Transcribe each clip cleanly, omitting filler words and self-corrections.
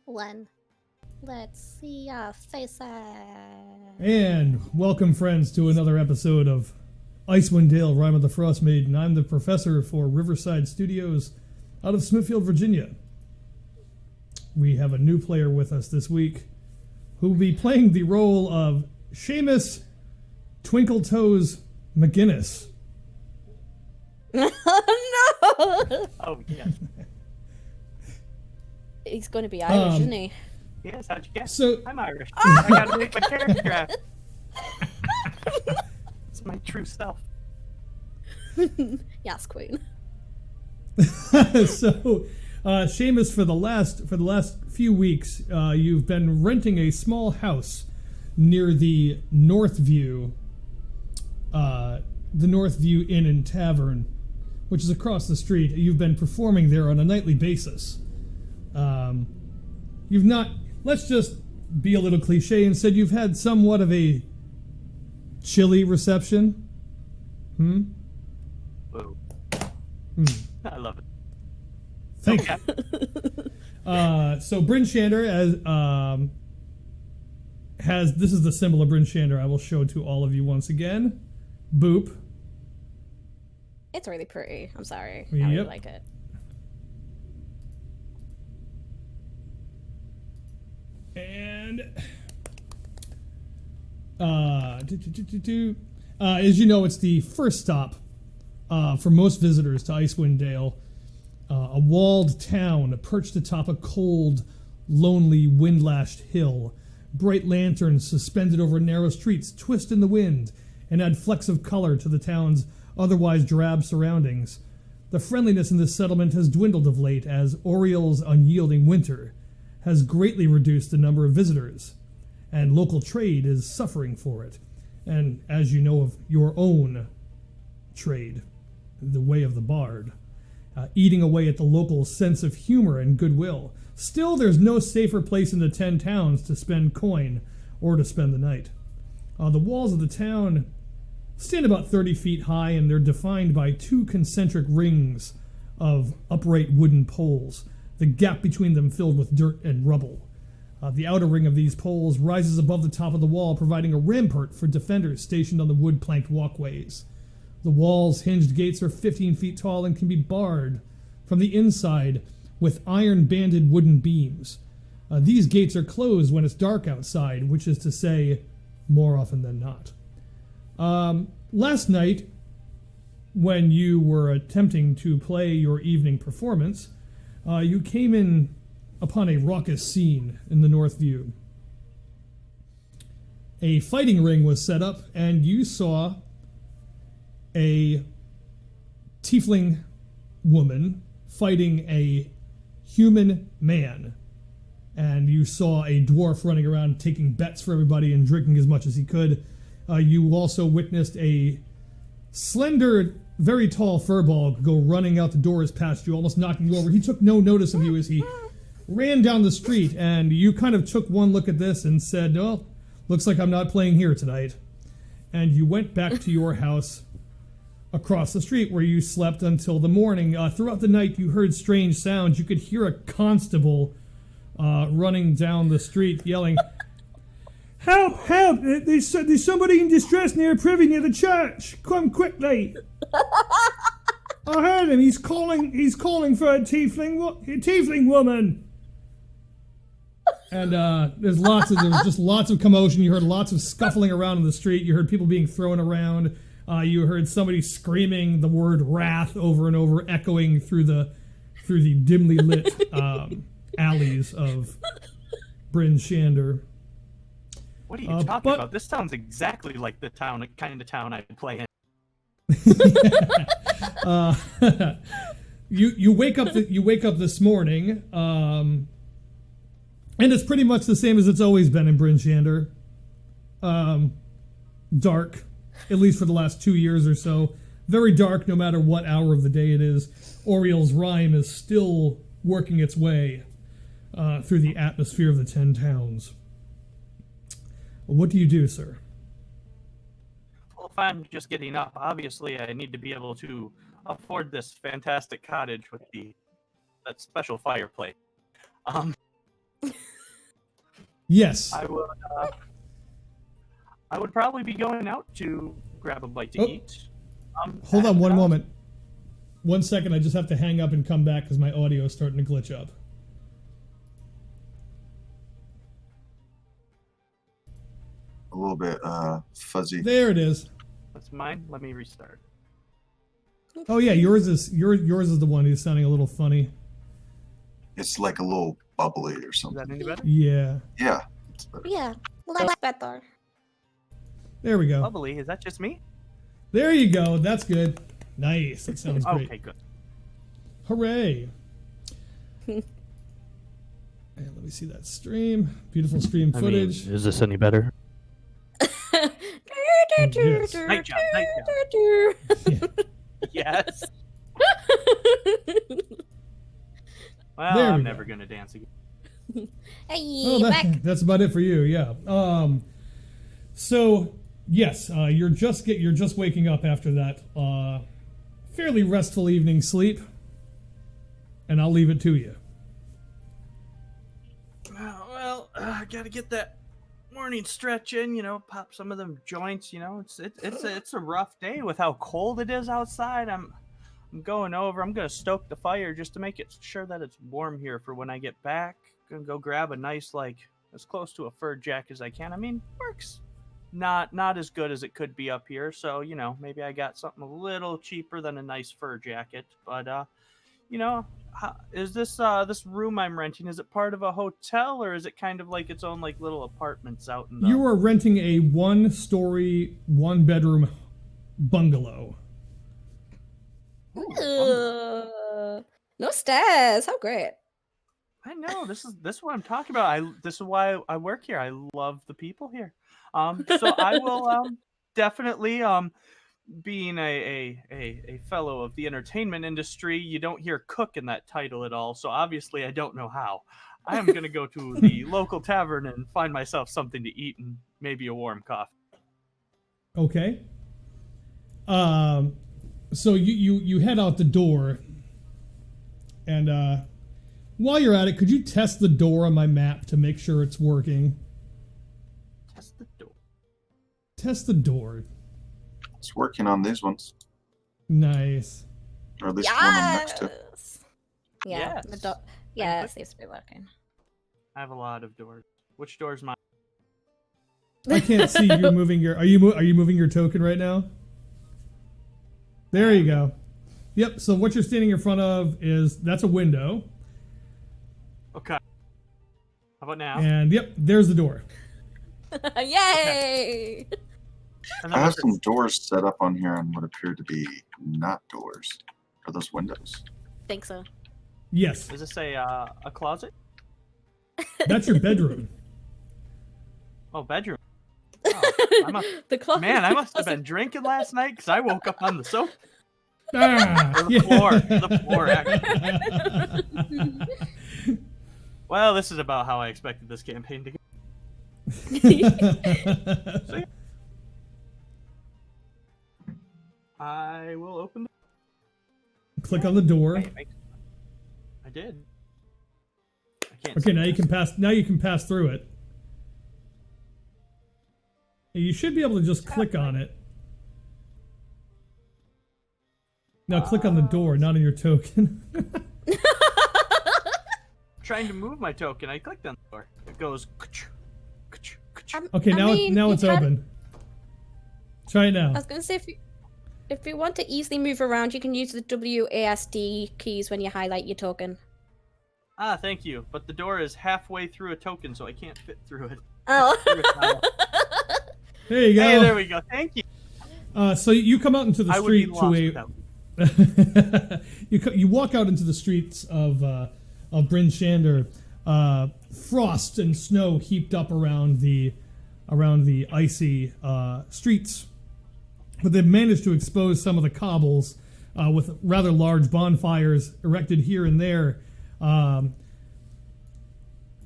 Len. Let's see faces. And welcome, friends, to another episode of Icewind Dale, Rime of the Frostmaiden. I'm the professor for Riverside Studios out of Smithfield, Virginia. We have a new player with us this week who will be playing the role of Seamus Twinkletoes McGinnis. Oh no! Oh, yeah. He's going to be Irish, isn't he? Yes, how'd you guess? So, I'm Irish. I gotta make my character out. It's my true self. Yes, Queen. Seamus, for the last few weeks, you've been renting a small house near the Northview Inn and Tavern, which is across the street. You've been performing there on a nightly basis. You've not, let's just be a little cliche and said you've had somewhat of a chilly reception. Whoa. I love it. Thank you. So Bryn Shander has this is the symbol of Bryn Shander. I will show to all of you once again. Boop. It's really pretty. I'm sorry. I really like it. And as you know, it's the first stop for most visitors to Icewind Dale. A walled town perched atop a cold, lonely, wind-lashed hill. Bright lanterns suspended over narrow streets twist in the wind and add flecks of color to the town's otherwise drab surroundings. The friendliness in this settlement has dwindled of late as Oriel's unyielding winter has greatly reduced the number of visitors, and local trade is suffering for it. And as you know of your own trade, the way of the bard, eating away at the local sense of humor and goodwill. Still, there's no safer place in the 10 towns to spend coin or to spend the night. The walls of the town stand about 30 feet high, and they're defined by two concentric rings of upright wooden poles, the gap between them filled with dirt and rubble. The outer ring of these poles rises above the top of the wall, providing a rampart for defenders stationed on the wood-planked walkways. The wall's hinged gates are 15 feet tall and can be barred from the inside with iron-banded wooden beams. These gates are closed when it's dark outside, which is to say, more often than not. Last night, when you were attempting to play your evening performance, you came in upon a raucous scene in the Northview. A fighting ring was set up, and you saw a tiefling woman fighting a human man. And you saw a dwarf running around taking bets for everybody and drinking as much as he could. You also witnessed a slender, very tall furball go running out the doors past you, almost knocking you over. He took no notice of you as he ran down the street, and you kind of took one look at this and said, "Well, looks like I'm not playing here tonight." And you went back to your house across the street where you slept until the morning. Throughout the night, you heard strange sounds. You could hear a constable running down the street yelling, "Help! Help! There's somebody in distress near a privy near the church. Come quickly!" I heard him. He's calling for a tiefling woman. And there was just lots of commotion. You heard lots of scuffling around in the street. You heard people being thrown around. You heard somebody screaming the word "wrath" over and over, echoing through the dimly lit alleys of Bryn Shander. What are you talking about? This sounds exactly like the kind of town I'd play in. You wake up this morning, and it's pretty much the same as it's always been in Bryn Shander. Dark, at least for the last 2 years or so. Very dark, no matter what hour of the day it is. Oriel's Rime is still working its way through the atmosphere of the 10 towns. What do you do, sir? Well, if I'm just getting up, obviously I need to be able to afford this fantastic cottage with that special fireplace. Yes. I would probably be going out to grab a bite to eat. Hold on one moment. 1 second, I just have to hang up and come back because my audio is starting to glitch up. A little bit fuzzy. There it is. That's mine. Let me restart. Oh yeah, yours is the one who's sounding a little funny. It's like a little bubbly or Is something. that any better? Yeah. Yeah. It's better. Yeah, less better. There we go. Bubbly. Is that just me? There you go. That's good. Nice. That sounds great. Okay, good. Hooray. And let me see that stream. Beautiful stream footage. Is this any better? Yes. Night job. Yeah. Yes. Well, There we I'm go. never gonna dance again. Hey, Well, back. that's about it for you. Yeah. So yes, you're just waking up after that fairly restful evening sleep, and I'll leave it to you. Well, I gotta get that morning stretch in. You know, pop some of them joints. You know, it's a rough day with how cold it is outside. I'm going over. I'm gonna stoke the fire just to make it sure that it's warm here for when I get back. Gonna go grab a nice, like, as close to a fur jacket as I can. I mean, works. Not as good as it could be up here. So, you know, maybe I got something a little cheaper than a nice fur jacket. But you know, is this room I'm renting? Is it part of a hotel, or is it kind of like its own like little apartments out in the... You are renting a 1-story, 1-bedroom bungalow. No stairs. How great. I know, this is what I'm talking about. This is why I work here. I love the people here. So I will definitely being a fellow of the entertainment industry, you don't hear cook in that title at all. So obviously I don't know how. I am gonna go to the local tavern and find myself something to eat and maybe a warm coffee. Okay. So you head out the door, and while you're at it, could you test the door on my map to make sure it's working? Test the door. Test the door. It's working on these ones. Nice. Or at least the one I'm next to. Yes. Yeah. Yes. The yeah, it seems to be working. I have a lot of doors. Which door's mine? I can't see you moving your. Are you moving your token right now? There you go. Yep. So what you're standing in front of that's a window. Okay. How about now? And yep, there's the door. Yay! And I then have what's some doors set up on here on what appear to be not doors. Are those windows? Think so. Yes, Is this a closet? that's your bedroom. Oh, bedroom. Oh, The clock. man, I must have been drinking last night because I woke up on the sofa. Ah, Or the floor. The floor, actually. Well, this is about how I expected this campaign to go. So, yeah. I will open the... Click on the door. I did. I can't Okay, see now you this. can pass. Now you can pass through it. You should be able to just click on it. Now click on the door, not on your token. Trying to move my token. I clicked on the door. It goes... Okay, now you it's can- open. Try it now. I was gonna say if you want to easily move around, you can use the WASD keys when you highlight your token. Ah, thank you. But the door is halfway through a token, so I can't fit through it. Oh. There you go. Hey, there we go. Thank you. So you come out into the I would be street lost to without. you walk out into the streets of Bryn Shander. Frost and snow heaped up around the icy streets, but they've managed to expose some of the cobbles with rather large bonfires erected here and there.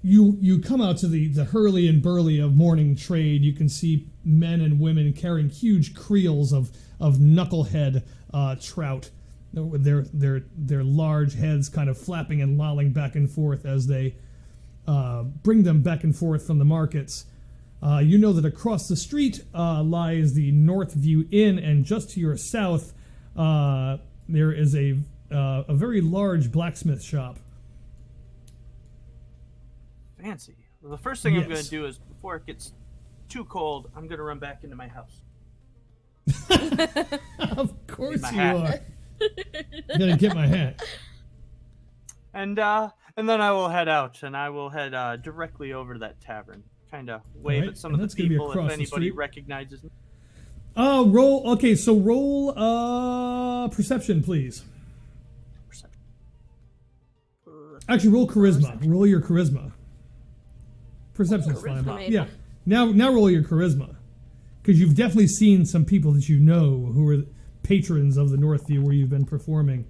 You come out to the hurly and burly of morning trade. You can see men and women carrying huge creels of knucklehead trout, with their large heads kind of flapping and lolling back and forth as they bring them back and forth from the markets. You know that across the street lies the Northview Inn, and just to your south there is a very large blacksmith shop. Fancy. Well, the first thing I'm going Yes. to do is, before it gets too cold, I'm going to run back into my house. Of course my you hat. are. Gotta get my hat. And then I will head out, and I will head directly over to that tavern. Kind of wave Alright, at some and of that's the gonna be people across if the anybody street. recognizes me. Roll. Okay, so roll perception, please. Actually, roll charisma. Roll your charisma. Perception's fine. Charisma, But maybe. yeah. Now roll your charisma, because you've definitely seen some people that you know who are patrons of the Northview where you've been performing.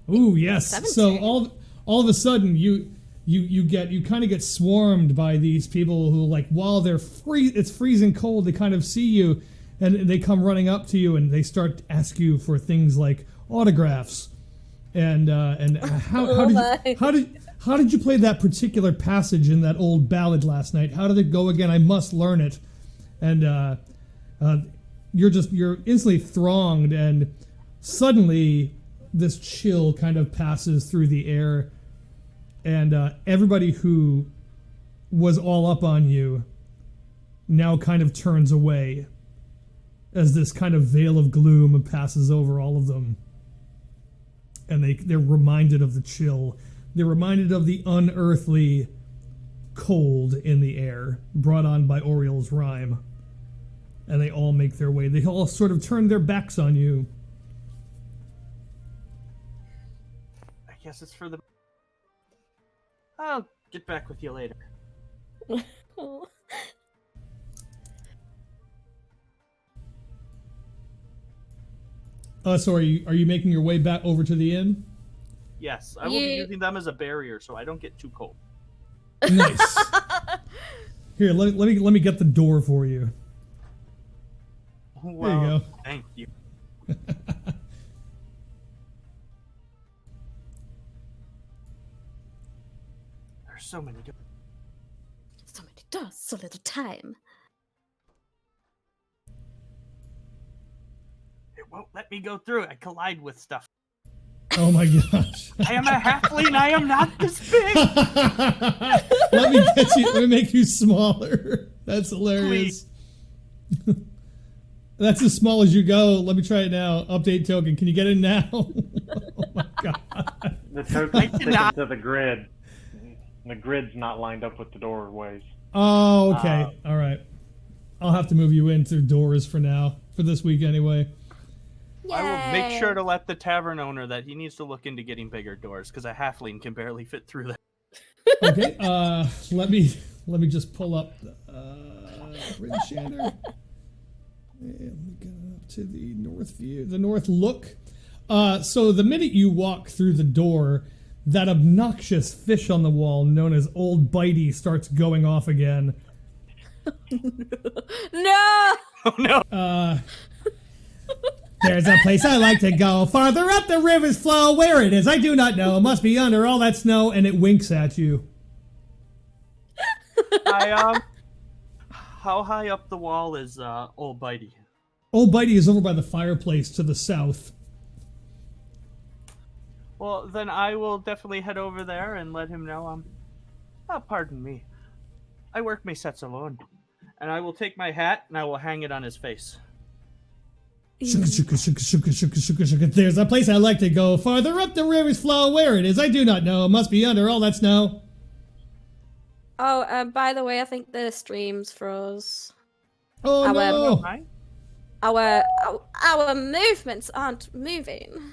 Ooh, yes. 17. So all of a sudden you kind of get swarmed by these people who, like, while they're it's freezing cold, they kind of see you and they come running up to you and they start to ask you for things like autographs and how did you play that particular passage in that old ballad last night? How did it go again? I must learn it. And you're instantly thronged, and suddenly this chill kind of passes through the air, and everybody who was all up on you now kind of turns away as this kind of veil of gloom passes over all of them, and they're reminded of the chill. They're reminded of the unearthly cold in the air brought on by Oriel's rhyme, and they all make their way. They all sort of turn their backs on you. I guess it's for the... I'll get back with you later. Oh. So are you making your way back over to the inn? Yes, I will be Yeah. using them as a barrier so I don't get too cold. Nice. Here, let me get the door for you. Well, go. thank you. There's so many doors. So many doors, so little time. It won't let me go through. I collide with stuff. Oh my gosh. I am a halfling. I am not this big. Let me make you smaller. That's hilarious. That's as small as you go. Let me try it now. Update token. Can you get in now? Oh my god. The token's sticking cannot. to the grid. The grid's not lined up with the doorways. Oh, okay. All right. I'll have to move you in through doors for now. For this week anyway. I will make Yay. sure to let the tavern owner that he needs to look into getting bigger doors because a halfling can barely fit through that. Okay. Let me just pull up Bryn Shander. And let me get up to the north view, the north look. So the minute you walk through the door, that obnoxious fish on the wall known as Old Bitey starts going off again. No! Oh no! There's a place I like to go, farther up the river's flow. Where it is, I do not know. It must be under all that snow, and it winks at you. How high up the wall is Old Bitey? Old Bitey is over by the fireplace to the south. Well, then I will definitely head over there and let him know pardon me. I work my sets alone. And I will take my hat and I will hang it on his face. Shooka, shooka, shooka, shooka, shooka, shooka, shooka. There's a place I like to go, farther up the river's flow. Where it is, I do not know. It must be under all that snow. Oh, by the way, I think the stream's froze. Oh Our- no! Right? Our movements aren't moving.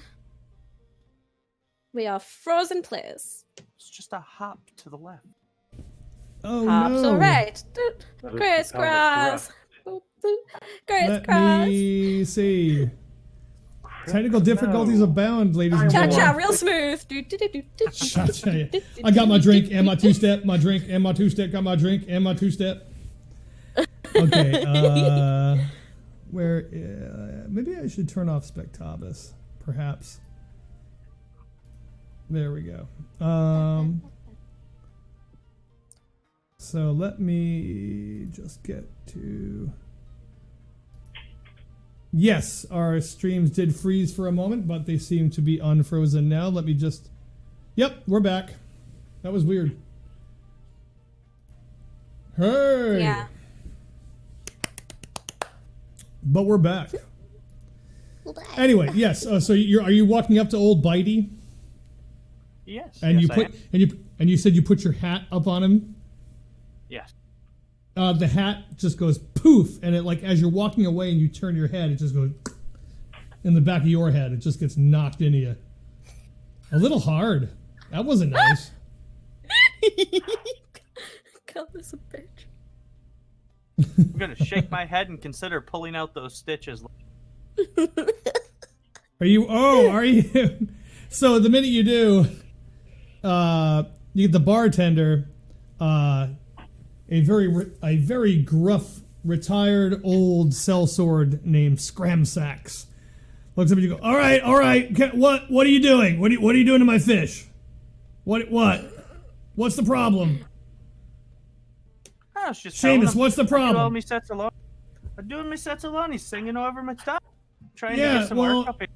We are frozen place. It's just a hop to the left. Oh Hops, no! all right. That is Crisscross. Boop, boop. Let Crisscross. me see. Technical difficulties abound, ladies and Cha cha, gentlemen. real smooth. Do, do, do, do, do. Cha-cha. I got my drink and my two-step, my drink and my two-step, got my drink and my two-step. Okay, where, maybe I should turn off Spectabus, perhaps. There we go. So let me just get to... Yes, our streams did freeze for a moment, but they seem to be unfrozen now. Let me just... Yep, we're back. That was weird. Hey! Yeah. But we're back. Well, bye. Anyway, yes. So are you walking up to old Bitey? Yes. And yes, I am. and you said you put your hat up on him. Yes. The hat just goes poof, and it like as you're walking away and you turn your head, it just goes in the back of your head. It just gets knocked into you. A little hard. That wasn't nice. God, this a bitch. I'm gonna shake my head and consider pulling out those stitches. Are you? Oh, are you? So the minute you do, you get the bartender, a very gruff, retired old sellsword named Scramsax, looks up at you. And go, all right. What are you doing? What are you doing to my fish? What's the problem? I was just Seamus, what's the I'm doing problem? me sets alone. I'm doing me sets alone. He's singing over my stuff. Trying to Yeah, get some well, work up here.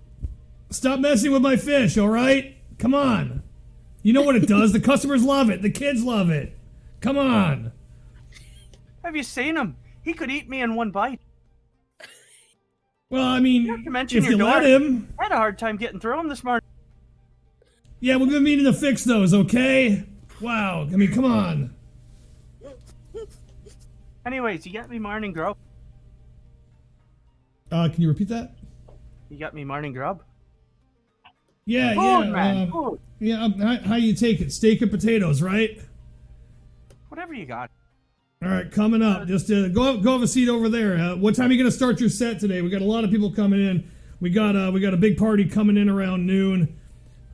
Stop messing with my fish, all right? Come on. You know what it does. The customers love it. The kids love it. Come on. Have you seen him? He could eat me in one bite. Well, I mean, Not to mention if your you door. let him. I had a hard time getting through him this morning. Yeah, we've been meaning to fix those, okay? Wow. I mean, come on. Anyways, you got me morning grub. Can you repeat that? You got me morning grub. Yeah, Food, yeah. man. Food. Yeah, how you take it? Steak and potatoes, right? Whatever you got. All right, coming up. Just go have a seat over there. What time are you gonna start your set today? We got a lot of people coming in. We got a big party coming in around noon.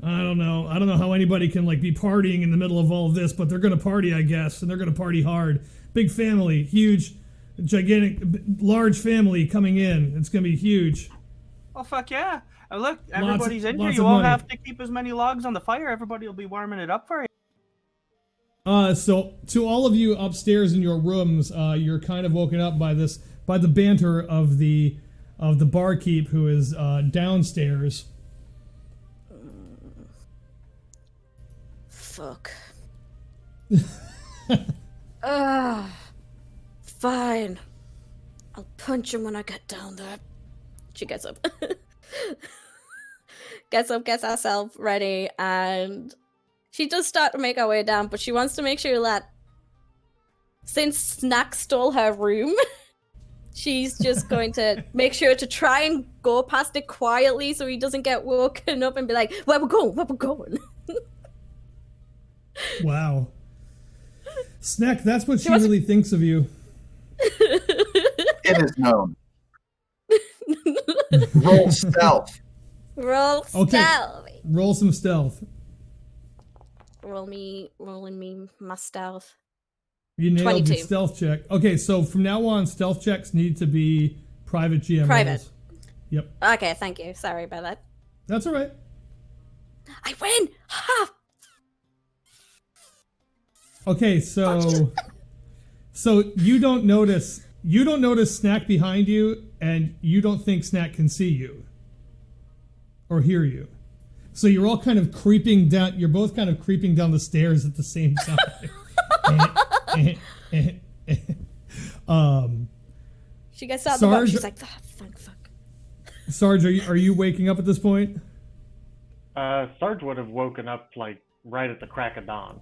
I don't know how anybody can like be partying in the middle of all of this, but they're gonna party, I guess, and they're gonna party hard. Big family, huge, gigantic, large family coming in. It's gonna be huge. Oh fuck yeah! Look, everybody's in here. Lots You of won't money. have to keep as many logs on the fire. Everybody will be warming it up for you. So to all of you upstairs in your rooms, you're kind of woken up by the banter of the barkeep who is downstairs. Fuck. Fine. I'll punch him when I get down there. She gets up. Gets herself ready, and she does start to make her way down, but she wants to make sure that since Snack stole her room, she's just going to make sure to try and go past it quietly so he doesn't get woken up and be like, where we're going. Wow. Snack, that's what she really thinks of you. It is known. Roll stealth. Roll Okay. stealth. Roll some stealth. Rolling me my stealth. You nailed your 22. stealth check. Okay, so from now on, stealth checks need to be private GM Private. rolls. Yep. Okay, thank you. Sorry about that. That's all right. I win! Ha! Okay, so you don't notice Snack behind you, and you don't think Snack can see you or hear you. So you're all kind of creeping down. You're both kind of creeping down the stairs at the same time. She gets out the box. Sarge- She's like, ah, thank fuck. Sarge, are you waking up at this point? Sarge would have woken up like right at the crack of dawn,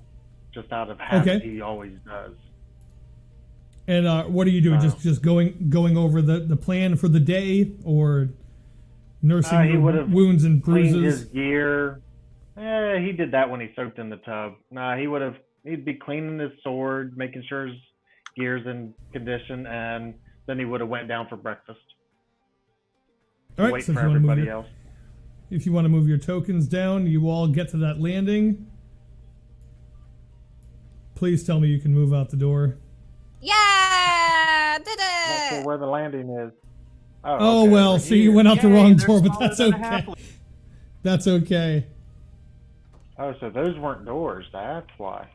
just out of habit. Okay. He always does. And what are you doing? Just going over the plan for the day, or nursing He your would have wounds and cleaned his bruises? gear. He did that when he soaked in the tub. He'd be cleaning his sword, making sure his gear's in condition, and then he would have went down for breakfast. All right, Wait so for everybody else. if you want to move your tokens down, you all get to that landing. Please tell me you can move out the door. Yeah! Did Not sure it! where the landing is. Oh, okay, well, over so you here. went out the Yay, wrong they're door, but smaller that's than a okay. halfling. That's okay. Oh, so those weren't doors. That's why.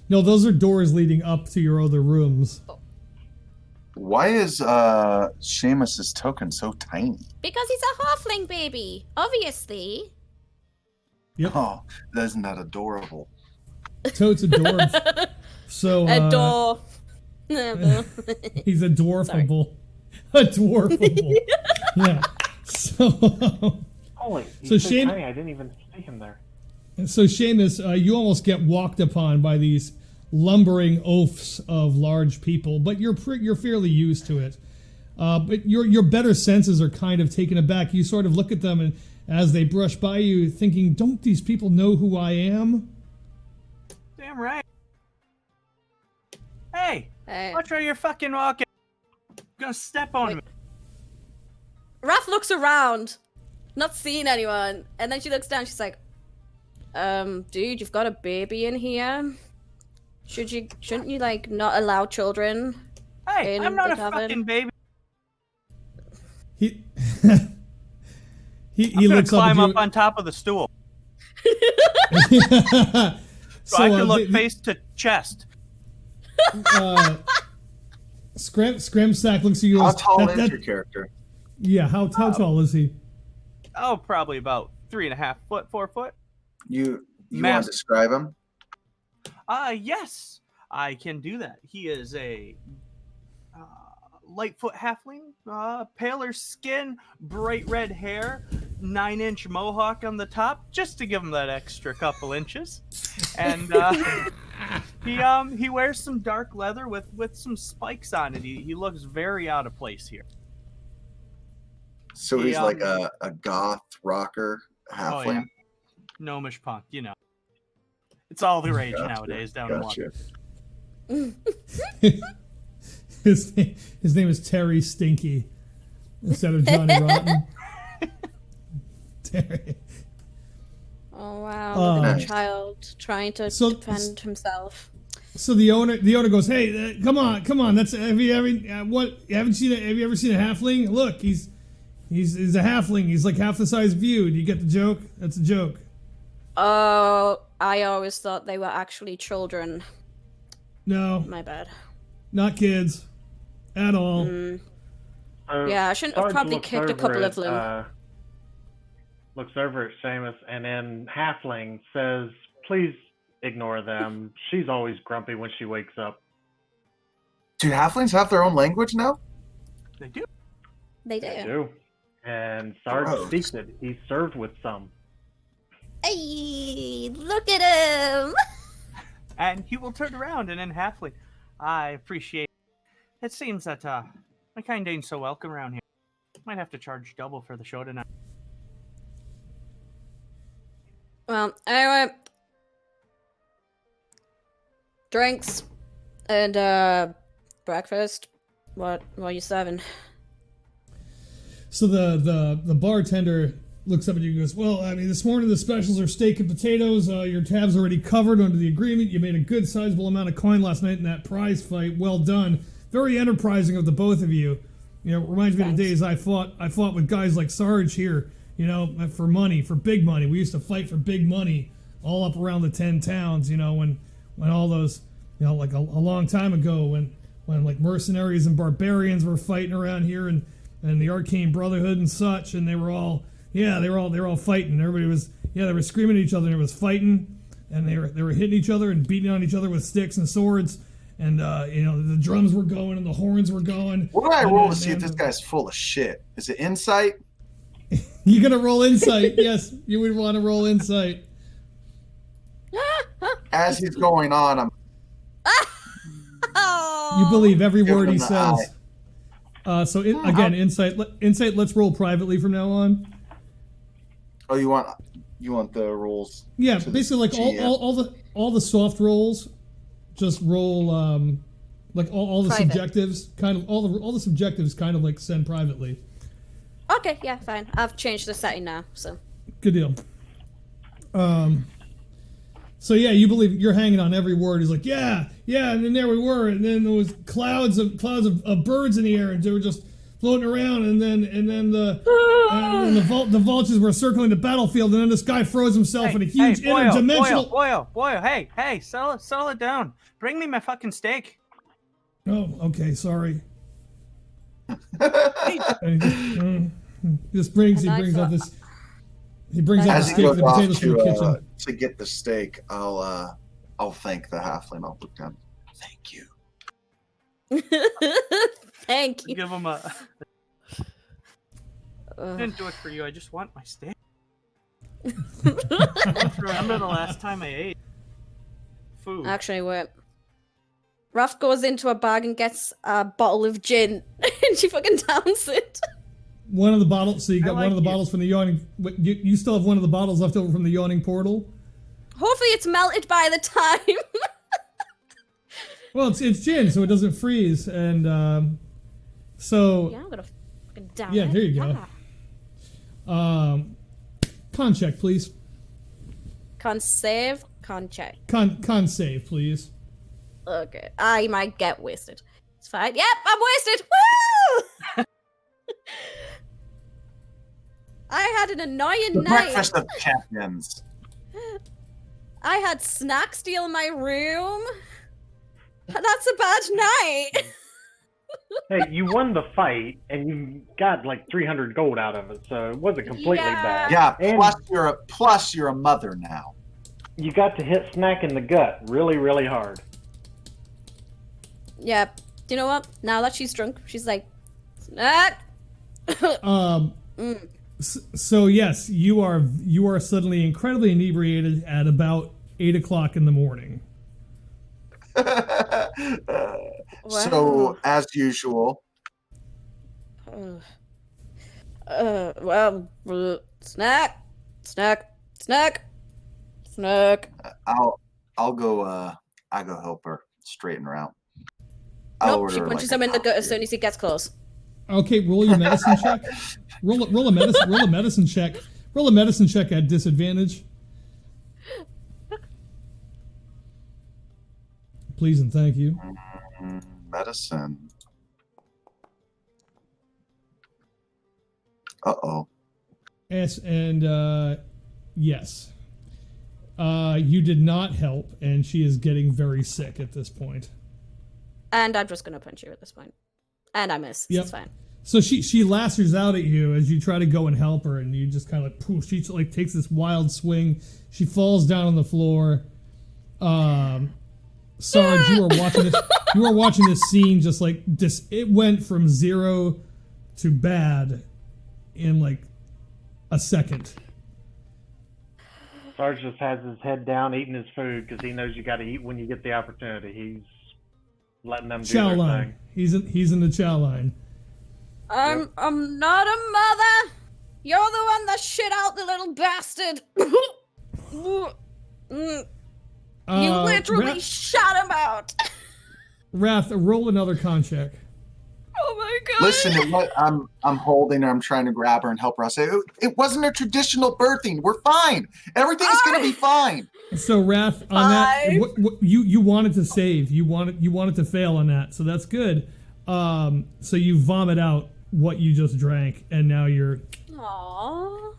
No, those are doors leading up to your other rooms. Why is Seamus's token so tiny? Because he's a halfling baby, obviously. Yep. Oh, isn't that adorable? Toad's a dwarf. So A door. he's a dwarfable. A dwarfable. Yeah. So Holy, So he's so Shane- tiny, I didn't even see him there. so Seamus, you almost get walked upon by these lumbering oafs of large people, but you're fairly used to it. But your better senses are kind of taken aback. You sort of look at them, and as they brush by you, thinking, "Don't these people know who I am?" Damn right. Hey, Hey. watch where you're fucking walking. Gonna step on Wait. me. Raph looks around, not seeing anyone, and then she looks down. She's like, dude, you've got a baby in here. Shouldn't you like not allow children?" Hey, In I'm not the a tavern. fucking baby. He I'm he gonna looks climb up up at on top of the stool you. so I can look the- face to chest. Scramsack looks at you. How and goes, tall is your character? Yeah, how tall is he? Oh, probably about 3.5 foot, 4 foot. You want Mass- to describe him? Yes, I can do that. He is a Lightfoot halfling, paler skin, bright red hair, 9-inch mohawk on the top, just to give him that extra couple inches. And he wears some dark leather with some spikes on it. He looks very out of place here. So he's He, like a goth rocker halfling. Oh yeah, gnomish punk. You know, it's all the rage Gotcha, nowadays down in water. gotcha. His name is Terry Stinky instead of Johnny Rotten. Terry. Oh wow, look at Uh, a child trying to so- defend himself. So the owner goes, "Hey, come on. That's have you ever Have you ever seen a halfling? Look, he's a halfling. He's like half the size of you. Do you get the joke? That's a joke." Oh, I always thought they were actually children. No, My bad. not kids at all. So Yeah, I shouldn't have Sarge probably looks kicked a over couple at, of them. Looks over at Seamus and in halfling says, "Please ignore them. She's always grumpy when she wakes up." Do halflings have their own language now? They do. They They do. do. And Sarge Gross. speaks it. He's served with some. Hey, look at him! And he will turn around and in halfling, I appreciate it. It seems that my kind ain't so welcome around here. Might have to charge double for the show tonight. Well, anyway, drinks and breakfast. What are you serving? So the bartender looks up at you and goes, "Well, I mean, this morning the specials are steak and potatoes. Your tab's already covered under the agreement. You made a good sizable amount of coin last night in that prize fight. Well done. Very enterprising of the both of you. You know, it reminds me of the Thanks. days I fought with guys like Sarge here. You know, for money, for big money. We used to fight for big money all up around the 10 towns. You know, when all those, you know, like a long time ago when like mercenaries and barbarians were fighting around here and the Arcane Brotherhood and such, and they were all fighting. Everybody was they were screaming at each other and it was fighting, and they were hitting each other and beating on each other with sticks and swords, and you know, the drums were going and the horns were going. What do I And roll then- to see if and- this guy's full of shit? Is it insight? You're gonna roll insight. Yes, you would want to roll insight. As he's going on, I'm Oh, You believe every Give word him he the says. So again, insight. Insight. Let's roll privately from now on. Oh, you want the rules? Yeah, to the basically like GM? all the soft rolls, just roll like all the Private. subjectives, kind of all the subjectives, kind of like send privately. okay, yeah, fine. I've changed the setting now, so. Good deal. So yeah, you believe you're hanging on every word. He's like, yeah, and then there we were, and then there was clouds of birds in the air, and they were just floating around, and then the vultures were circling the battlefield, and then this guy froze himself in a huge interdimensional. Boyle, hey, settle it down. Bring me my fucking steak. Oh, okay, sorry. And he brings out the As he steak and goes the off potatoes from the kitchen. to get the steak, I'll thank the halfling. I'll look down. Thank you. Thank you. Give him a. I didn't do it for you. I just want my steak. I don't remember the last time I ate food. Actually, wait. Raph goes into a bag and gets a bottle of gin, and she fucking downs it. One of the bottles. So you got I one of the like you. bottles from the yawning. You still have one of the bottles left over from the yawning portal. Hopefully, it's melted by the time. Well, it's gin, so it doesn't freeze, and so Yeah, I'm gonna fucking down yeah, it. there you go. Yeah. Con check, please. Con save, con check. Con save, please. Okay, I might get wasted. It's fine. Yep, I'm wasted. Woo! I had an annoying The night. breakfast of champions. I had Snack steal my room. That's a bad night. Hey, you won the fight, and you got like 300 gold out of it, so it wasn't completely Yeah. bad. Yeah. And Plus you're a mother now. you got to hit Snack in the gut really, really hard. Yep. Do you know what? Now that she's drunk, she's like, Snack. So yes, you are suddenly incredibly inebriated at about 8 o'clock in the morning. So as usual, Snack. I'll go help her straighten her out. I'll Nope, she order, punches like, him a in the gut as coffee. soon as he gets close. Okay, roll your medicine check. Roll a medicine check. Roll a medicine check at disadvantage. Please and thank you. Medicine. Uh-oh. Yes, and yes. You did not help, and she is getting very sick at this point. And I'm just gonna punch you at this point. And I miss. Yep. It's fine. So she lashers out at you as you try to go and help her, and you just kind of like poof. She like takes this wild swing. She falls down on the floor. Sarge, you are watching this. You are watching this scene just like this. It went from 0 to bad in like a second. Sarge just has his head down, eating his food because he knows you got to eat when you get the opportunity. He's letting them do Chow their line. thing. He's in the chow line. I'm not a mother. You're the one that shit out the little bastard. You literally shot him out. Wrath, roll another con check. Oh my god. Listen to what I'm holding her. I'm trying to grab her and help her. I say, it wasn't a traditional birthing. We're fine. Everything's gonna be fine. So Wrath, on that, what, you wanted to save. You wanted to fail on that. So that's good. So you vomit out what you just drank, and now you're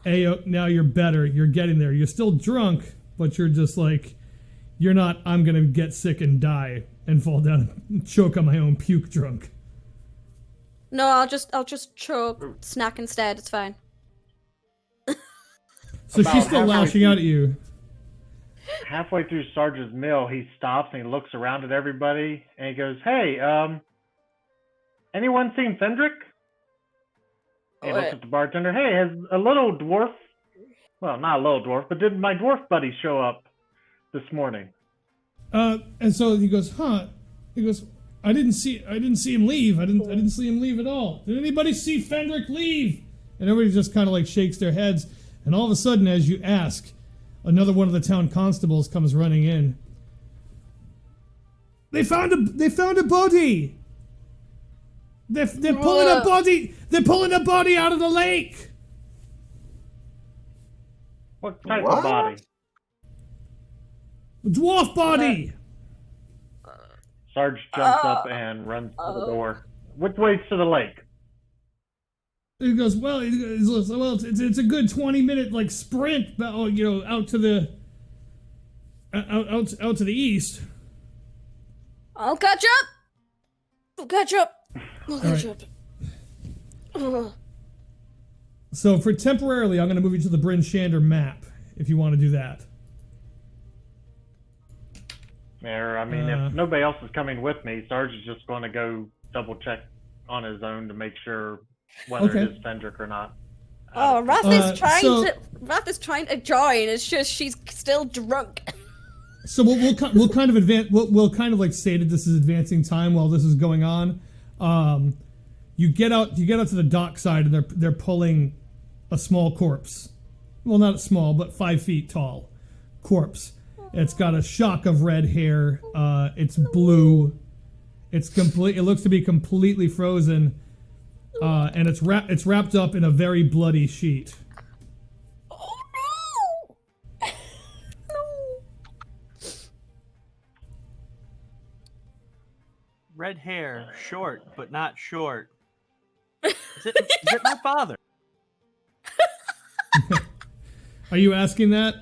now you're better. You're getting there. You're still drunk, but you're just like, you're not. I'm gonna get sick and die and fall down and choke on my own puke drunk. No, I'll just choke Snack instead. It's fine. So About she's still halfway lashing out at you. Halfway through Sarge's meal, he stops and he looks around at everybody and he goes, "Hey, anyone seen Fendrick?" He looks at the bartender. "Hey, has a little dwarf? Well, not a little dwarf, but did my dwarf buddy show up this morning?" And so he goes, "Huh?" He goes, I didn't see him leave. I didn't see him leave at all. Did anybody see Fendrick leave?" And everybody just kind of like shakes their heads. And all of a sudden, as you ask, another one of the town constables comes running in. They found a body. They're pulling a body. They're pulling a body out of the lake. What type of body? A dwarf body. Sarge jumps up and runs to the door. Which way's to the lake? He goes, well, it's a good 20-minute like sprint, out to the out to the east. I'll catch up. I'll catch up. I'll catch right. up. Ugh. So for temporarily, I'm going to move you to the Bryn Shander map if you want to do that. Or, I mean, if nobody else is coming with me, Sarge is just going to go double check on his own to make sure whether it is Fendrick or not. Oh, Wrath is trying to join. It's just she's still drunk. So we'll kind of advance. We'll kind of like say that this is advancing time while this is going on. You get out to the dock side, and they're pulling a small corpse. Well, not small, but 5 feet tall corpse. It's got a shock of red hair. It's blue. It looks to be completely frozen, and it's wrapped up in a very bloody sheet. Oh no! No. Red hair, short but not short. Is it my father? Are you asking that?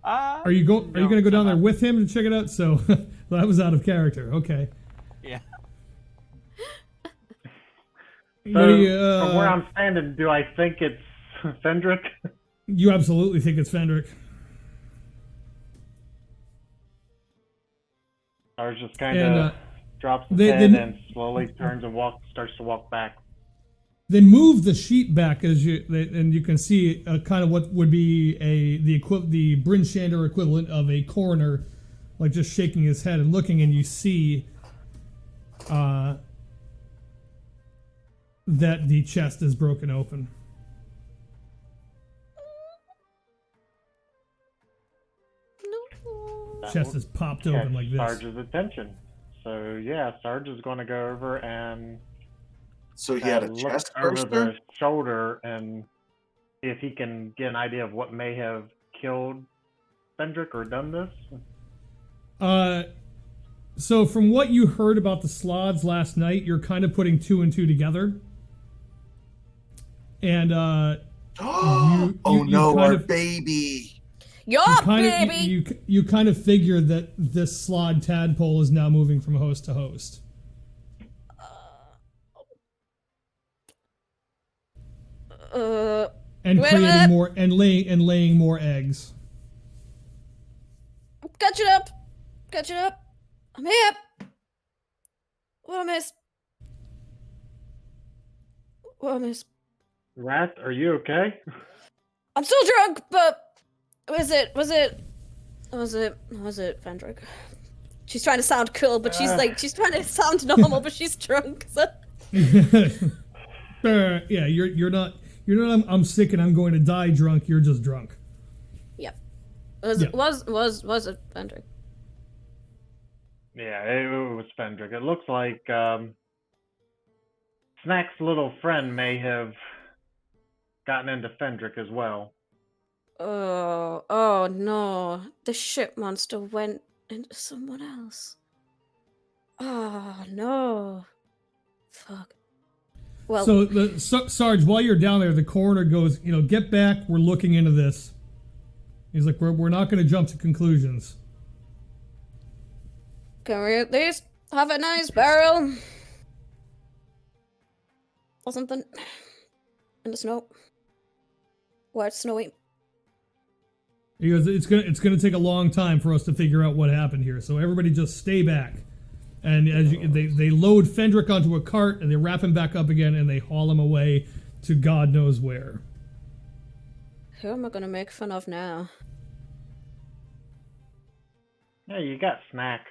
Are you going to go down there with him to check it out? So that was out of character. Okay. Yeah. So from where I'm standing, do I think it's Fendrick? You absolutely think it's Fendrick. Sarge just kind of drops his head and slowly turns and starts to walk back. They move the sheet back and you can see kind of what would be the Bryn Shander equivalent of a coroner, like just shaking his head and looking, and you see that the chest is broken open. Chest is popped open like this. Sarge's attention. So yeah, Sarge is going to go over and. So he had a chest over burster? the shoulder and see if he can get an idea of what may have killed Fendrick or done this. So from what you heard about the Slods last night, you're kind of putting 2 and 2 together. And our baby. Baby. You kind of figure that this Slod tadpole is now moving from host to host. And creating more and laying more eggs. Catch it up. I'm here. What I miss? Wrath, are you okay? I'm still drunk, but was it Fendrick? She's trying to sound cool, but she's trying to sound normal, but she's drunk. So. Yeah, you're not. I'm sick and I'm going to die drunk. You're just drunk. Yep. Was it Fendrick? Yeah, it was Fendrick. It looks like Snack's little friend may have gotten into Fendrick as well. Oh no. The ship monster went into someone else. Oh no. Fuck. Well, so Sarge, while you're down there, the coroner goes, get back. We're looking into this. He's like, we're not going to jump to conclusions. Can we at least have a nice barrel or something in the snow? Where it's snowy. He goes, it's gonna take a long time for us to figure out what happened here. So everybody just stay back. And as they load Fendrick onto a cart and they wrap him back up again and they haul him away to God knows where. Who am I gonna make fun of now? Yeah, you got Snack.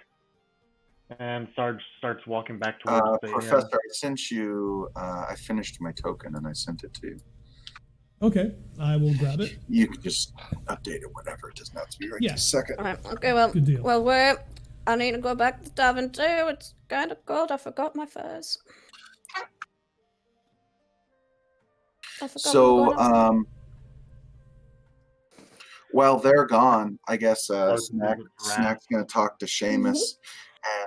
And Sarge starts walking back towards the... Professor, I sent you... I finished my token and I sent it to you. Okay, I will grab it. You can just update it whenever. It doesn't have to be right this second. All right, okay, well... Good deal. Well, I need to go back to tavern too. It's kind of cold. I forgot my furs. While they're gone, I guess Snack's going to talk to Seamus.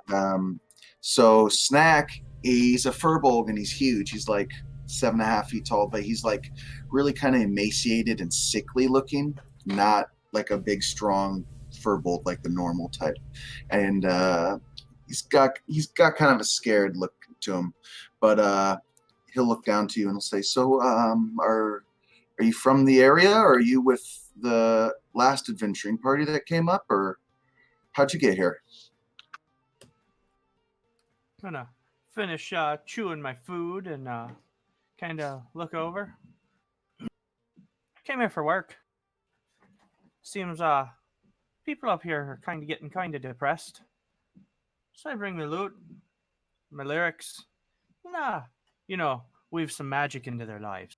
And so Snack, he's a furbolg and he's huge. He's like 7.5 feet tall, but he's like really kind of emaciated and sickly looking, not like a big, strong furbolg like the normal type. And he's got kind of a scared look to him, but he'll look down to you and he'll say, "So, are you from the area? Or are you with the last adventuring party that came up, or how'd you get here?" I'm gonna finish chewing my food and kind of look over. Came here for work. Seems people up here are getting kind of depressed. So I bring my loot, my lyrics, weave some magic into their lives.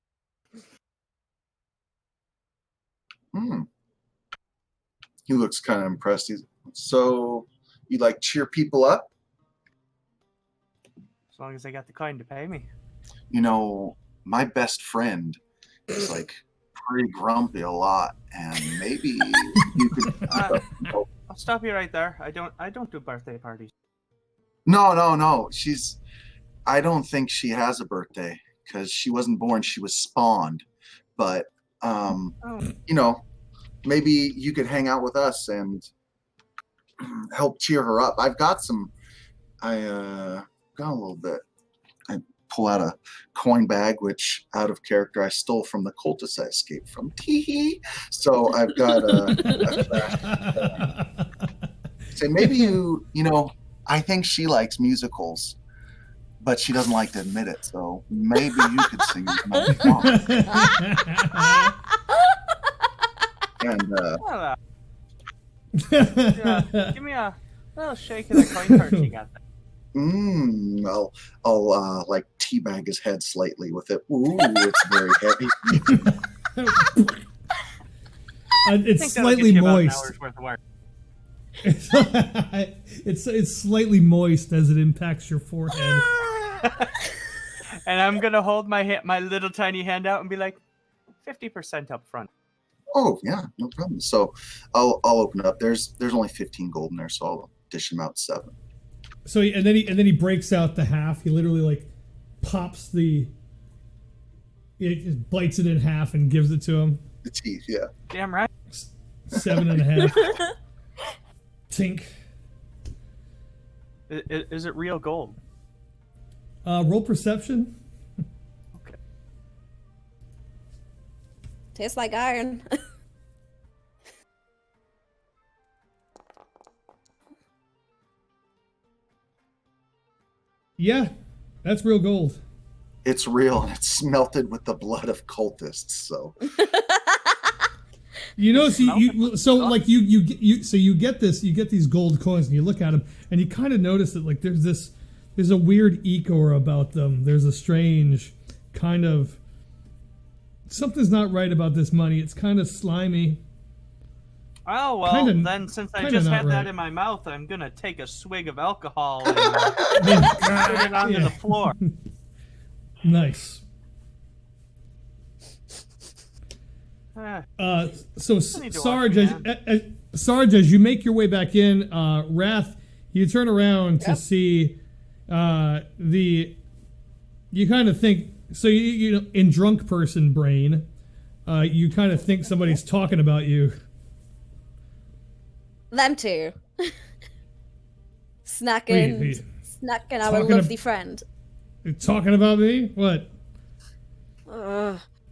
He looks kind of impressed. So you like cheer people up? As long as they got the kind to pay me. My best friend is like pretty grumpy a lot, and maybe you could. I'll stop you right there. I don't do birthday parties. No. I don't think she has a birthday because she wasn't born. She was spawned. But maybe you could hang out with us and help cheer her up. I've got some. I got a little bit. I pull out a coin bag, which out of character I stole from the cultist I escaped from. Tee. So I've got say maybe I think she likes musicals, but she doesn't like to admit it. So maybe you could sing another song. And give me a little shake of the coin purse you got there. I'll like teabag his head slightly with it. Ooh, it's very heavy. It's slightly moist. It's slightly moist as it impacts your forehead. And I'm gonna hold my little tiny hand out and be like, 50% up front. Oh yeah, no problem. So I'll open it up. There's only 15 gold in there, so I'll dish him out 7. So and then he breaks out the half. He literally like pops it just bites it in half and gives it to him. The teeth, yeah. Damn right. 7.5. Tink. Is it real gold? Roll perception. Okay. Tastes like iron. Yeah, that's real gold. It's real, and it's smelted with the blood of cultists. So you get these gold coins, and you look at them, and you kind of notice that like there's a weird ecor about them. There's a strange kind of something's not right about this money. It's kind of slimy. Oh, well, then since I just had that in my mouth, I'm going to take a swig of alcohol and put it onto the floor. Nice. So Sarge, as you make your way back in, Wrath, you turn around to see you kind of think, so you in drunk person brain, you kind of think somebody's talking about you. Them two. Snacking our lovely friend. You're talking about me? What?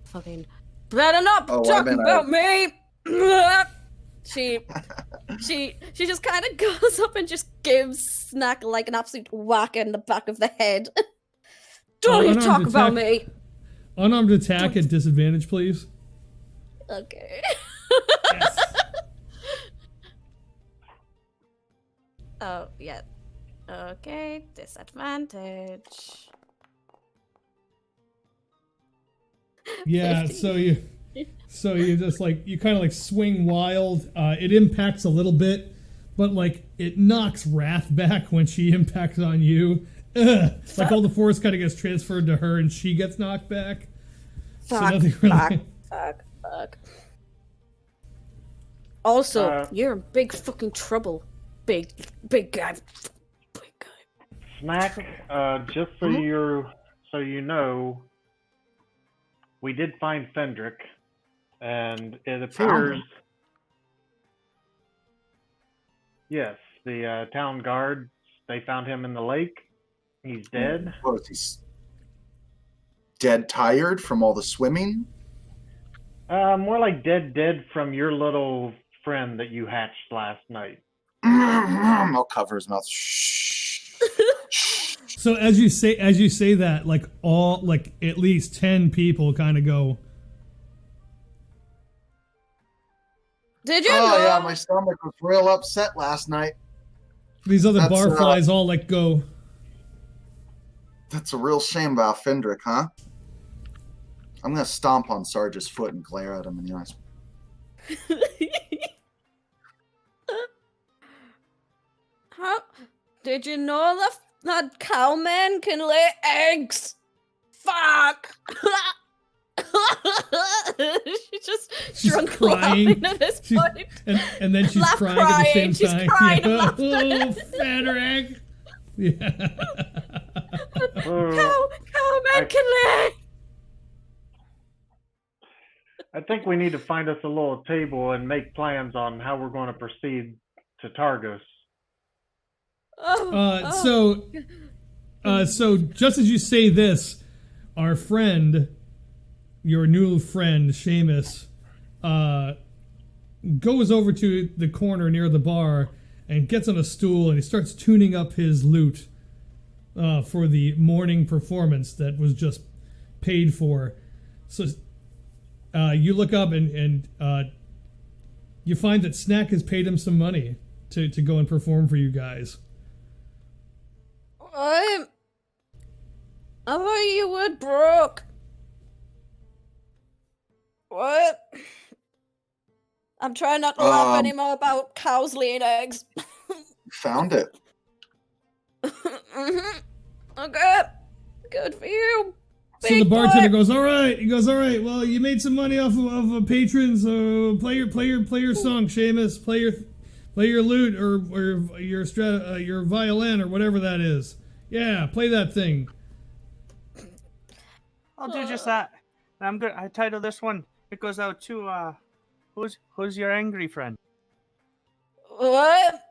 Fucking better not talk about me. She just kind of goes up and just gives Snack like an absolute whack in the back of the head. Don't you talk about me. Unarmed attack at disadvantage, please. Okay. Yes. Oh, yeah. Okay, disadvantage. Yeah, 50. so you just like, you kind of like swing wild. It impacts a little bit, but like it knocks Wrath back when she impacts on you. Like all the force kind of gets transferred to her and she gets knocked back. Fuck. Also, you're in big fucking trouble. Big guy. Smack, just so you know, we did find Fendrick, and it Found appears, him? yes, the town guards, they found him in the lake. He's dead. What is he? Dead tired from all the swimming? More like dead from your little friend that you hatched last night. I'll cover his mouth. Shh. So as you say that, like at least 10 people kind of go. Did you know? Oh yeah, my stomach was real upset last night. These other That's, barflies all like go. That's a real shame about Fendrick, huh? I'm gonna stomp on Sarge's foot and glare at him in the eyes. How did you know that cowmen can lay eggs? Fuck! She's just drunk crying. laughing at this She's- point. And then she's Laugh crying at the same she's time. crying Yeah. about Oh, Fendrick. Yeah. Cowmen can lay. I think we need to find us a little table and make plans on how we're going to proceed to Targos. So just as you say this, our friend, your new friend, Seamus, goes over to the corner near the bar and gets on a stool and he starts tuning up his lute for the morning performance that was just paid for. So you look up and you find that Snack has paid him some money to go and perform for you guys. I thought you were broke. What? I'm trying not to laugh anymore about cows laying eggs. Found it. Okay. Good for you. So the bartender goes, all right. He goes, all right. Well, you made some money off of a patron, so play your song, Seamus. Play your lute or your violin or whatever that is. Yeah, play that thing. I'll do just that. I title this one. It goes out to who's your angry friend? What?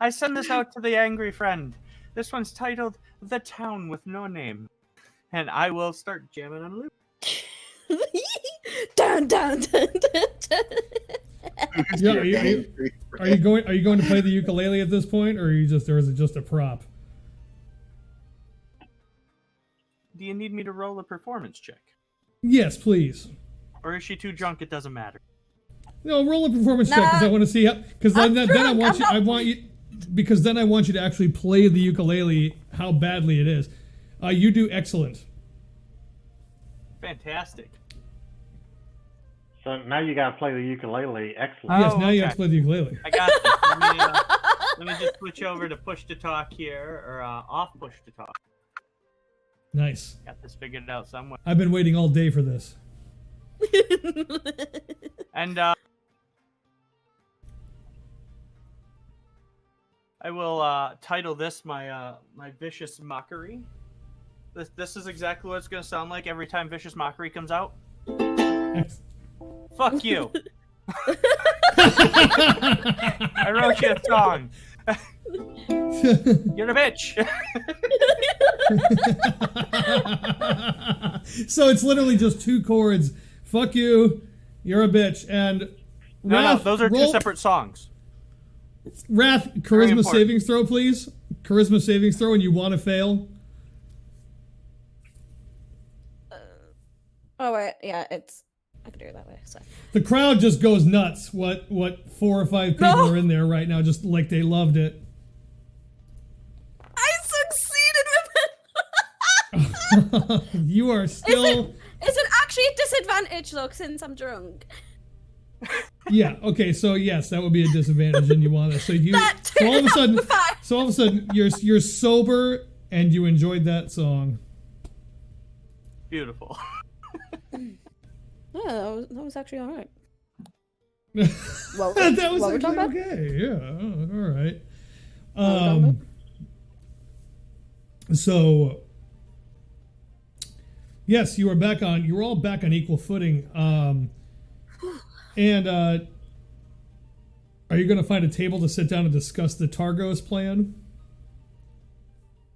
I send this out to the angry friend. This one's titled "The Town with No Name," and I will start jamming on loop. Dun, dun, dun, dun, dun. Yeah, are you going to play the ukulele at this point, or is it just a prop? Do you need me to roll a performance check, Yes, please. or is she too drunk? It doesn't matter. No, roll a performance check because I want to see how. Because then I want you. Because then I want you to actually play the ukulele. How badly it is. You do excellent. Fantastic. So now you got to play the ukulele. Excellent. Yes, now you have okay. to play the ukulele. I got this. Let me just switch over to push to talk here, or off push to talk. Nice. Got this figured out somewhere. I've been waiting all day for this. And I will title this my vicious mockery. This is exactly what it's gonna sound like every time vicious mockery comes out. Fuck you. I wrote you a song. You're a bitch. So it's literally just two chords. Fuck you, you're a bitch, and No, those are two separate songs. Wrath, charisma savings throw, please. Charisma savings throw, and you want to fail. Oh wait, yeah, I can do it that way. So. The crowd just goes nuts. What 4 or 5 people are in there right now, just like they loved it. I succeeded with it. You are still. Is it actually a disadvantage though, since I'm drunk? Yeah. Okay. So yes, that would be a disadvantage, and you want it. So all of a sudden, you're sober and you enjoyed that song. Beautiful. Yeah, that was actually all right. That was actually okay. Yeah. All right. So Yes, you are back on. You were all back on equal footing. And are you going to find a table to sit down and discuss the Targos plan?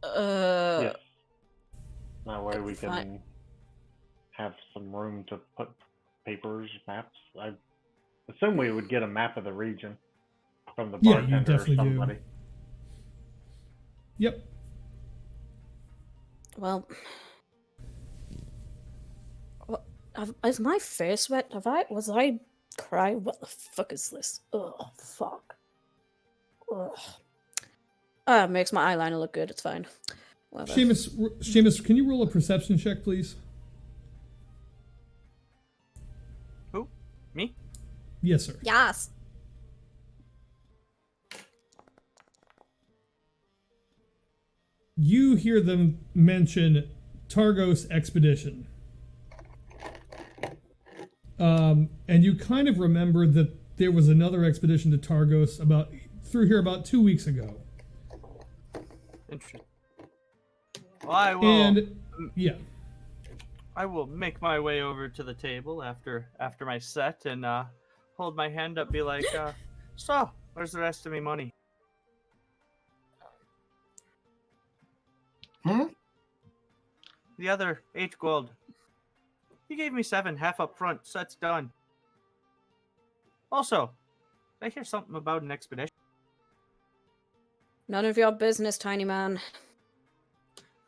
Yes. That way we fine. can have some room to put papers, maps. I assume we would get a map of the region from the Yeah, you bartender or definitely do. somebody. Yep. Well, is my face wet? Was I crying? What the fuck is this? Oh, fuck. Ugh. It makes my eyeliner look good. It's fine. Whatever. Seamus, can you roll a perception check, please? Who? Me? Yes, sir. Yes. You hear them mention Targos expedition. And you kind of remember that there was another expedition to Targos through here about 2 weeks ago. Interesting. Well, I will. And yeah, I will make my way over to the table after my set and hold my hand up, be like, so where's the rest of me money? The other 8 gold. He gave me 7, half up front. Set's done. Also, did I hear something about an expedition? None of your business, tiny man.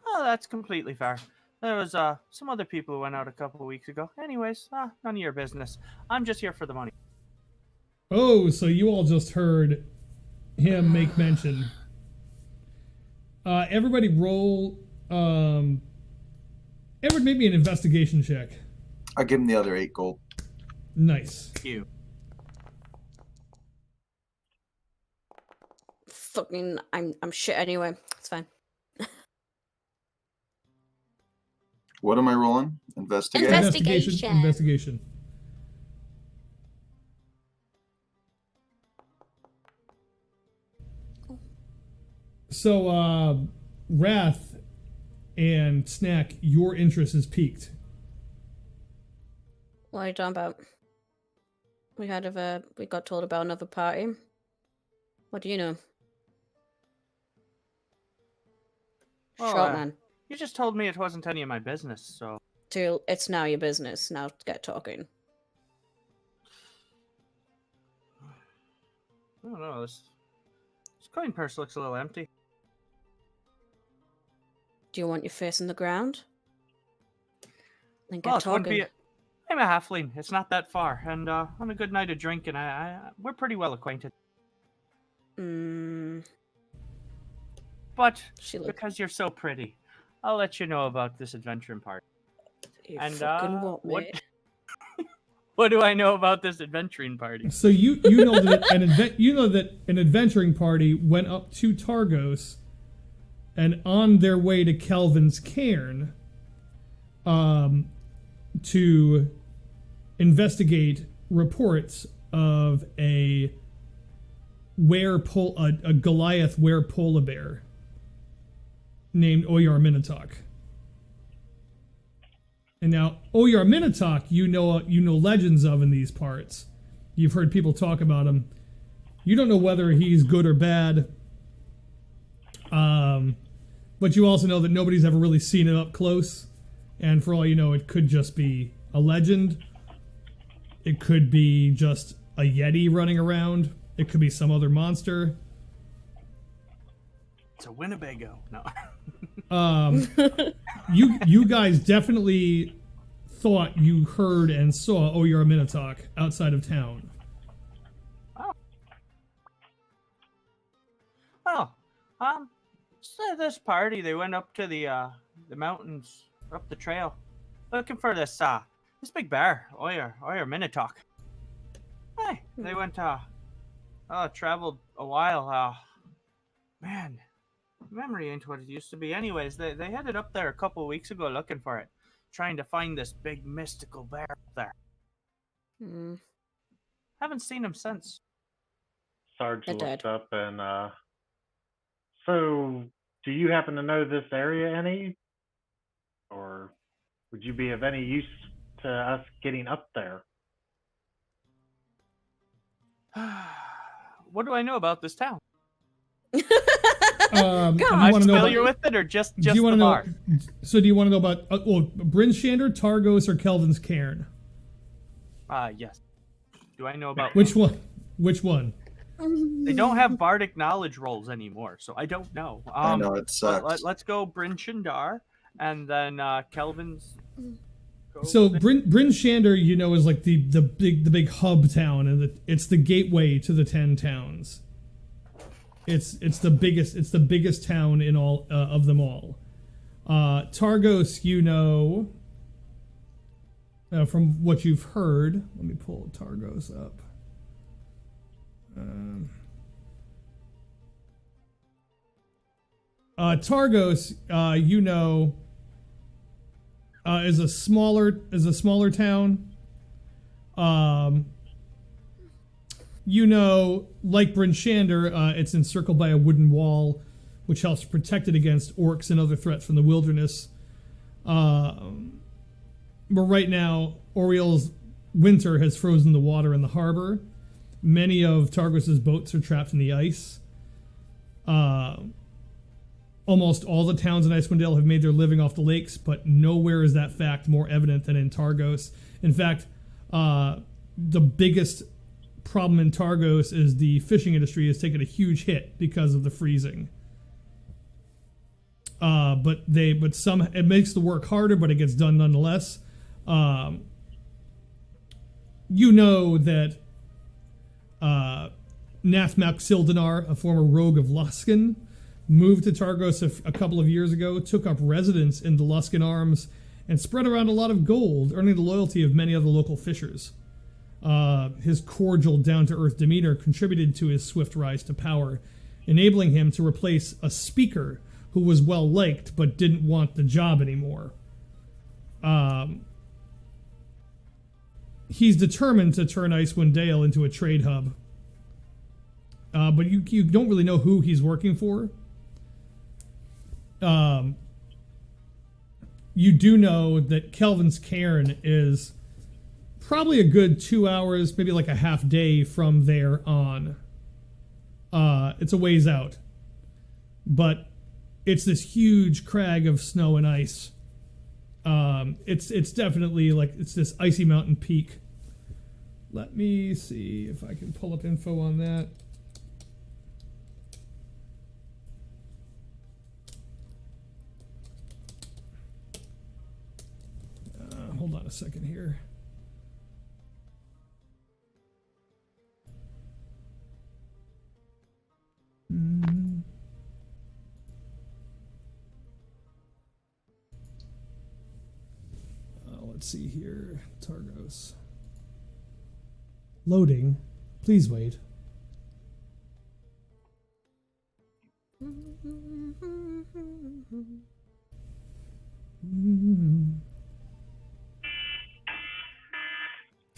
Oh, that's completely fair. There was some other people who went out a couple of weeks ago. Anyways, none of your business. I'm just here for the money. oh, so you all just heard him make mention. Everybody roll. Everyone, make me an investigation check. I'll give him the other 8 gold. Nice. Thank you. Fucking, I'm shit anyway. It's fine. What am I rolling? Investigate. Investigation. Investigation. So, Wrath and Snack, your interest is piqued. What are you talking about? We got told about another party. What do you know? Well, Short man. You just told me it wasn't any of my business, so... It's now your business. Now get talking. I don't know, this coin purse looks a little empty. Do you want your face in the ground? Then get Well, it wouldn't talking. be... I'm a halfling. It's not that far. And on a good night of drinking, we're pretty well acquainted. But because you're so pretty, I'll let you know about this adventuring party. You And fucking what, mate? What do I know about this adventuring party? So you know that an adventuring party went up to Targos, and on their way to Kelvin's cairn, to investigate reports of a Goliath were-polar bear named Oyar Minotaur. And now Oyar Minotaur, you know legends of in these parts. You've heard people talk about him. You don't know whether he's good or bad. But you also know that nobody's ever really seen him up close. And for all you know, it could just be a legend. It could be just a Yeti running around. It could be some other monster. It's a Winnebago. No. You guys definitely thought you heard and saw Oyar Minotaur outside of town. So this party, they went up to the mountains, up the trail, looking for this big bear, Oyar Minotaur. Hey, they went traveled a while. Man, memory ain't what it used to be. Anyways, they headed up there a couple weeks ago looking for it, trying to find this big mystical bear up there. Haven't seen him since. Sarge looked up and so do you happen to know this area any? Or Would you be of any use to us getting up there? What do I know about this town? You God. wanna Am I know familiar about- with it, or just do you the want to know? bar? So do you want to know about Bryn Shander, Targos, or Kelvin's Cairn? Yes. Do I know about Which one? Which one? They don't have bardic knowledge rolls anymore, so I don't know. I know it sucks. Let's go Bryn Shander, and then Kelvin's. Go So there. Bryn Shander, you know, is like the big hub town, and it's the gateway to the 10 towns. It's the biggest town in all of them all. Targos, you know, from what you've heard. Let me pull Targos up. Targos, you know, is a smaller town. You know, like Bryn Shander, it's encircled by a wooden wall, which helps protect it against orcs and other threats from the wilderness. But right now, Oriel's winter has frozen the water in the harbor. Many of Targos's boats are trapped in the ice. Almost all the towns in Icewind Dale have made their living off the lakes, but nowhere is that fact more evident than in Targos. In fact, the biggest problem in Targos is the fishing industry has taken a huge hit because of the freezing. But it makes the work harder, but it gets done nonetheless. You know that Nathmak Sildinar, a former rogue of Luskan, moved to Targos a couple of years ago, took up residence in the Luskan Arms, and spread around a lot of gold, earning the loyalty of many of the local fishers. His cordial, down-to-earth demeanor contributed to his swift rise to power, enabling him to replace a speaker who was well-liked but didn't want the job anymore. He's determined to turn Icewind Dale into a trade hub. But you don't really know who he's working for. You do know that Kelvin's Cairn is probably a good 2 hours, maybe like a half day from there on. It's a ways out. But it's this huge crag of snow and ice. It's definitely like, it's this icy mountain peak. Let me see if I can pull up info on that. Hold on a second here. Let's see here. Targos. Loading. Please wait.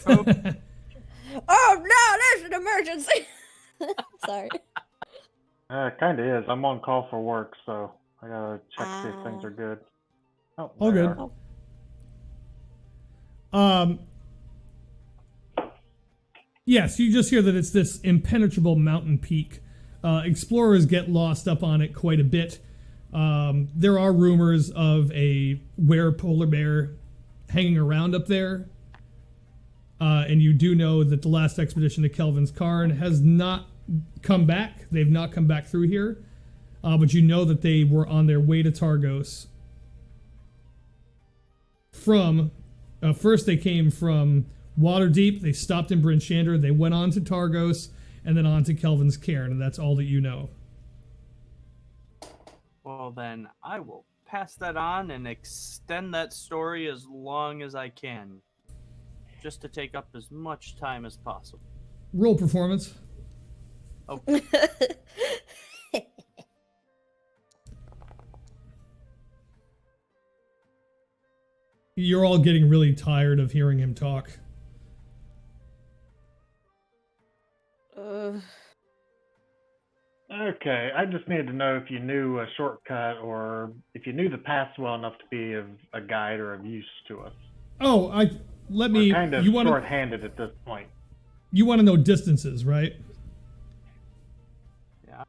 Oh no, there's an emergency. Sorry. Kind of is. I'm on call for work, so I gotta check see if things are good. Oh, All they good. are. Yes, you just hear that it's this impenetrable mountain peak. Explorers get lost up on it quite a bit. There are rumors of a polar bear hanging around up there. And you do know that the last expedition to Kelvin's Cairn has not come back. They've not come back through here. But you know that they were on their way to Targos. First they came from Waterdeep. They stopped in Bryn Shander. They went on to Targos and then on to Kelvin's Cairn. And that's all that you know. Well, then I will pass that on and extend that story as long as I can, just to take up as much time as possible. Roll performance. Oh, You're all getting really tired of hearing him talk. Okay, I just needed to know if you knew a shortcut or if you knew the paths well enough to be of a guide or of use to us. Oh, let me. We're kind of You want to short-handed at this point. know distances, right?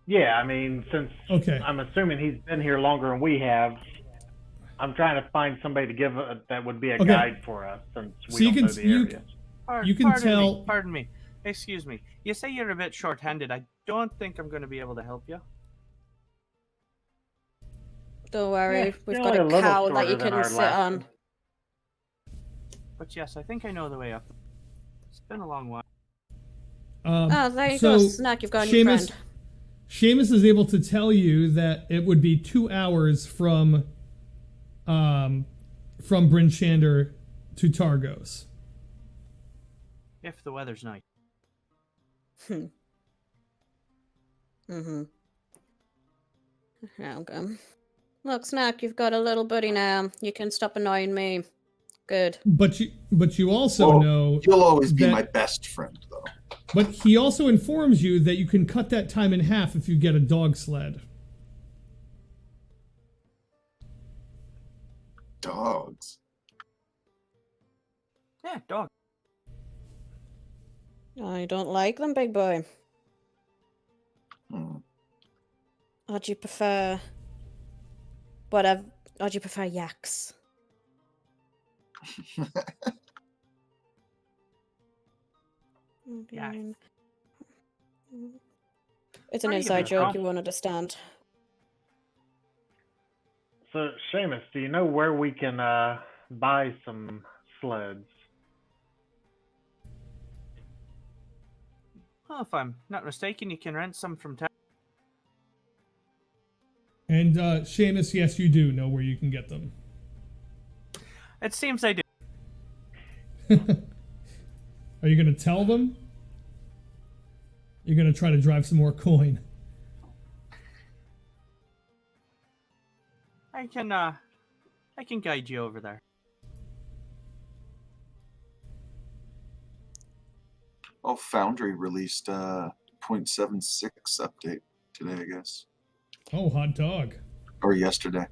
Yeah, I mean, since Okay. I'm assuming he's been here longer than we have, I'm trying to find somebody to give that would be a Okay. guide for us since So we you don't can- know the you- area. You can tell. Pardon me. Excuse me. You say you're a bit short-handed. I don't think I'm going to be able to help you. Don't worry, Yeah, we've you're got only a a little cow that shorter you than can our sit last on. one. But yes, I think I know the way up. It's been a long while. Oh, there you so go, Snack. You've got a new friend. Seamus is able to tell you that it would be 2 hours from Bryn Shander to Targos. If the weather's nice. Mm-hmm. Okay. Look, Snack, you've got a little buddy now. You can stop annoying me. Good. But you also know You'll always be that- my best friend, though. But he also informs you that you can cut that time in half if you get a dog sled. Dogs. Yeah, dog. I don't like them, big boy. Hmm. Or do you prefer... whatever... or do you prefer yaks? Yak. It's an Are you inside gonna joke, come? you won't understand. So, Seamus, do you know where we can buy some sleds? Well, if I'm not mistaken, you can rent some from town. And Seamus, yes, you do know where you can get them. It seems I do. Are you going to tell them? You're going to try to drive some more coin. I can guide you over there. Oh, Foundry released 0.76 update today, I guess. Oh, hot dog. Or yesterday.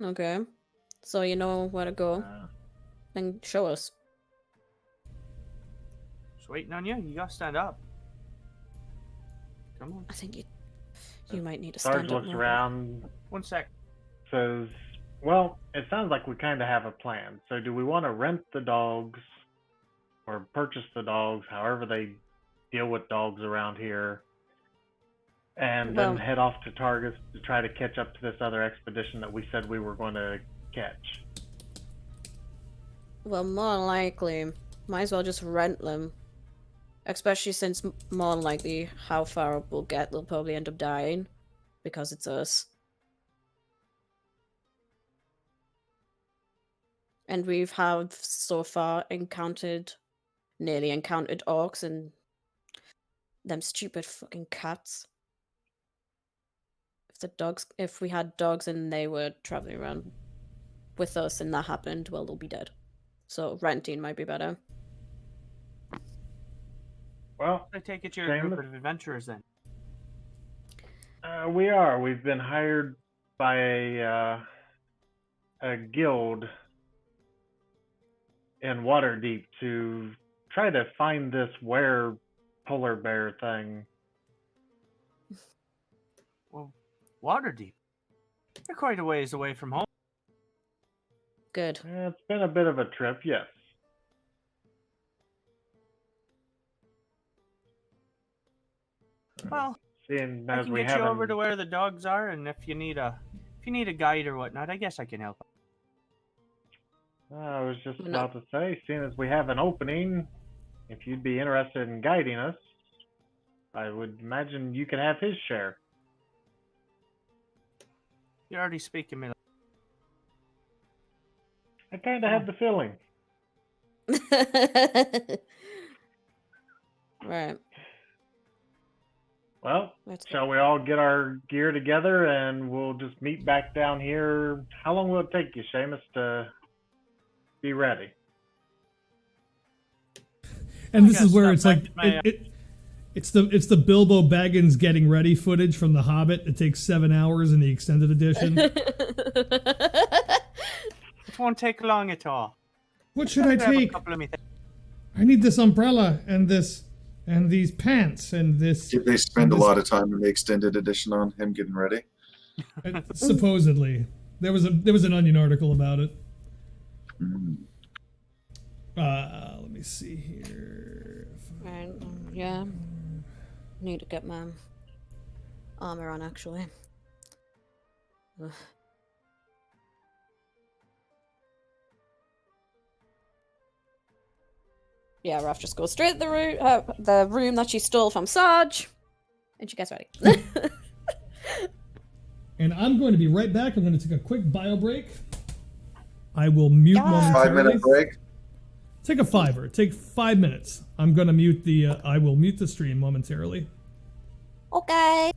Okay. So you know where to go. Then show us. Just waiting on you. You gotta stand up. Come on. I think you might need to Sarge stand up looks more. around, 1 sec. says, well, it sounds like we kind of have a plan. So do we want to rent the dogs or purchase the dogs, however they deal with dogs around here, and then Well- head off to Targos to try to catch up to this other expedition that we said we were going to catch? Well, more likely, might as well just rent them. Especially since more than likely how far up we'll get, they'll probably end up dying. Because it's us. And have so far nearly encountered orcs and them stupid fucking cats. If we had dogs and they were traveling around with us and that happened, well, they'll be dead. So renting might be better. Well, I take it you're a Same. group of adventurers then. we are. We've been hired by a guild in Waterdeep to try to find this were polar bear thing. Well, Waterdeep. You're quite a ways away from home. Good. It's been a bit of a trip, yes. Well, Seeing I as can we get you haven't, over to where the dogs are, and if you need a guide or whatnot, I guess I can help. I was just No. about to say, seeing as we have an opening, if you'd be interested in guiding us, I would imagine you could have his share. You're already speaking me. I kind of had the feeling. Right. Well, Let's shall we all get our gear together and we'll just meet back down here? How long will it take you, Seamus, to be ready? And I this gotta is where stop it's back like at my, It's the Bilbo Baggins getting ready footage from The Hobbit. It takes 7 hours in the extended edition. It won't take long at all. What should I Grab a take? couple of me I need this umbrella and these pants and this. Did they spend a lot of time in the extended edition on him getting ready? Supposedly, there was an Onion article about it. Mm. Let me see here. Right, yeah. Need to get my armor on, actually. Ugh. Yeah, Raph just goes straight to the room that she stole from Sarge, and she gets ready. And I'm going to be right back. I'm going to take a quick bio break. I will mute momentarily. 5-minute break. Take a fiver. Take 5 minutes. I'm going to mute the. I will mute the stream momentarily. Okay.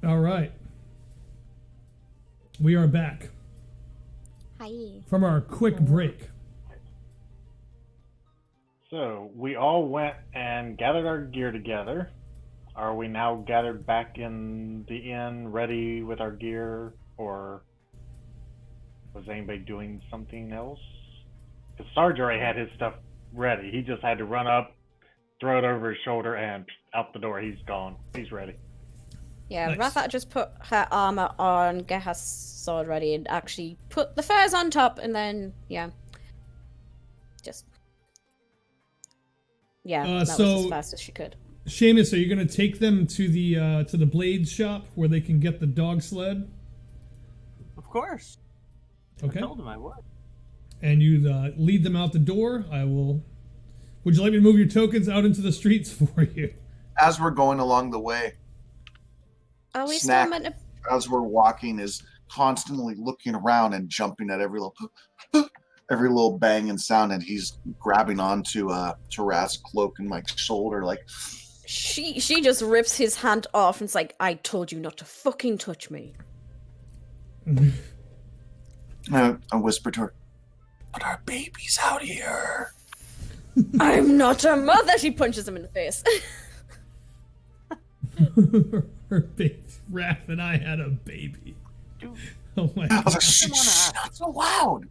All right. We are back Hi. from our quick break. So we all went and gathered our gear together. Are we now gathered back in the inn, ready with our gear, or was anybody doing something else? Because Sarge already had his stuff ready. He just had to run up, throw it over his shoulder, and out the door. He's gone. He's ready. Yeah, Nice. Rafa just put her armor on, get her sword ready, and actually put the furs on top, and then, yeah. Just. Yeah, that was so- as fast as she could. Seamus, are you going to take them to the blades shop where they can get the dog sled? Of course. Okay. I told him I would. And you lead them out the door. I will. Would you like me to move your tokens out into the streets for you? As we're going along the way, Are we Snack. still meant to... as we're walking, is constantly looking around and jumping at every little bang and sound, and he's grabbing onto Taras' cloak and like shoulder, like She just rips his hand off and it's like, I told you not to fucking touch me. I whispered to her, "But our baby's out here." I'm not a mother! She punches him in the face. Her baby, Raph and I had a baby. Dude, Oh my I god. was like, "Shh, not so loud."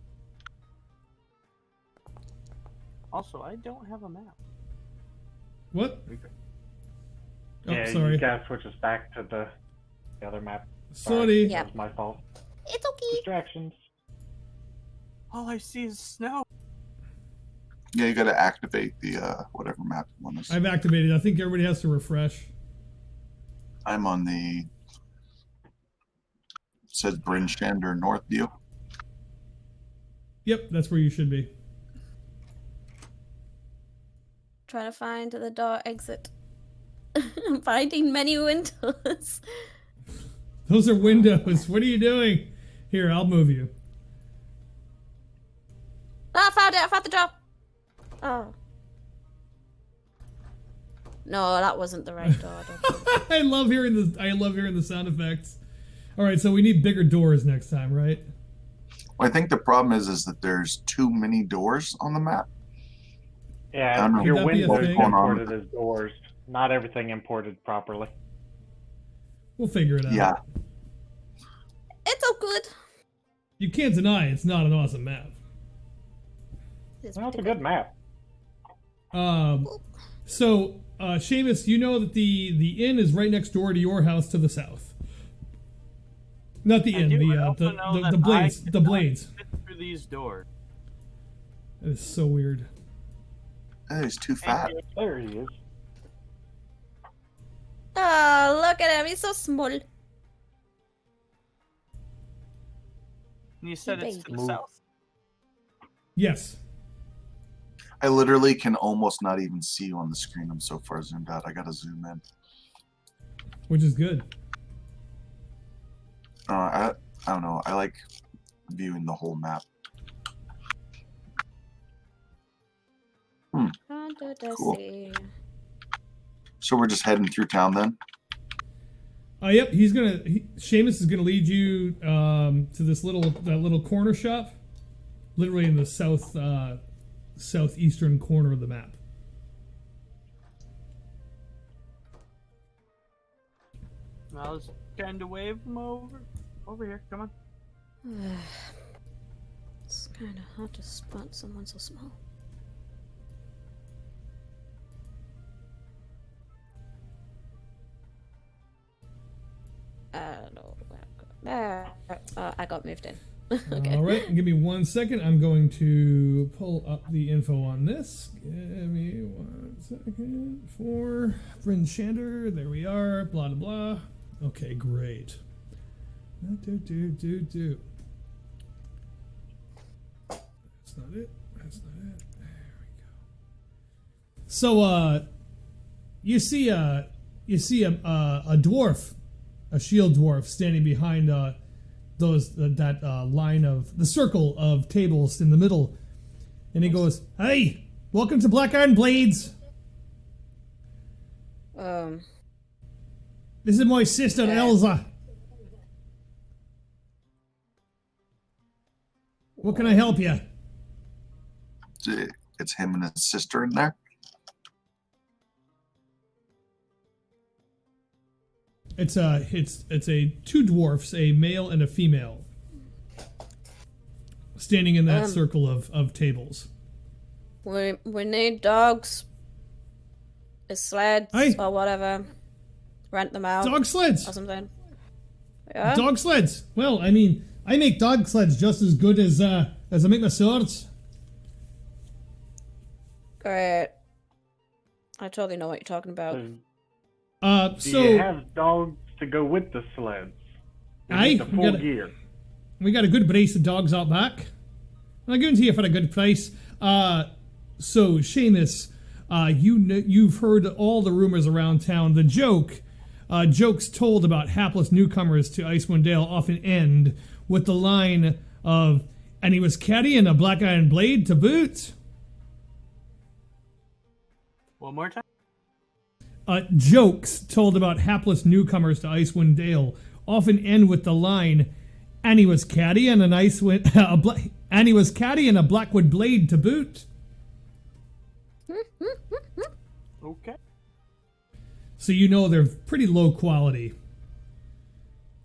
also, I don't have a map. What? Oh, Yeah, sorry. you gotta switch us back to the other map. Sorry. Yeah. That was my fault. It's okay. Distractions. All I see is snow. Yeah, you got to activate the whatever map you want to. I've activated. I think everybody has to refresh. I'm on the. It says Bryn Shander North View. Yep, that's where you should be. Trying to find the door exit. I'm finding many windows. Those are windows. What are you doing? Here, I'll move you. Oh, I found it! I found the door! Oh. No, that wasn't the right door. I don't think. I love hearing the sound effects. All right, so we need bigger doors next time, right? Well, I think the problem is that there's too many doors on the map. I Yeah, don't know. your Could that be a windows thing? imported as doors. Not everything imported properly. We'll figure it out. Yeah, It's all good. You can't deny it's not an awesome map. It's Well, that's a pretty good map. So, Seamus, you know that the inn is right next door to your house to the south. Not the I inn, do. I also know the that blades, I the blades. fit through these doors. That is so weird. hey, he's too fat. There he is. Oh, look at him. He's so small. And you said it's to the Move. south? Yes. I literally can almost not even see you on the screen. I'm so far zoomed out. I gotta zoom in. Which is good. I don't know. I like viewing the whole map. Under the Cool. sea. So we're just heading through town then. Yep. Seamus is gonna lead you to that little corner shop, literally in the southeastern corner of the map. I'll just kind of wave him over. Over here, come on. It's kind of hard to spot someone so small. I don't know where I got. I got moved in. Okay. All right. Give me 1 second. I'm going to pull up the info on this. Give me 1 second for Bryn Shander. There we are. Blah blah blah. Okay, great. That's not it. That's not it. There we go. So, you see a dwarf, a shield dwarf, standing behind that line of the circle of tables in the middle, and he goes, "Hey, welcome to Black Iron Blades." This is my sister, Elsa. What can I help you? It's him and his sister in there. It's a two dwarfs, a male and a female, standing in that circle of tables. We need dogs, sleds, Aye. or whatever. Rent them out. Dog sleds. Or something. Yeah. Dog sleds. Well, I mean, I make dog sleds just as good as I make my swords. Great. I totally know what you're talking about. Do you have dogs to go with the sleds? Aye, The full gear. We got a good brace of dogs out back. And I guarantee you for a good price. So Seamus, you've heard all the rumors around town. The jokes told about hapless newcomers to Icewind Dale often end with the line of, "And he was carrying a black iron blade to boot." One more time. Jokes told about hapless newcomers to Icewind Dale often end with the line, "And he was carrying and he was carrying a blackwood blade to boot." Okay. So you know they're pretty low quality.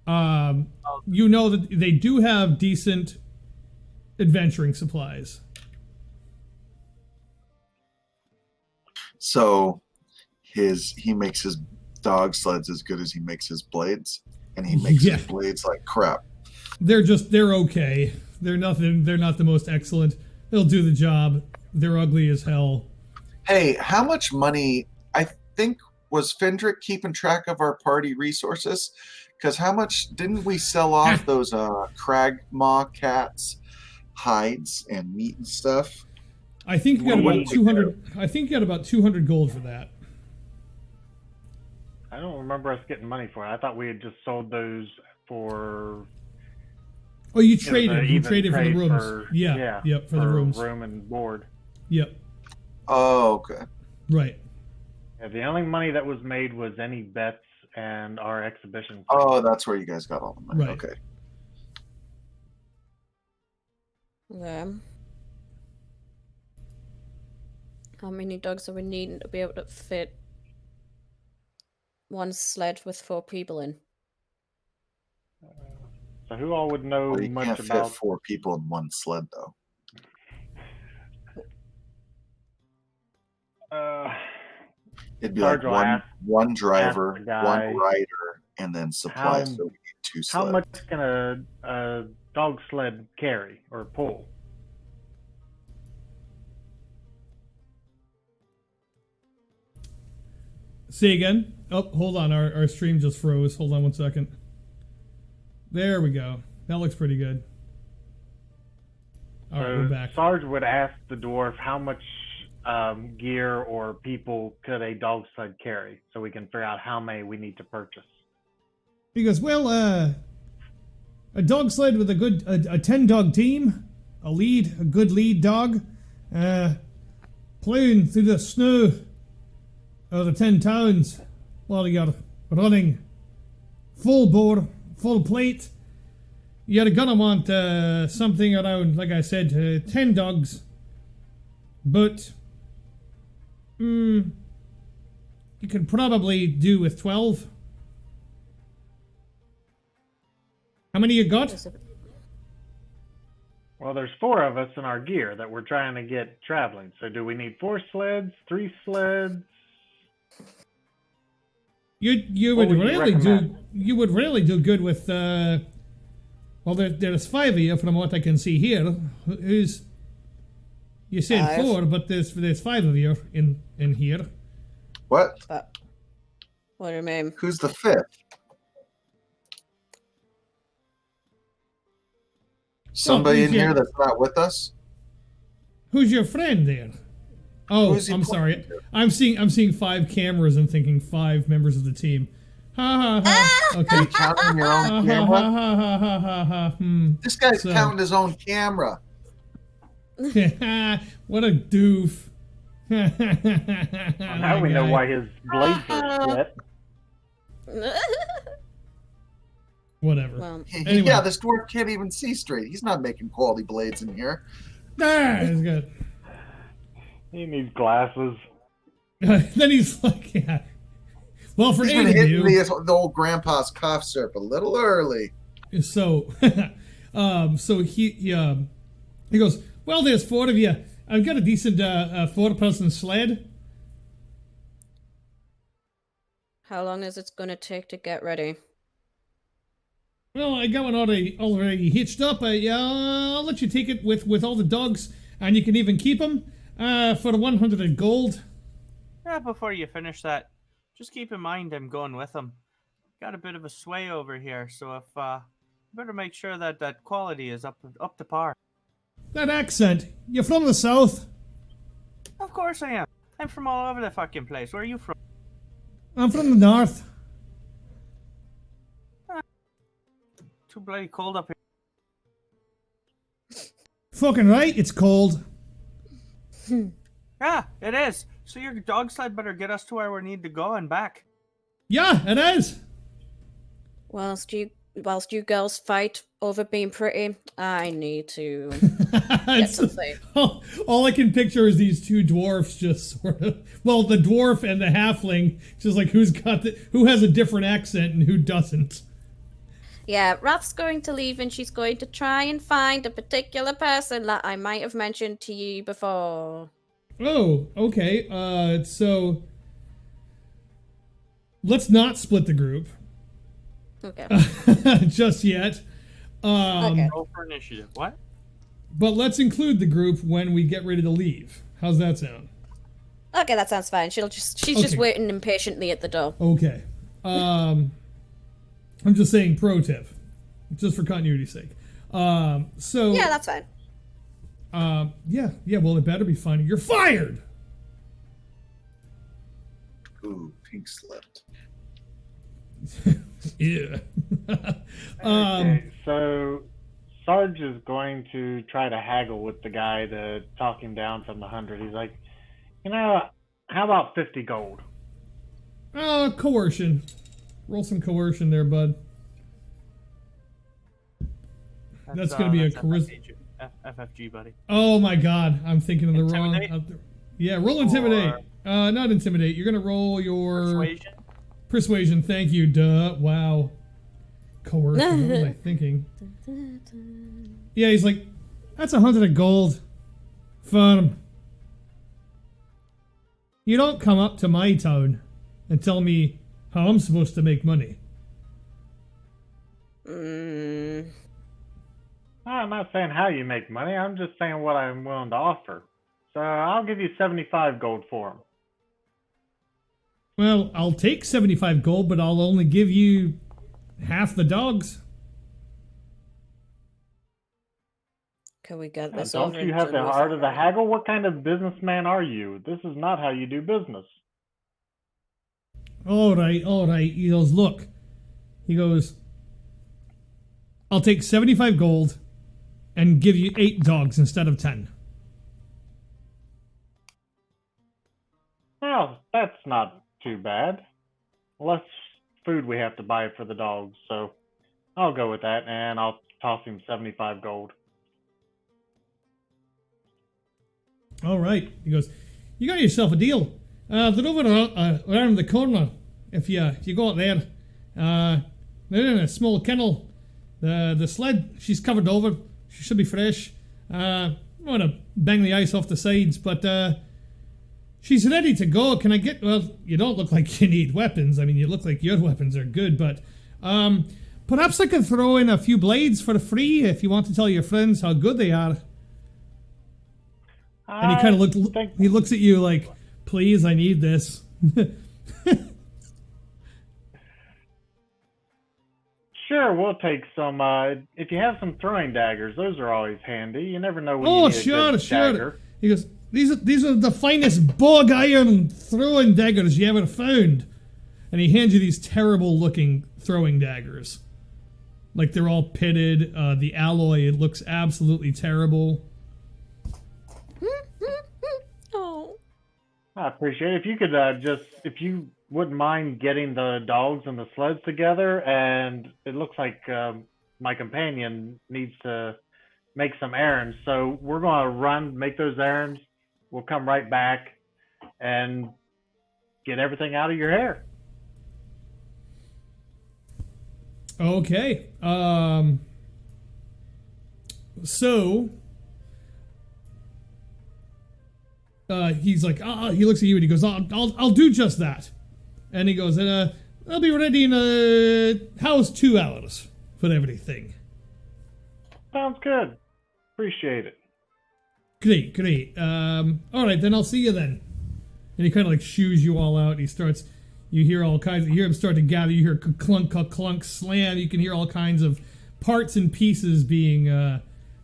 You know that they do have decent adventuring supplies. So he makes his dog sleds as good as he makes his blades, and he makes his blades like crap. They're okay. They're not the most excellent. They'll do the job. They're ugly as hell. Hey, how much money? I think was Fendrick keeping track of our party resources? Because how much didn't we sell off those crag maw cats hides and meat and stuff? I think you got about 200. I think you got about 200 gold for that. I don't remember us getting money for it. I thought we had just sold those for. Oh, you traded. You traded for the rooms. For the rooms. Room and board. Yep. Oh, okay. Right. Yeah, the only money that was made was any bets and our exhibition. Oh, that's where you guys got all the money. Right. Okay. Yeah. How many dogs are we needing to be able to fit one sled with 4 people in? So who all would know Well, you much can't about? fit 4 people in one sled, though. It'd be like one driver, one rider, and then supplies. So we need 2 sleds. How much can a dog sled carry or pull? Say again. Oh, hold on. Our stream just froze. Hold on 1 second. There we go. That looks pretty good. All right, we're back. Sarge would ask the dwarf how much gear or people could a dog sled carry, so we can figure out how many we need to purchase. He goes, well, a dog sled with a 10-dog team, a good lead dog, plowing through the snow of the 10 towns while you're running full bore, full plate. You're gonna want something around, like I said, 10 dogs, but you could probably do with 12. How many you got? Well, there's 4 of us in our gear that we're trying to get traveling. So do we need 4 sleds, 3 sleds? You would really do good with well, there's 5 of you from what I can see here. You said 4, but there's 5 of you in here. What? What do you mean? Who's the 5th? Somebody in here that's not with us? Who's your friend there? Oh, I'm sorry. I'm seeing 5 cameras and thinking 5 members of the team. Ha ha ha. Okay. Are you counting your own camera? Ha ha ha ha ha. This guy's counting his own camera. What a doof. Now we know why his blades are split. Whatever. Well, Anyway. Yeah, this dwarf can't even see straight. He's not making quality blades in here. It's good. He needs glasses. Then he's like, yeah. Well, for He's eight been of hitting you. the old grandpa's cough syrup a little early. So, so he goes, well, there's 4 of you. I've got a decent 4-person sled. how long is it going to take to get ready? Well, I got one already hitched up. I'll let you take it with all the dogs, and you can even keep them for the 100 gold. Yeah, before you finish that, just keep in mind I'm going with him. Got a bit of a sway over here, so if better make sure that that quality is up to par. That accent. You're from the south. Of course I am. I'm from all over the fucking place. Where are you from? I'm from the north. Too bloody cold up here. Fucking right, it's cold. Yeah, it is. So your dog sled better get us to where we need to go and back. Yeah, it is. Whilst you girls fight over being pretty, I need to get something. All I can picture is these 2 dwarfs just sort of, well, the dwarf and the halfling, just like who has a different accent and who doesn't. Yeah, Rath's going to leave and she's going to try and find a particular person that I might have mentioned to you before. Oh, okay. So let's not split the group Okay. just yet. Okay. Roll for initiative. What? But let's include the group when we get ready to leave. How's that sound? Okay, that sounds fine. She's just Okay. waiting impatiently at the door. Okay. I'm just saying pro tip, just for continuity's sake. So Yeah, that's fine. yeah. Well, it better be fine. You're fired. Ooh, pink slipped. Yeah. Okay, so Sarge is going to try to haggle with the guy to talk him down from the 100. He's like, how about 50 gold? Coercion. Roll some coercion there, bud. That's gonna be a charisma. FFG, buddy. Oh my god, I'm thinking of the Intimidate? wrong. Yeah, roll intimidate. Not intimidate. You're gonna roll your Persuasion? persuasion. Thank you. Duh. Wow. Coercion. What was I thinking? Yeah, he's like, that's 100 gold. Fun. You don't come up to my town and tell me how I'm supposed to make money. I'm not saying how you make money. I'm just saying what I'm willing to offer. So I'll give you 75 gold for him. Well, I'll take 75 gold, but I'll only give you half the dogs. Can we get this Don't over you and have the done with heart of the already? haggle? What kind of businessman are you? This is not how you do business. All right. He goes, look. He goes, I'll take 75 gold and give you 8 dogs instead of 10. Well, that's not too bad. Less food we have to buy for the dogs, so I'll go with that, and I'll toss him 75 gold. All right. He goes, you got yourself a deal. They're over around the corner. If you go out there, they're in a small kennel. The sled, she's covered over. She should be fresh. I want to bang the ice off the sides, but she's ready to go. Can I get? Well, you don't look like you need weapons. I mean, you look like your weapons are good, but perhaps I could throw in a few blades for free if you want to tell your friends how good they are. And he kind of he looks at you like, please, I need this. Sure, we'll take some. If you have some throwing daggers, those are always handy. You never know when you need a good dagger. He goes, these are the finest bog iron throwing daggers you ever found. And he hands you these terrible looking throwing daggers. Like they're all pitted. The alloy, it looks absolutely terrible. Oh. I appreciate it. If you could if you wouldn't mind getting the dogs and the sleds together, and it looks like my companion needs to make some errands. So we're going to run, make those errands. We'll come right back and get everything out of your hair. Okay. So he's like, he looks at you and he goes, I'll do just that. And he goes, I'll be ready in how's 2 hours for everything. Sounds good. Appreciate it. Great. All right, then I'll see you then. And he kind of like shoos you all out. He starts. You hear all kinds. You hear him start to gather. You hear clunk, clunk, slam. You can hear all kinds of parts and pieces being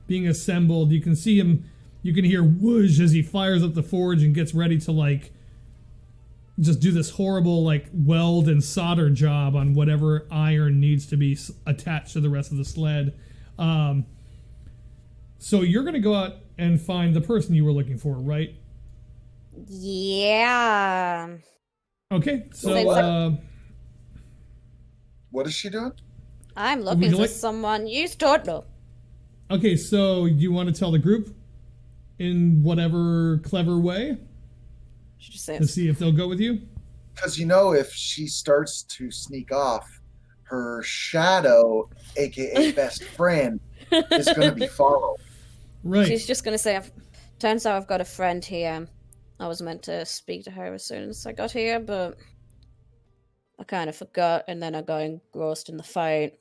assembled. You can see him. You can hear whoosh as he fires up the forge and gets ready to like just do this horrible like weld and solder job on whatever iron needs to be attached to the rest of the sled. So you're gonna go out and find the person you were looking for, right? Yeah. Okay, so What is she doing? I'm looking for someone. You don't know. okay, so you want to tell the group in whatever clever way She just to says, see if they'll go with you? Because if she starts to sneak off, her shadow, aka best friend, is going to be followed. Right. she's just gonna say, turns out I've got a friend here. I was meant to speak to her as soon as I got here, but I kind of forgot, and then I got engrossed in the fight.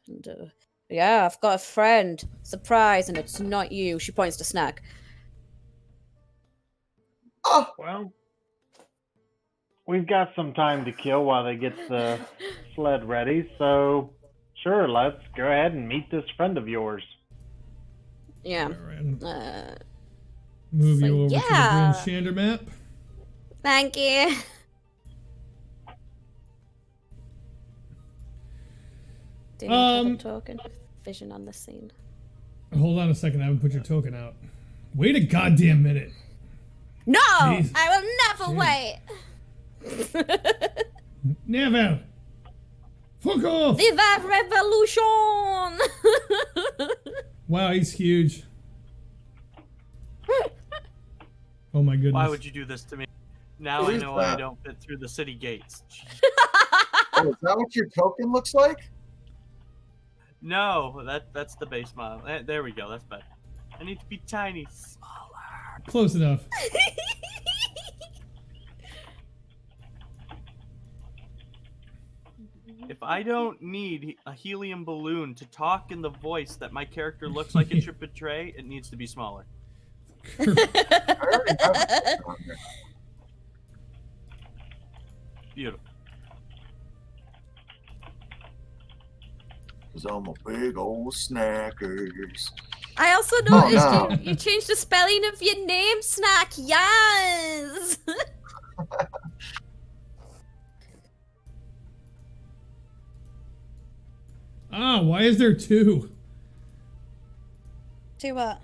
And, yeah, I've got a friend. Surprise, and it's not you. She points to Snack. Oh, Well, we've got some time to kill while they get the sled ready, so sure, let's go ahead and meet this friend of yours. Yeah. All right. So, Move you over to the yeah. Bryn Shander map. Thank you. Do you have a token vision on the scene? Hold on a second, I haven't put your token out. Wait a goddamn minute. No! Jeez. I will never Shit. wait! Never. Fuck off. Viva Revolution! Wow, he's huge. Oh my goodness. Why would you do this to me? Now Who I is know why I that? don't fit through the city gates. oh, is that what your token looks like? No, that's the base model. There we go. That's better. I need to be tiny, smaller. Close enough. If I don't need a helium balloon to talk in the voice that my character looks like it should portray, it needs to be smaller. I already have it on there. Beautiful. Cause I'm a big old snackers. I also noticed you changed the spelling of your name, Snack. Yes! Why is there two? To what?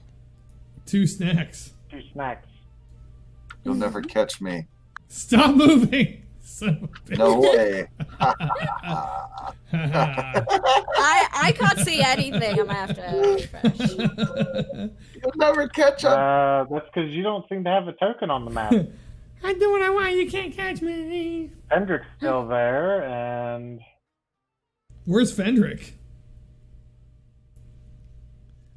2 snacks. 2 snacks. You'll never catch me. Stop moving! Son of a bitch. No way. I can't see anything. I'm gonna have to refresh. You'll never catch up. That's because you don't seem to have a token on the map. I do what I want, you can't catch me. Hendrick's still there, and Where's Fendrick?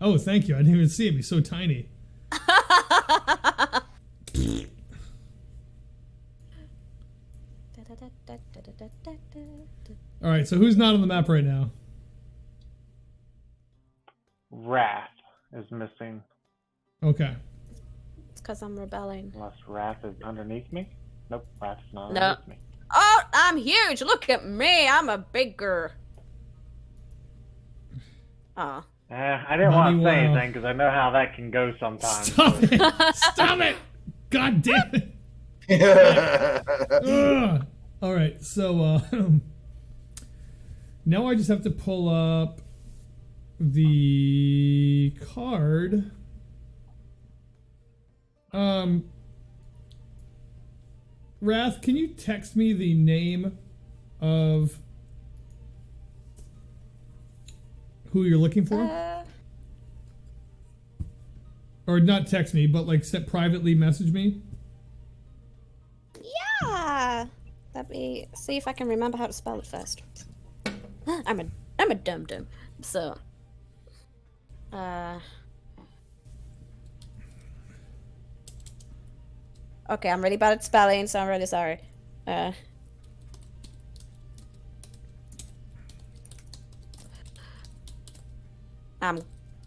Oh, thank you. I didn't even see him. He's so tiny. All right, so who's not on the map right now? Wrath is missing. Okay. It's because I'm rebelling. Unless Wrath is underneath me? Nope, Wrath is not No. underneath me. Oh, I'm huge. Look at me. I'm a bigger. Oh. I didn't want to say anything because I know how that can go sometimes. Stop it! Stop it! God damn it! Ugh. All right, so now I just have to pull up the card. Wrath, can you text me the name of who you're looking for? Or not text me, but like privately message me? Yeah. Let me see if I can remember how to spell it first. I'm a dum-dum. So okay, I'm really bad at spelling, so I'm really sorry. I'm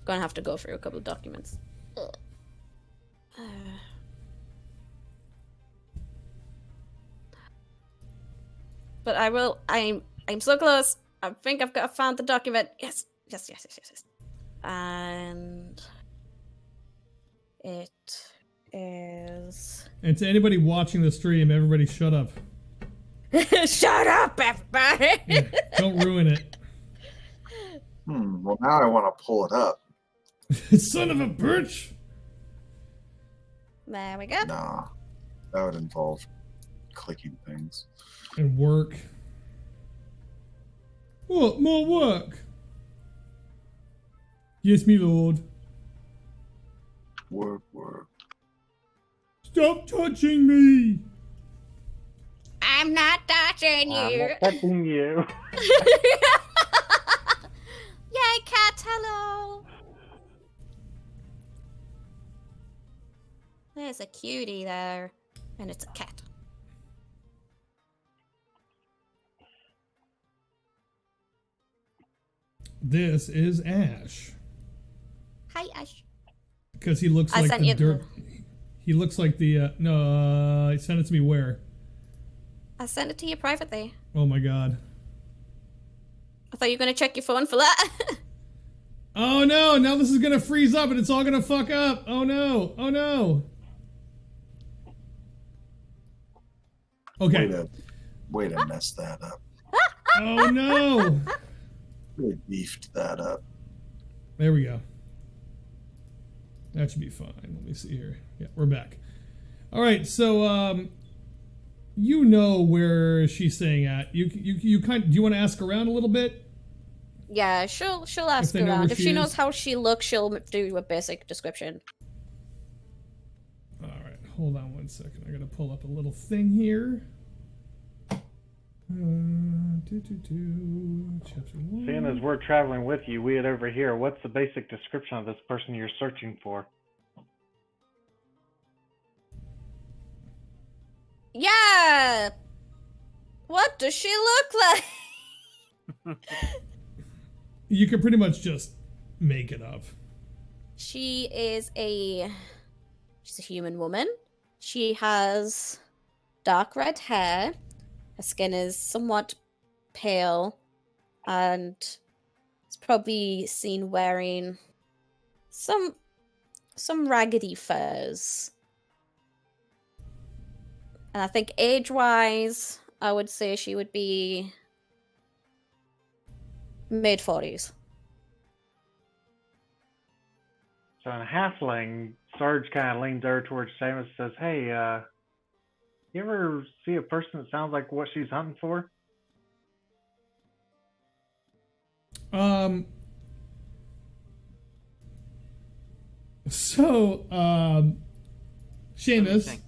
gonna have to go through a couple of documents. But I will. I'm so close. I think I found the document. Yes. And it is. And to anybody watching the stream, everybody shut up. Shut up, everybody! Yeah, don't ruin it. Well, now I want to pull it up. Son of a bitch! There we go. Nah, that would involve clicking things. And work. What? More work? Yes, me lord. Work. Stop touching me! I'm not touching you. I'm not touching you. Yay, cat! Hello. There's a cutie there, and it's a cat. This is Ash. Hi, Ash. Because he looks I like sent the you dirt. He looks like the no. Send it to me where? I sent it to you privately. Oh my god. I thought you were gonna check your phone for that. Oh no! Now this is gonna freeze up and it's all gonna fuck up. Oh no! Oh no! Okay. Way to mess that up. Oh no! Really beefed that up. There we go. That should be fine. Let me see here. Yeah, we're back. All right, so you know where she's staying at. You kind. Do you want to ask around a little bit? Yeah, she'll ask they know around. where If she she is? knows how she looks, she'll do a basic description. All right, hold on one second. I gotta pull up a little thing here. Chapter 1. Seeing as we're traveling with you, we had over here, what's the basic description of this person you're searching for? Yeah. What does she look like? You can pretty much just make it up. She's a human woman. She has dark red hair. Her skin is somewhat pale, and it's probably seen wearing some raggedy furs. And I think age-wise, I would say she would be mid-40s. So in Halfling, Sarge kind of leans over towards Sam and says, hey, you ever see a person that sounds like what she's hunting for? So, Seamus.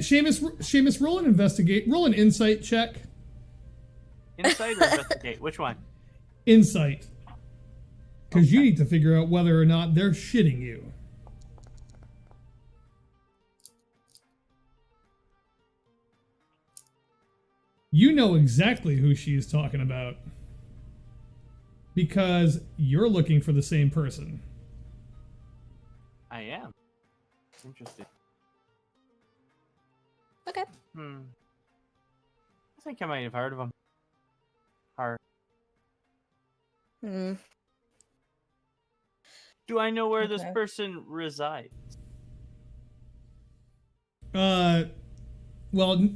Seamus, roll an insight check. Insight or investigate? Which one? Insight. Because you need to figure out whether or not they're shitting you. You know exactly who she's talking about. Because you're looking for the same person. I am. Interesting. Okay. I think I might have heard of him. Do I know where this person resides? Well,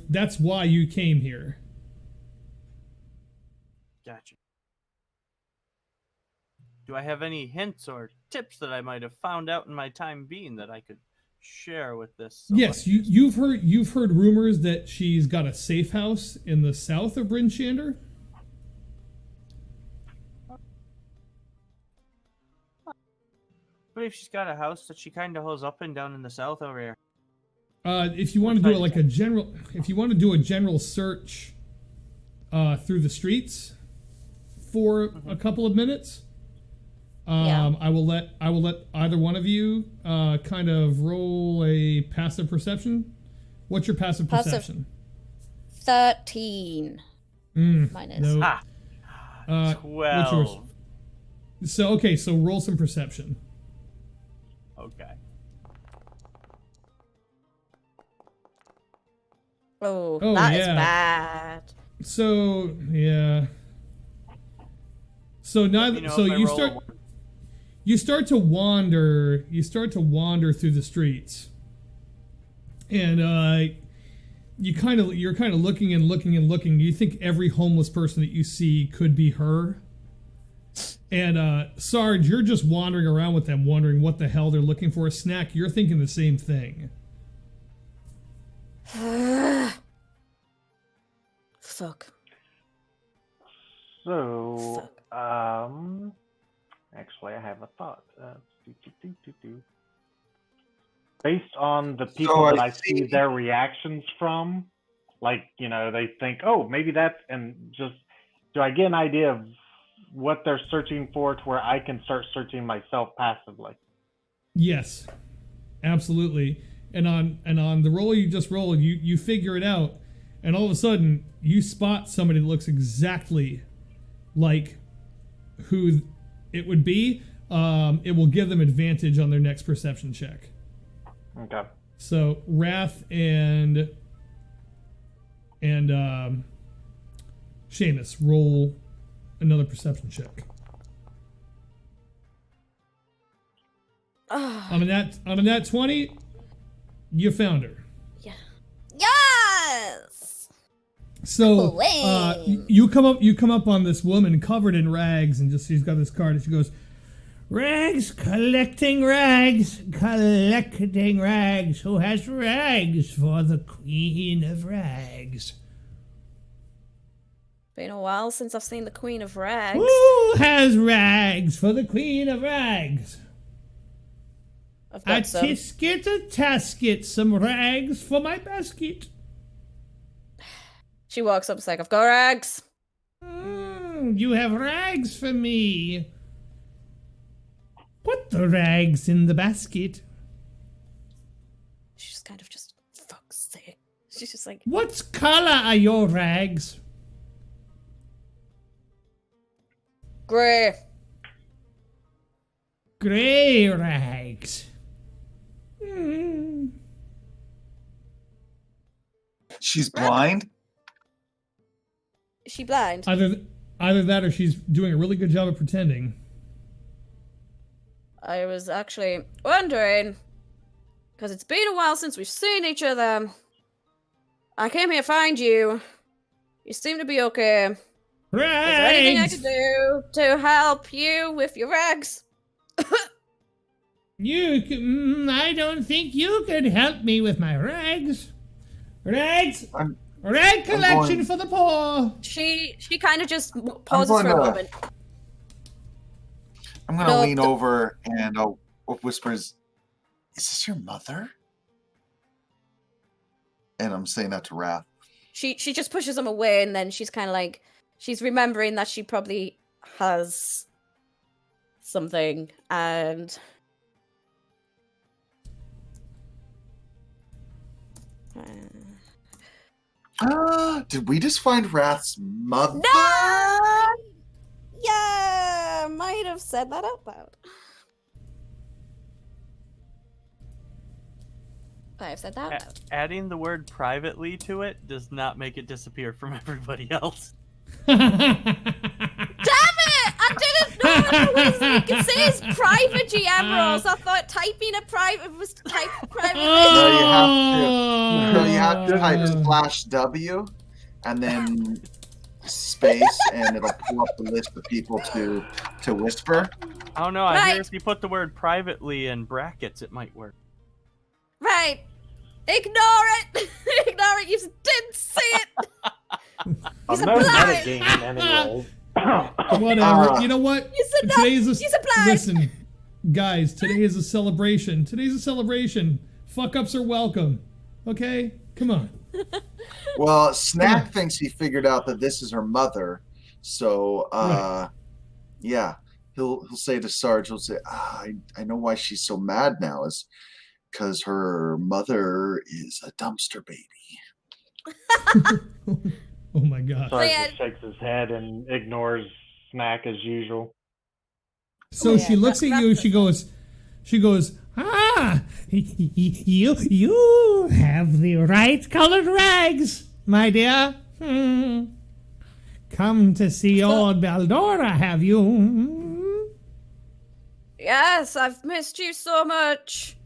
that's why you came here. Gotcha. Do I have any hints or tips that I might have found out in my time being that I could share with this. Yes, you've heard rumors that she's got a safe house in the south of Bryn Shander. But if she's got a house that she kind of holds up and down in the south over here. If you want to do it like a general, if you want to do a general search through the streets for a couple of minutes, I will let either one of you kind of roll a passive perception. What's your passive perception? 13. Minus. No. 12. What's yours? So roll some perception. Okay. Oh, that is yeah. bad. So yeah. So neither. So you start to wander. You start to wander through the streets, and you're kind of looking and looking and looking. You think every homeless person that you see could be her. And Sarge, you're just wandering around with them, wondering what the hell they're looking for. Snack, you're thinking the same thing. Fuck. So, actually, I have a thought. Based on the people that I see their reactions from, like, they think, oh, maybe that's, and just, do I get an idea of what they're searching for to where I can start searching myself passively? Yes, absolutely. And on the roll you just rolled, you figure it out, and all of a sudden you spot somebody that looks exactly like who it would be. It will give them advantage on their next perception check. Okay. So Wrath and Seamus, roll another perception check. On a nat 20, you found her. Yeah. Yes. So you come up on this woman covered in rags, and she's got this card, and she goes, "Rags, collecting rags, collecting rags. Who has rags for the Queen of Rags?" Been a while since I've seen the Queen of Rags. Who has rags for the Queen of Rags? I've got A some. tisket, a tasket, some rags for my basket. She walks up and is like, I've got rags. You have rags for me. Put the rags in the basket. She's kind of just, fuck's sake. She's just like, What color are your rags? grey. Grey rags. She's blind? Is she blind? Either that or she's doing a really good job of pretending. I was actually wondering, because it's been a while since we've seen each other. I came here to find you. You seem to be okay. Rags! Is there anything I can do to help you with your rags? I don't think you could help me with my rags. Rags! Rag collection for the poor! She kind of just pauses for a moment. I'm going to lean over and whispers, "Is this your mother?" And I'm saying that to Wrath. She just pushes him away, and then she's kind of like, she's remembering that she probably has something, and Did we just find Wrath's mother? no! Yeah, might have said that out loud. I've said that out loud. Adding the word privately to it does not make it disappear from everybody else. Damn it! I didn't know it could say it's private GM roles. I thought typing a private was type privately. No, you have to type /W and then space, and it'll pull up the list of people to whisper. I don't know. I hear Right. if you put the word privately in brackets, it might work. Right. Ignore it. Ignore it. You didn't see it. He's I'm a no blind. metagaming anyway. Whatever. You know what? You said no. Today's a He's a blind. listen, guys. Today is a celebration. Today's a celebration. Fuck ups are welcome. Okay, come on. Well, Snack thinks he figured out that this is her mother, so yeah, he'll say to Sarge, he'll say, I know why she's so mad now is because her mother is a dumpster baby. Oh my god. Sarge Yeah. just shakes his head and ignores Snack as usual. So Yeah, she looks at you. She goes, you have the right colored rags, my dear. Come to see old Baldora, have you? Yes, I've missed you so much.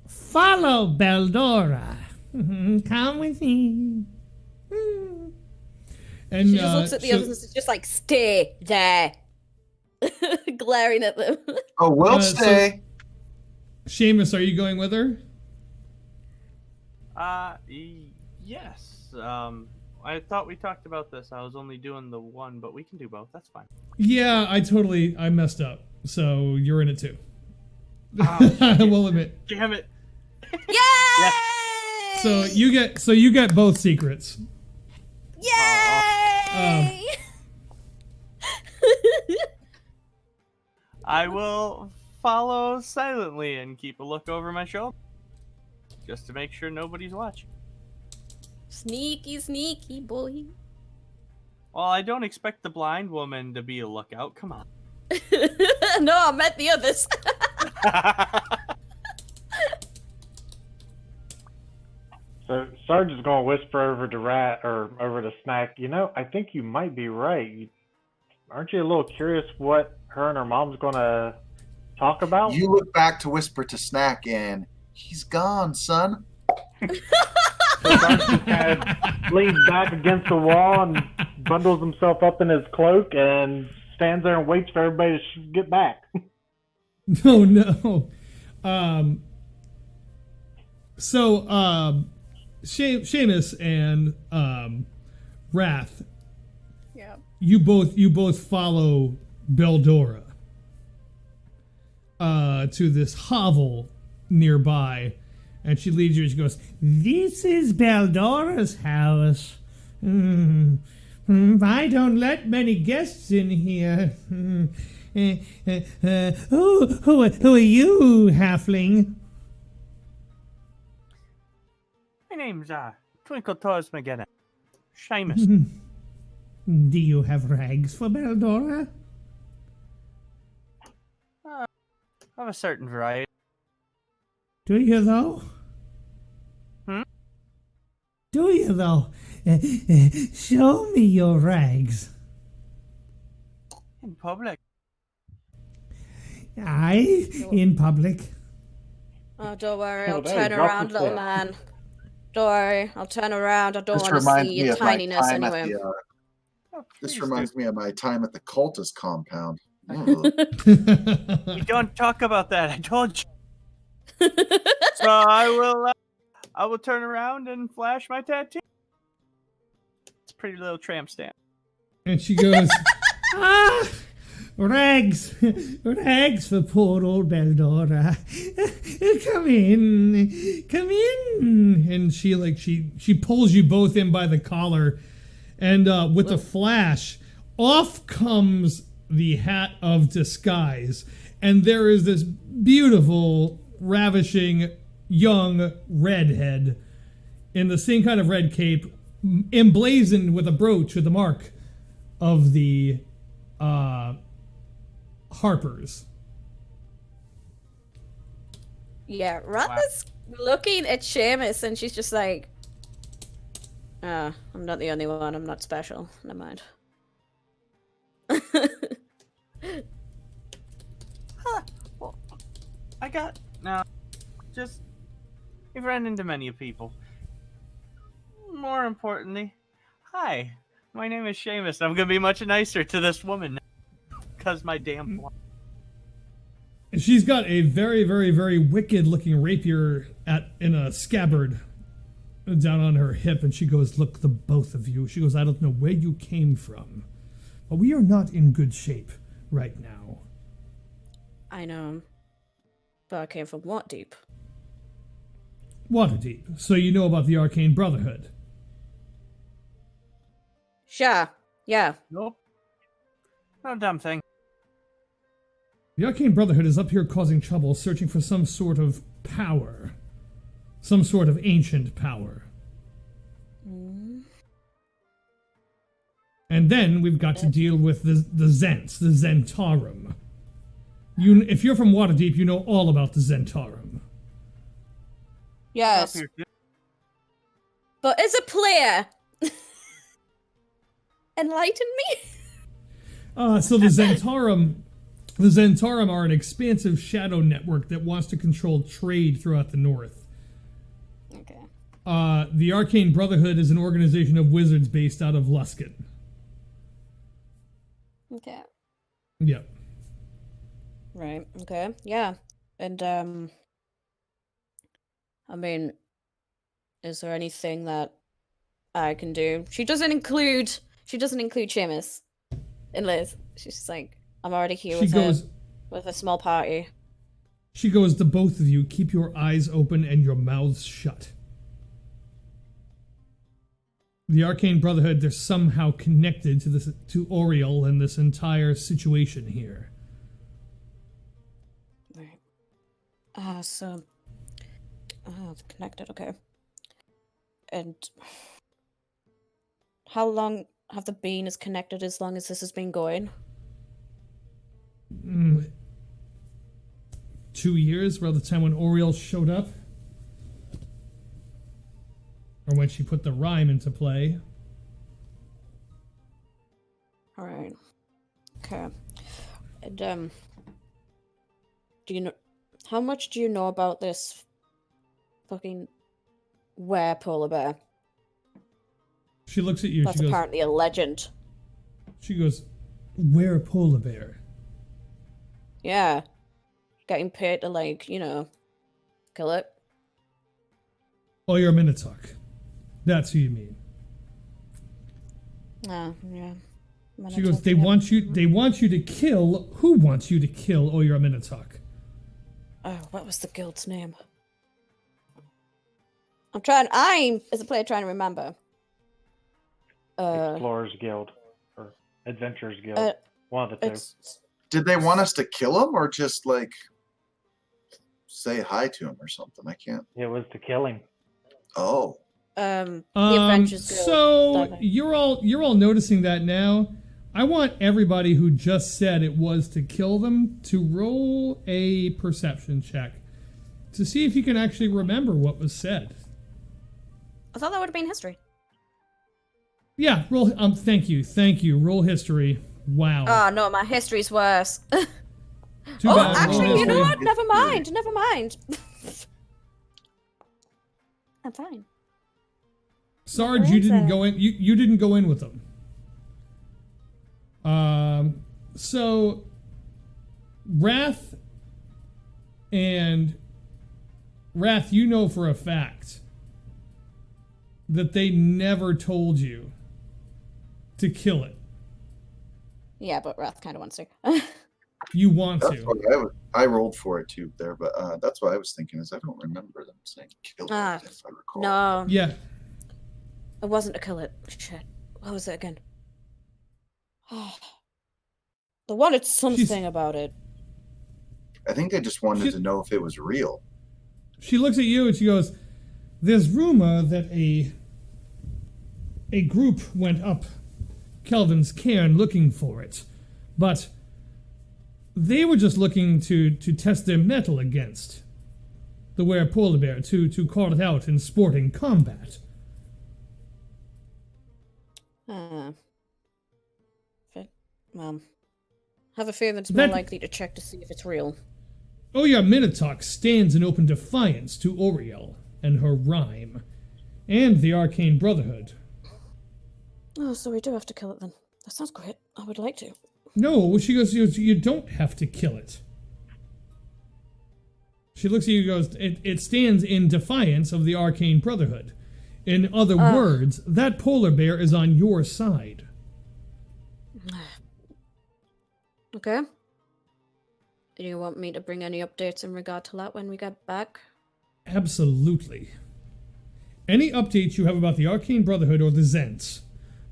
Follow Baldora. Come with me. And She just looks at the others and is just like, stay there. Glaring at them. Oh, we'll stay. Seamus, are you going with her? Yes. I thought we talked about this. I was only doing the one, but we can do both. That's fine. Yeah, I messed up. So you're in it too. Oh, I will admit. Damn it. Yay! So you get both secrets. Yay! I will follow silently and keep a look over my shoulder, just to make sure nobody's watching. Sneaky, sneaky boy. Well, I don't expect the blind woman to be a lookout. Come on. No, I meant the others. So Sarge is going to whisper over to Rat or over to Snack. You know, I think you might be right. Aren't you a little curious what her and her mom's going to talk about? You look back to whisper to Snack, and he's gone, son. So Sarge just kind of leans back against the wall and bundles himself up in his cloak and stands there and waits for everybody to get back. Oh no. Seamus and Wrath, Yeah. you both follow Beldora to this hovel nearby, and she leads you. She goes, "This is Beldora's house. I don't let many guests in here. Who are you, halfling?" My name's Twinkle Toes McGinnis. Seamus. Do you have rags for Beldora? Of a certain variety. Do you though? Do you though? Show me your rags. In public. Aye, in public. Oh, don't worry. Oh, I'll there, turn drop around, the little step. man. Don't worry. I'll turn around. I don't This want to reminds see me your of my tininess time at anyway. the. Oh, This please reminds me of my time at the cultist compound. Ugh. do. We don't talk about that. I told you. So I will turn around and flash my tattoo. It's a pretty little tramp stamp. And she goes, rags, rags for poor old Beldora. Come in. And she pulls you both in by the collar, and with a flash, off comes the hat of disguise, and there is this beautiful, ravishing young redhead in the same kind of red cape, emblazoned with a brooch with the mark of the Harpers. Yeah, Ratha's looking at Seamus and she's just like, I'm not the only one. I'm not special. Never mind. Well, we've run into many people. More importantly, hi, my name is Seamus. I'm gonna be much nicer to this woman because my damn. She's got a very, very, very wicked-looking rapier in a scabbard down on her hip, and she goes, "Look, the both of you." She goes, "I don't know where you came from, but we are not in good shape right now." I know. But I came from Waterdeep. Waterdeep. So you know about the Arcane Brotherhood. Sure. Yeah. Nope. Not a damn thing. The Arcane Brotherhood is up here causing trouble, searching for some sort of power. Some sort of ancient power. And then we've got to deal with the Zents, the Zentarum. If you're from Waterdeep, you know all about the Zentarum. Yes. Up here, too. But as a player, enlighten me. So the Zentarum are an expansive shadow network that wants to control trade throughout the north. Okay. The Arcane Brotherhood is an organization of wizards based out of Luskin. Okay. Yep. Right. Okay. Yeah. And I mean, is there anything that I can do? She doesn't include Seamus and Liz. She's just like, I'm already here with a small party. She goes, "The both of you, keep your eyes open and your mouths shut. The Arcane Brotherhood, they're somehow connected to Oriel and this entire situation here." Right. It's connected, okay. And how long have they been as connected as long as this has been going? 2 years, around the time when Oriel showed up. Or when she put the Rime into play. Alright. Okay. And, do you know... How much do you know about this fucking polar bear? She looks at you, That's she goes... apparently a legend. She goes, "Where polar bear?" Yeah. Getting paid to, like, kill it. "Oh, you're a Minotaur. That's who you mean." Yeah. She goes, they want you to kill... Who wants you to kill Oh, you're a Minotaur? Oh, what was the guild's name? I'm, as a player, trying to remember. Explorers Guild or Adventurers Guild. One of the two. Did they want us to kill him or just like say hi to him or something? I can't. It was to kill him. Oh. The Adventures Guild. So you're all noticing that now. I want everybody who just said it was to kill them to roll a perception check to see if you can actually remember what was said. I thought that would have been history. Yeah, roll. Thank you. Roll history. Wow. Oh no, my history's worse. Too bad. Actually, you know Roll what? Never mind. I'm fine. Sarge, you didn't go in. You didn't go in with them. So Wrath, you know for a fact that they never told you to kill it. Yeah, but Wrath kind of wants to. You want That's to. what I rolled for it too there, but that's what I was thinking is I don't remember them saying kill it, if I recall. No. Yeah. It wasn't to kill it. Shit. What was it again? They wanted something about it. I think they just wanted to know if it was real. She looks at you and she goes, "There's rumor that a group went up Kelvin's cairn looking for it, but they were just looking to test their mettle against the were-polar bear, to call it out in sporting combat." Have a feeling it's more likely to check to see if it's real. Oh yeah, Minotaur stands in open defiance to Oriel and her Rime, and the Arcane Brotherhood. Oh, so we do have to kill it then. That sounds great. I would like to. No, she goes, "You don't have to kill it. She looks at you and goes, it stands in defiance of the Arcane Brotherhood. In other words, that polar bear is on your side. Okay. Do you want me to bring any updates in regard to that when we get back? Absolutely. Any updates you have about the Arcane Brotherhood or the Zents,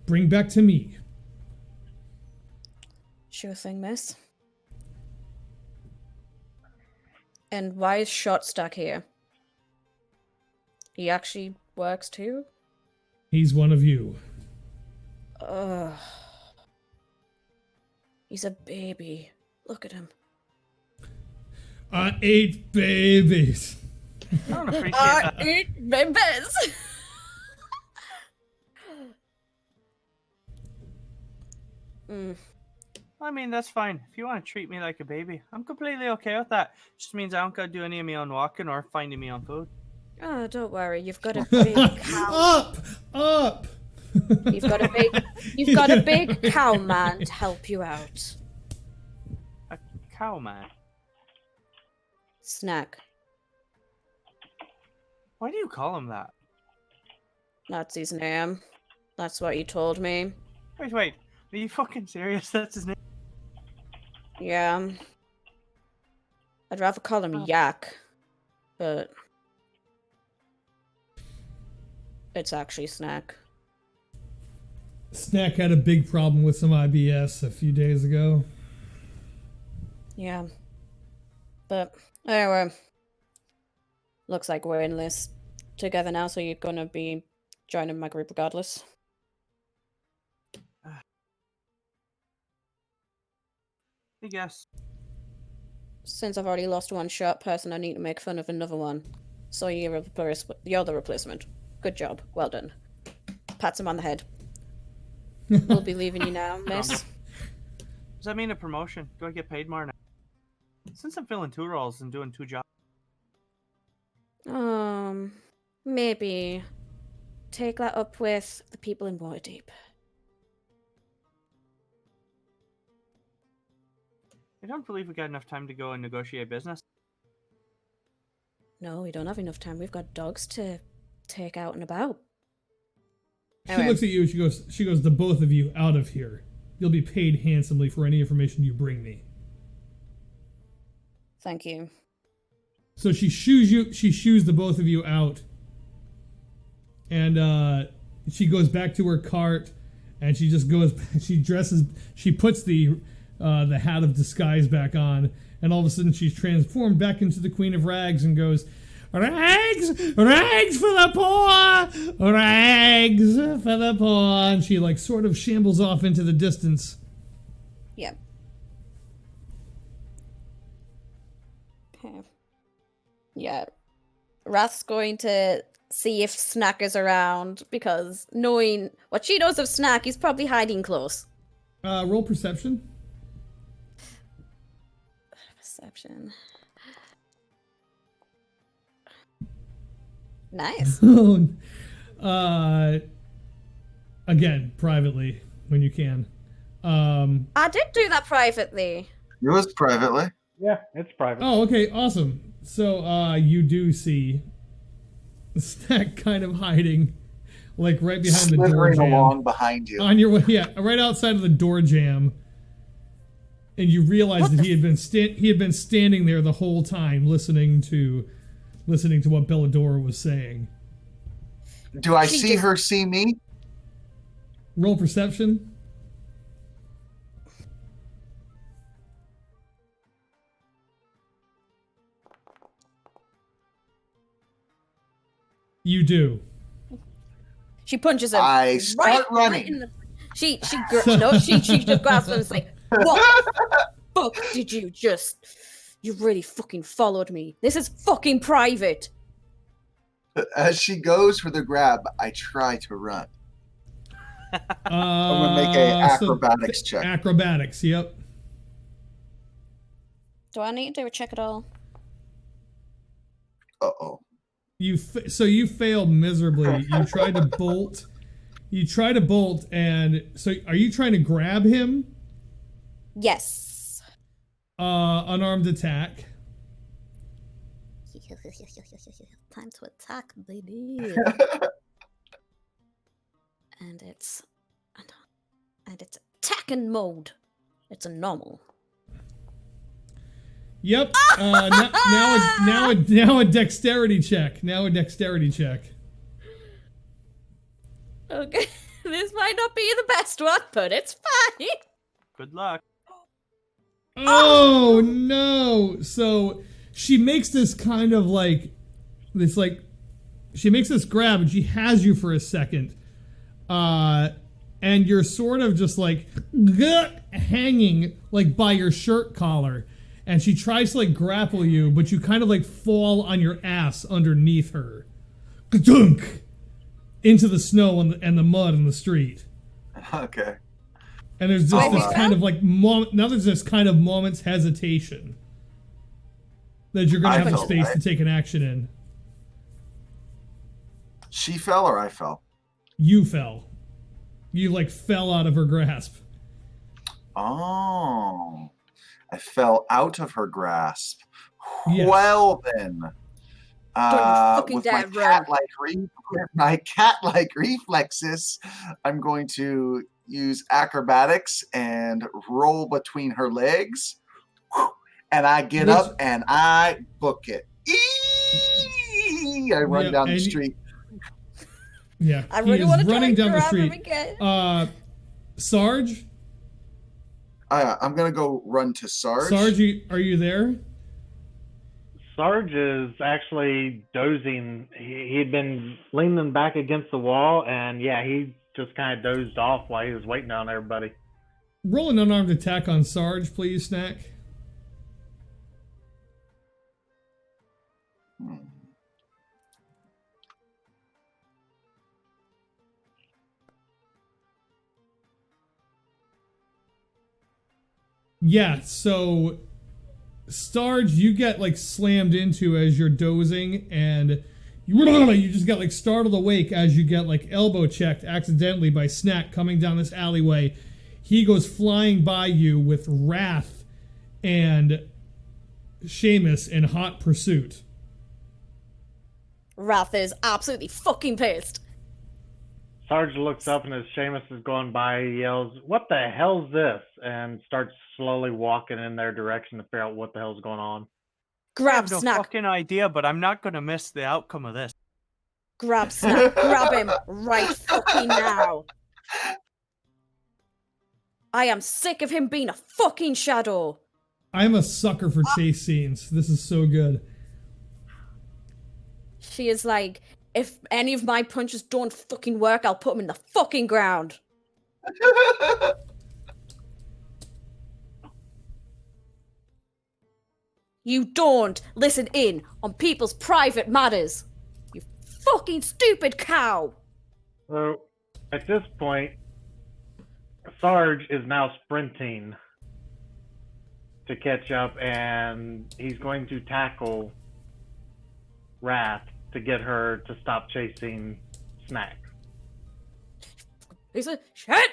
bring back to me. Sure thing, miss. And why is Shotstack here? He actually works too? He's one of you. Ugh. He's a baby. Look at him. I ate babies. I don't appreciate that. Eat babies! I mean, that's fine. If you want to treat me like a baby, I'm completely okay with that. Just means I don't gotta do any of my own walking or finding me on food. Oh, don't worry. You've got a big cow. Up! You've got a big cow man to help you out. A cow man. Snack. Why do you call him that? That's his name. That's what you told me. Wait. Are you fucking serious? That's his name? Yeah. I'd rather call him Yak, but it's actually Snack. Snack had a big problem with some IBS a few days ago. Yeah. But anyway, looks like we're in this together now, so you're gonna be joining my group regardless. I guess. Since I've already lost one short person, I need to make fun of another one. So you're the replacement. Good job. Well done. Pats him on the head. We'll be leaving you now, miss. Does that mean a promotion? Do I get paid more now? Since I'm filling 2 roles and doing 2 jobs. Maybe take that up with the people in Waterdeep. I don't believe we got enough time to go and negotiate business. No, we don't have enough time. We've got dogs to take out and about. She Anyway. looks at you, she goes, the both of you out of here. You'll be paid handsomely for any information you bring me. Thank you. So she shoos the both of you out. And she goes back to her cart and she puts the hat of disguise back on, and all of a sudden she's transformed back into the Queen of Rags and goes, "Rags! Rags for the poor! Rags for the poor!" And she sort of shambles off into the distance. Yeah. Okay. Yeah. Wrath's going to see if Snack is around, because knowing what she knows of Snack, he's probably hiding close. Roll perception. Perception. Nice. Again, privately, when you can. I did do that privately. It was privately. Yeah, it's private. Oh, okay, awesome. So, you do see Snack kind of hiding, right behind the door Slithering jam. along behind you. On your way, yeah, right outside of the door jam. And you realize that he had been standing there the whole time, listening to what Belladora was saying. Do I see her see me? Roll perception. You do. She punches him. I start running. in the, she just grabs him and is like, "What the fuck did you just? You really fucking followed me. This is fucking private." As she goes for the grab, I try to run. I'm gonna make a acrobatics check. Acrobatics, yep. Do I need to do a check at all? Uh-oh. You failed miserably. You tried to bolt. And so are you trying to grab him? Yes. Unarmed attack. Time to attack, baby. and it's attacking mode. It's a normal. Yep. Now a dexterity check. Okay, this might not be the best one, but it's fine. Good luck. Oh no! So she makes this kind of she makes this grab and she has you for a second, and you're sort of just like hanging like by your shirt collar, and she tries to like grapple you, but you kind of like fall on your ass underneath her, ka-dunk, into the snow and the mud in the street. Okay. And there's just this kind of like now there's this kind of moment's hesitation that you're gonna have the space to take an action in. She fell or I fell? You fell. You like fell out of her grasp. Oh, I fell out of her grasp. Yes. Well then, fucking with dad my cat-like reflexes, I'm going to use acrobatics and roll between her legs, and I get up and I book it. I run down the street. Yeah, I really want to running down the grab him street. again. Sarge? I'm gonna go run to Sarge. Sarge, are you there? Sarge is actually dozing. He'd been leaning back against the wall, and yeah, he just kind of dozed off while he was waiting on everybody. Roll an unarmed attack on Sarge, please, Snack. Yeah, so Sarge, you get like slammed into as you're dozing, and you just get like startled awake as you get like elbow checked accidentally by Snack coming down this alleyway. He goes flying by you with Wrath and Seamus in hot pursuit. Wrath is absolutely fucking pissed. Sarge looks up, and as Seamus is going by, he yells, "What the hell's this?" and starts slowly walking in their direction to figure out what the hell's going on. Grab I have no Snack. fucking idea, but I'm not gonna miss the outcome of this. Grab Snack. Grab him right fucking now. I am sick of him being a fucking shadow. I'm a sucker for chase scenes. This is so good. She is like, if any of my punches don't fucking work, I'll put him in the fucking ground. You don't listen in on people's private matters. You fucking stupid cow. So, at this point, Sarge is now sprinting to catch up, and he's going to tackle Wrath to get her to stop chasing Snack. He's like, shit.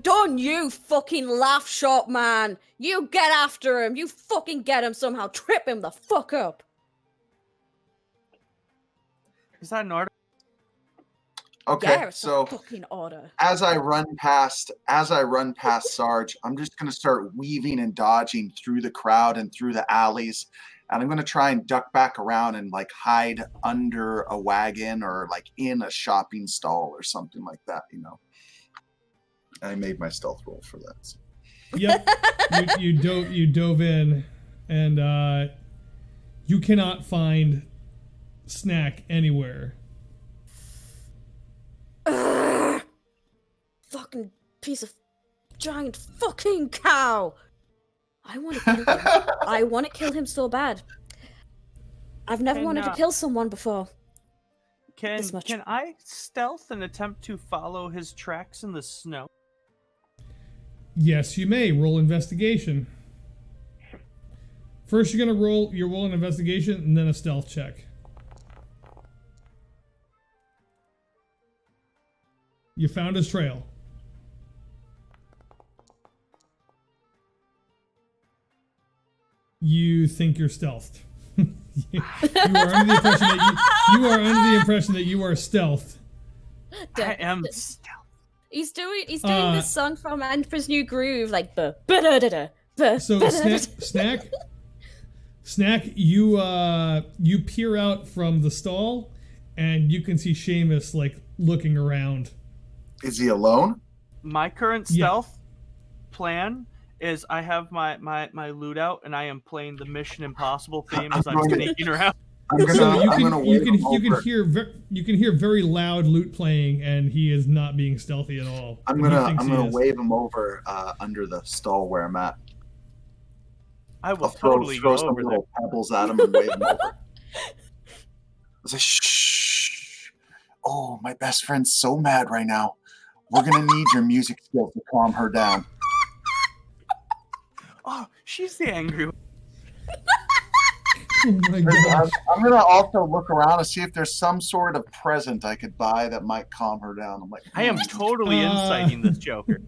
Don't you fucking laugh, short man. You get after him. You fucking get him somehow. Trip him the fuck up. Is that an order? Okay, Yeah, it's so a fucking order. as I run past Sarge, I'm just gonna start weaving and dodging through the crowd and through the alleys, and I'm gonna try and duck back around and like hide under a wagon or like in a shopping stall or something like that. You know, I made my stealth roll for that. So. Yep, you dove in, and you cannot find Snack anywhere. Fucking piece of giant fucking cow. I want to kill him. I want to kill him so bad. I've never wanted to kill someone before. Can I stealth and attempt to follow his tracks in the snow? Yes, you may. Roll investigation. First, you're gonna roll an investigation and then a stealth check. You found his trail. You think you're stealthed. You are under the impression that you are under the impression that you are stealth. I am. He's doing this song from Emperor's New Groove, like so Snack, you peer out from the stall, and you can see Seamus like looking around. Is he alone? My current stealth plan is I have my loot out and I am playing the Mission Impossible theme as I'm sneaking around. You can hear very loud loot playing, and he is not being stealthy at all. I'm gonna wave him over under the stall where I'm at. I will throw some little pebbles at him and wave him over. I say, shh. Oh, my best friend's so mad right now. We're gonna need your music skills to calm her down. Oh, she's the angry one. Oh my gosh. I'm gonna also look around and see if there's some sort of present I could buy that might calm her down. I'm like, I am totally inciting this Joker.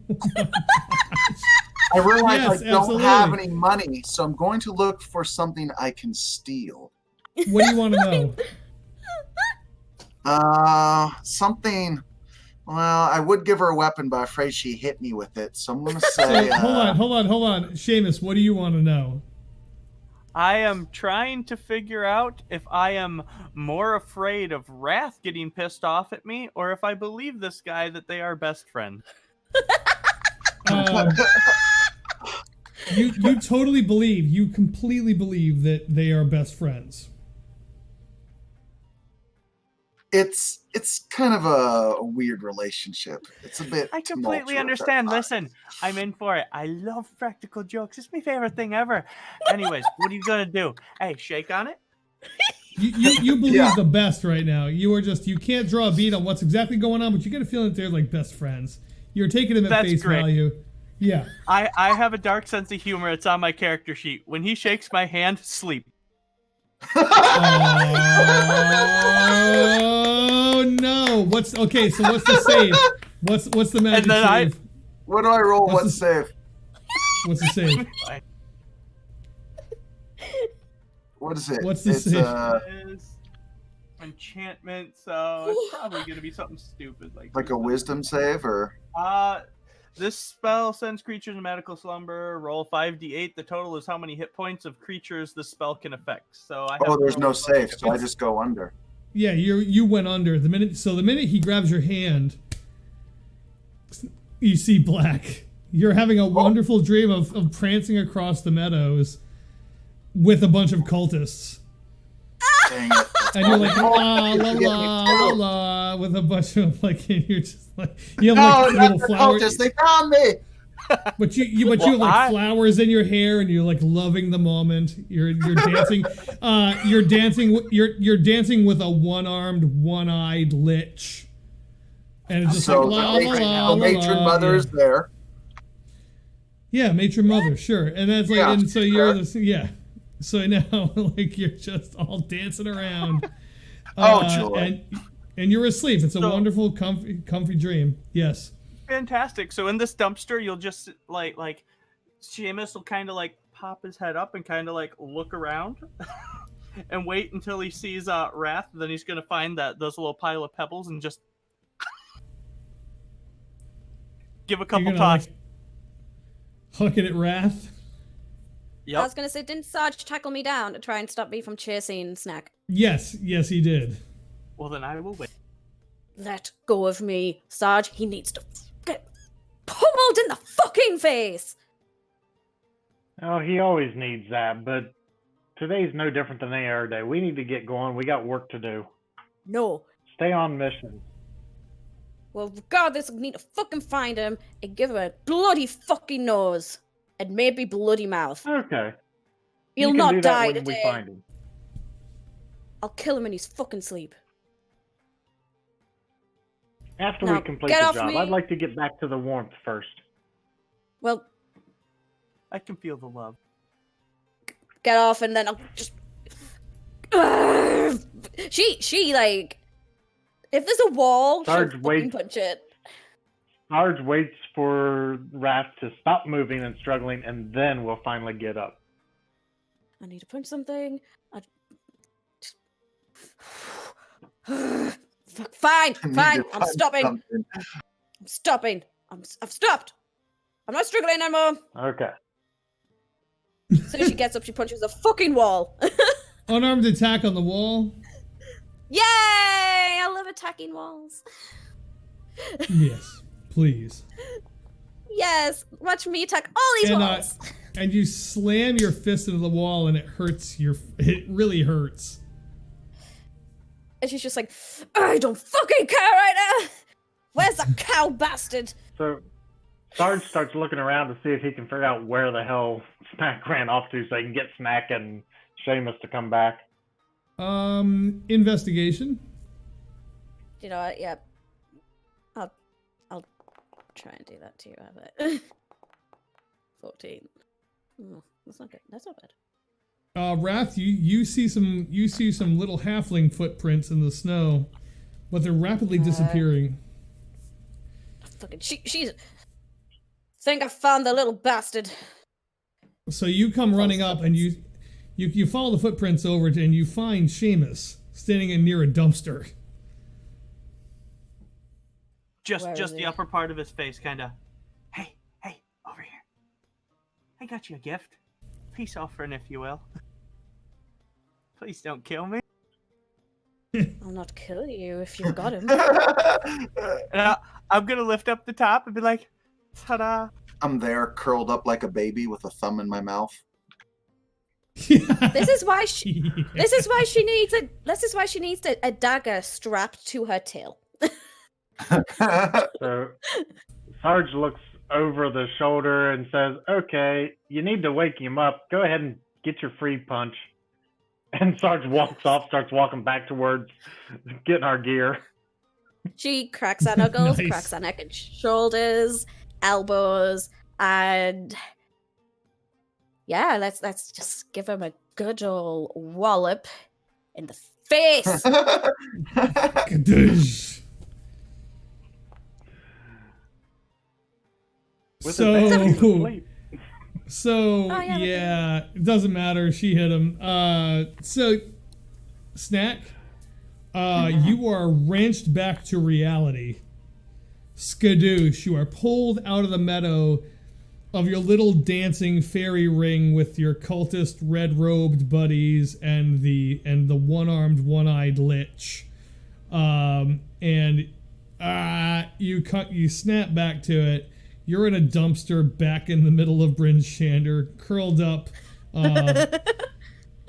I realize Yes, I don't absolutely. have any money, so I'm going to look for something I can steal. What do you want to know? Something. Well, I would give her a weapon, but I'm afraid she hit me with it. So I'm gonna say. So, hold on. Seamus, what do you want to know? I am trying to figure out if I am more afraid of Wrath getting pissed off at me, or if I believe this guy that they are best friends. You completely believe that they are best friends. It's kind of a weird relationship. It's a bit. I completely tumultuous understand. at times. Listen, I'm in for it. I love practical jokes. It's my favorite thing ever. Anyways, what are you gonna do? Hey, shake on it. You believe the best right now. You can't draw a beat on what's exactly going on, but you get a feeling that they're like best friends. You're taking them at That's face great. value. Yeah. I have a dark sense of humor. It's on my character sheet. When he shakes my hand, sleep. Oh no! So what's the save? What's the magic save? What do I roll? What's save? What's the save? What is it? What's the it's, save? It's enchantment, so it's probably gonna be something stupid like a wisdom save, or this spell sends creatures in medical slumber. Roll 5d8. The total is how many hit points of creatures the spell can affect. So I have there's no save, so I just go under. Yeah, you went under the minute he grabs your hand. You see black. You're having a wonderful dream of prancing across the meadows with a bunch of cultists. Dang it. And you're like, la la la la la, with a bunch of like, and you're just like, you have like little flowers. They found me. But you have like flowers in your hair, and you're like loving the moment. You're dancing. You're dancing with a one-armed, one-eyed lich, and it's just like la la la. Matron mother's there. Yeah, matron mother, sure, and that's like, and so you're So now, like, you're just all dancing around. Joy. And you're asleep. It's a wonderful, comfy dream. Yes. Fantastic. So in this dumpster, you'll just, like Seamus will kind of, like, pop his head up and kind of, like, look around and wait until he sees Wrath. Then he's going to find those little pile of pebbles and just give a couple talks. Like, hucking at Wrath? Yep. I was gonna say, didn't Sarge tackle me down to try and stop me from chasing Snack? Yes, he did. Well, then I will wait. Let go of me, Sarge. He needs to get pummeled in the fucking face. Oh, he always needs that, but today's no different than any other day. We need to get going. We got work to do. No. Stay on mission. Well, regardless, we need to fucking find him and give him a bloody fucking nose. And maybe bloody mouth. Okay. He'll not die when today. we find him. I'll kill him in his fucking sleep. After Now, we complete get the off job, me. I'd like to get back to the warmth first. Well, I can feel the love. get off and then I'll just... She like... If there's a wall, she'll Sarge, fucking wait. punch it. Sarge waits for Wrath to stop moving and struggling, and then we'll finally get up. I need to punch something. Fuck, fine. I'm stopping. Something. I'm stopping. I've stopped. I'm not struggling anymore. Okay. So she gets up, she punches a fucking wall. Unarmed attack on the wall. Yay! I love attacking walls. Yes, please. Yes, watch me attack all these walls. And you slam your fist into the wall, and it hurts it really hurts. And she's just like, I don't fucking care right now. Where's the cow bastard? So Sarge starts looking around to see if he can figure out where the hell Snack ran off to so he can get Snack and Seamus to come back. Investigation. You know what? Yep. I'll try and do that too. Have it. 14. Oh, that's not good. That's not bad. Wrath, you see some little halfling footprints in the snow, but they're rapidly disappearing. Fucking she's. Think I found the little bastard. So you come running up and you follow the footprints over and you find Seamus standing near a dumpster. Just the upper part of his face, kind of. Hey, over here. I got you a gift. Peace offering, if you will. Please don't kill me. I'll not kill you if you've got him. And I'm gonna lift up the top and be like, ta-da. I'm there, curled up like a baby with a thumb in my mouth. This is why she needs a dagger strapped to her tail. So Sarge looks over the shoulder and says, okay, you need to wake him up. Go ahead and get your free punch. And Sarge walks off, starts walking back towards getting our gear. She cracks her knuckles, Nice. cracks her neck and shoulders, elbows, and yeah, let's just give him a good old wallop in the face. Kadoosh. With his head he's asleep. So Oh, yeah, yeah, it doesn't matter. She hit him. So Snack, you are wrenched back to reality. Skadoosh, you are pulled out of the meadow of your little dancing fairy ring with your cultist red-robed buddies and the one-armed, one-eyed lich. You snap back to it. You're in a dumpster back in the middle of Bryn Shander, curled up.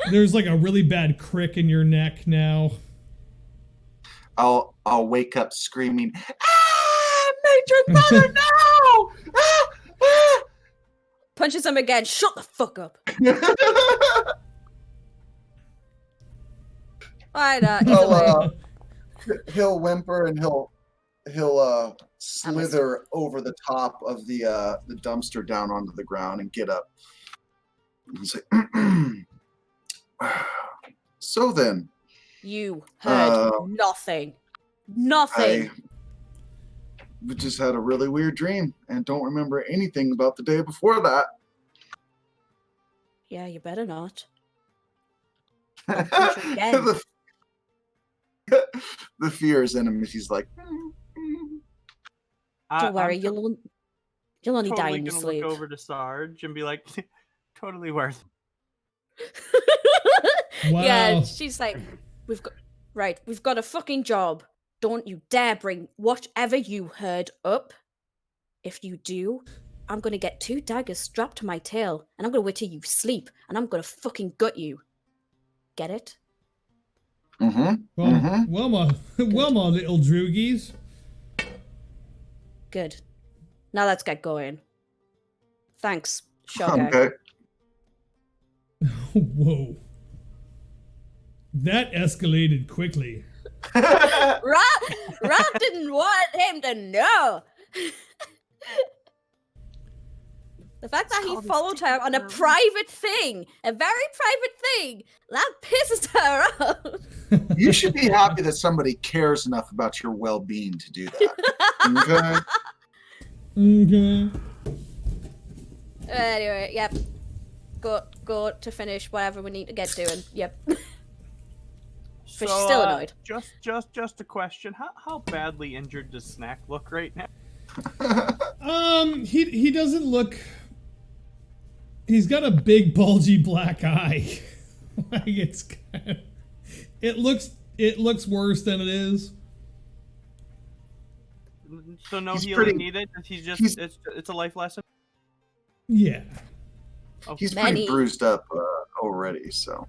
There's like a really bad crick in your neck now. I'll wake up screaming, Matron Mother, no! Punches him again. Shut the fuck up. Why not? He'll whimper and he'll slither over the top of the dumpster down onto the ground and get up. He's like, so then. You heard nothing. Nothing. We just had a really weird dream and don't remember anything about the day before that. Yeah, you better not. the fear is in him. He's like, Don't worry, you'll only die totally in your gonna sleep. look over to Sarge and be like, totally worth it. Wow. Yeah, she's like, we've got a fucking job. Don't you dare bring whatever you heard up. If you do, I'm gonna get 2 daggers strapped to my tail, and I'm gonna wait till you sleep, and I'm gonna fucking gut you. Get it? Well, my little droogies. Good. Now let's get going. Thanks, Shogun. Okay. Whoa. That escalated quickly. Rob didn't want him to know. The fact that he followed her on a private thing, a very private thing, that pisses her off. You should be happy that somebody cares enough about your well-being to do that. Okay? Okay. Anyway, yep. go to finish whatever we need to get doing. Yep. So, she's still annoyed. Just a question. How badly injured does Snack look right now? He doesn't look. He's got a big bulgy black eye. Like it looks worse than it is. So no He's healing pretty- needed. It's a life lesson. Yeah. Oh, He's pretty Many. bruised up already, so.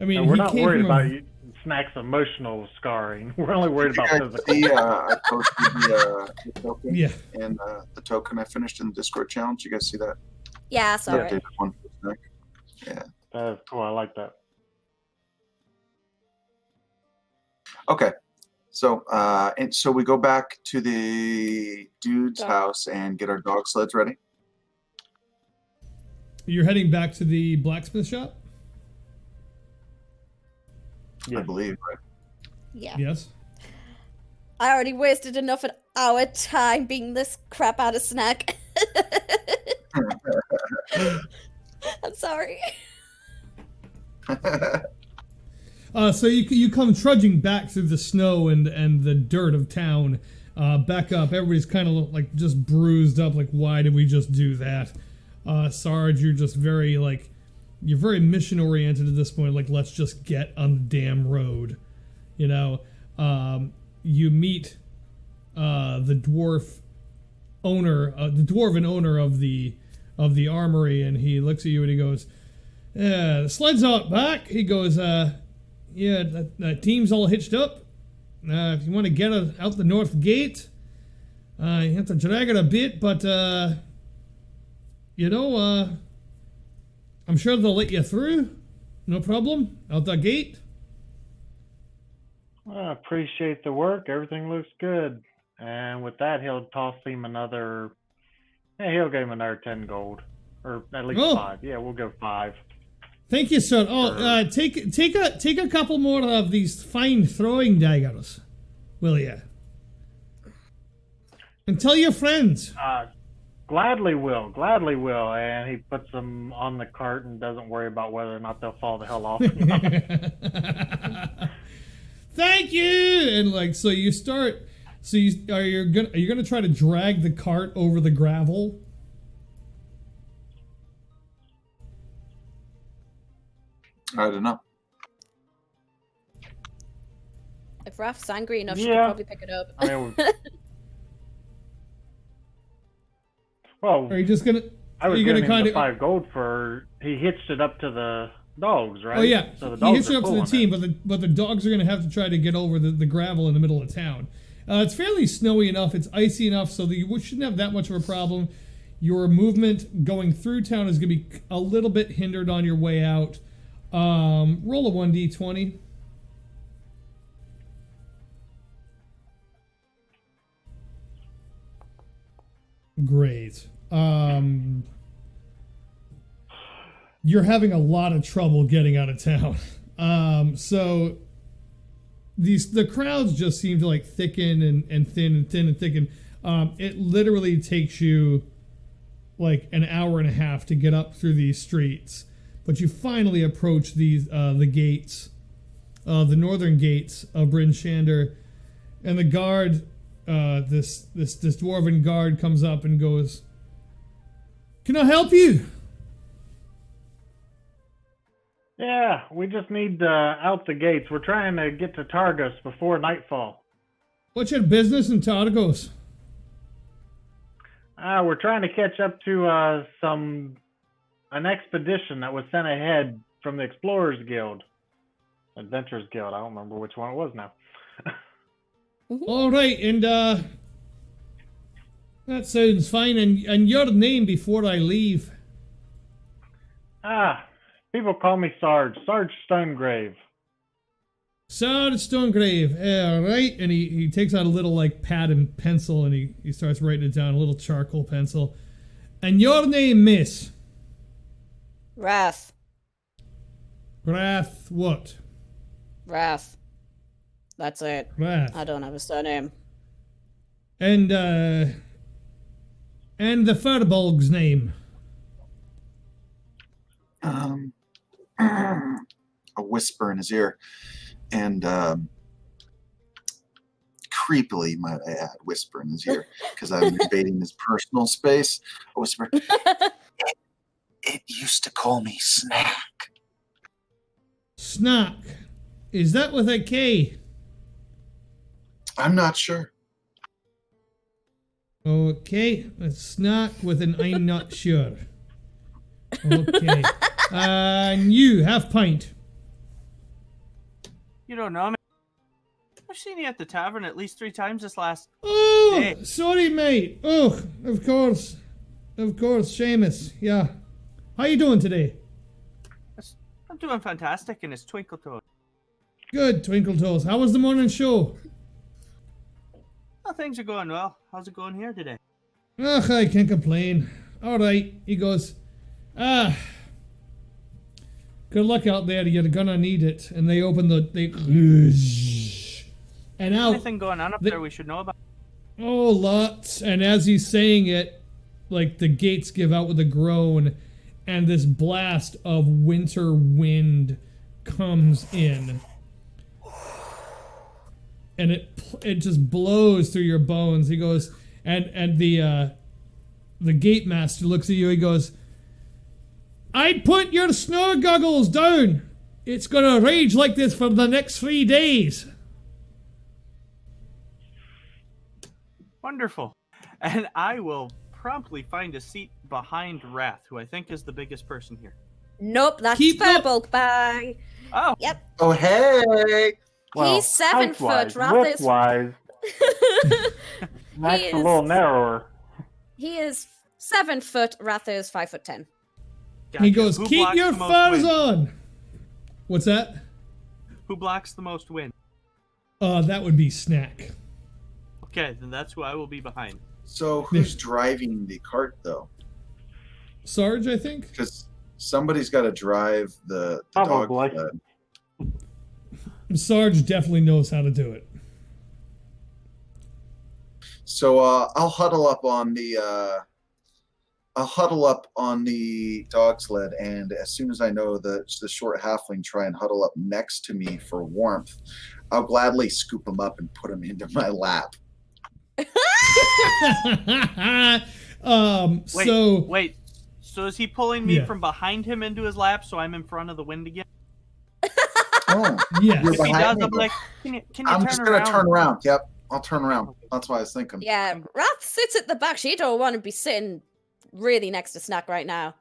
I mean, And we're he not came worried from a- about Snack's emotional scarring. We're only worried You about guys physical. see, I posted the token, Yeah. and the token I finished in the Discord challenge. You guys see that? Yeah, sorry. Updated one for Snack. Yeah. That is cool. I like that. Okay. So, and so we go back to the dude's Dog. house and get our dog sleds ready. You're heading back to the blacksmith shop? I Yeah. believe, right? Yeah. Yes. I already wasted enough of our time being this crap out of Snack. I'm sorry. So you come trudging back through the snow and the dirt of town, back up. Everybody's kind of like just bruised up. Like, why did we just do that? Sarge, you're just very you're very mission oriented at this point. Like, let's just get on the damn road. You know, you meet the dwarven owner of the armory, and he looks at you and he goes, "Yeah, the sled's out back." He goes, "Yeah, the team's all hitched up. If you want to get out the north gate, you have to drag it a bit, but I'm sure they'll let you through. No problem. Out the gate." I appreciate the work. Everything looks good. And with that, he'll toss him another. Yeah, he'll give him another 10 gold, or at least Oh. 5. Yeah, we'll go 5. Thank you, sir. Oh, take a couple more of these fine throwing daggers, will you? And tell your friends. Gladly will. And he puts them on the cart and doesn't worry about whether or not they'll fall the hell off. Thank you. And so you start. So are you gonna try to drag the cart over the gravel? I don't know. If Raph's angry enough, she could Yeah. probably pick it up. I mean, well, Or are you just gonna? I was Are you giving gonna him the kinda- 5 gold for he hitched it up to the dogs, right? Oh yeah, So the he dogs hits you are up to the pulling team, it. but the dogs are gonna have to try to get over the gravel in the middle of town. It's fairly snowy enough, it's icy enough, so that you shouldn't have that much of a problem. Your movement going through town is gonna be a little bit hindered on your way out. Roll a 1d20. Great. You're having a lot of trouble getting out of town. So the crowds just seem to thicken and thin and thin and thicken. It literally takes you an hour and a half to get up through these streets, but you finally approach the gates, the northern gates of Bryn Shander, and the guard, this dwarven guard, comes up and goes, "Can I help you?" Yeah, we just need out the gates. We're trying to get to Targos before nightfall. "What's your business in Targos?" We're trying to catch up to an expedition that was sent ahead from the Explorers Guild, Adventurers Guild. I don't remember which one it was now. All right, and that sounds fine. And your name before I leave? People call me Sarge Stonegrave. Sarge Stonegrave. All right, and he takes out a little pad and pencil, and he starts writing it down, a little charcoal pencil. And your name, miss? Raph. Wrath what? Raph. That's it. Wrath. I don't have a surname. And the Firbolg's name? a whisper in his ear, and creepily, might I add, whisper in his ear, because I'm invading his personal space. A whisper. It used to call me Snack. Snack. Is that with a K? I'm not sure. Okay, a snack with an I'm not sure. Okay. And you, half pint. You don't know me. I've seen you at the tavern at least 3 times this last Oh, day. sorry, mate. Oh, of course. Of course, Seamus. Yeah. How you doing today? I'm doing fantastic, and it's Twinkle Toes. Good, Twinkle Toes. How was the morning show? Oh, things are going well. How's it going here today? Ugh, I can't complain. Alright, he goes, good luck out there, you're gonna need it. And they open and out. Anything going on up there we should know about? Oh, lots. And as he's saying it, like the gates give out with a groan, and this blast of winter wind comes in. And it just blows through your bones. He goes, and the gate master looks at you. He goes, "I'd put your snow goggles down. It's gonna rage like this for the next 3 days." Wonderful. And I will promptly find a seat behind Wrath, who I think is the biggest person here. Nope, that's Keep fair up. bulk bag. Oh, Yep. Oh, hey! Well, He's 7 height-wise, foot. Wrath is. width-wise, that's He a little is- narrower. He is 7 foot. Wrath is 5'10". gotcha. He goes, Who "Keep blocks your the most furs wind? on." What's that? Who blocks the most wind? That would be Snack. Okay, then that's who I will be behind. So who's driving the cart, though? Sarge, I think. Because somebody's got to drive the dog Probably. sled. Sarge definitely knows how to do it. So I'll huddle up on the dog sled, and as soon as I know the short halfling try and huddle up next to me for warmth, I'll gladly scoop him up and put him into my lap. Wait. So is he pulling me Yeah. from behind him into his lap so I'm in front of the wind again? Oh, Yes. You're If he behind does, me? I'm like, can you I'm turn just around? gonna turn around. Yep, I'll turn around. That's what I was thinking. Yeah, Wrath sits at the back. She don't want to be sitting really next to Snack right now.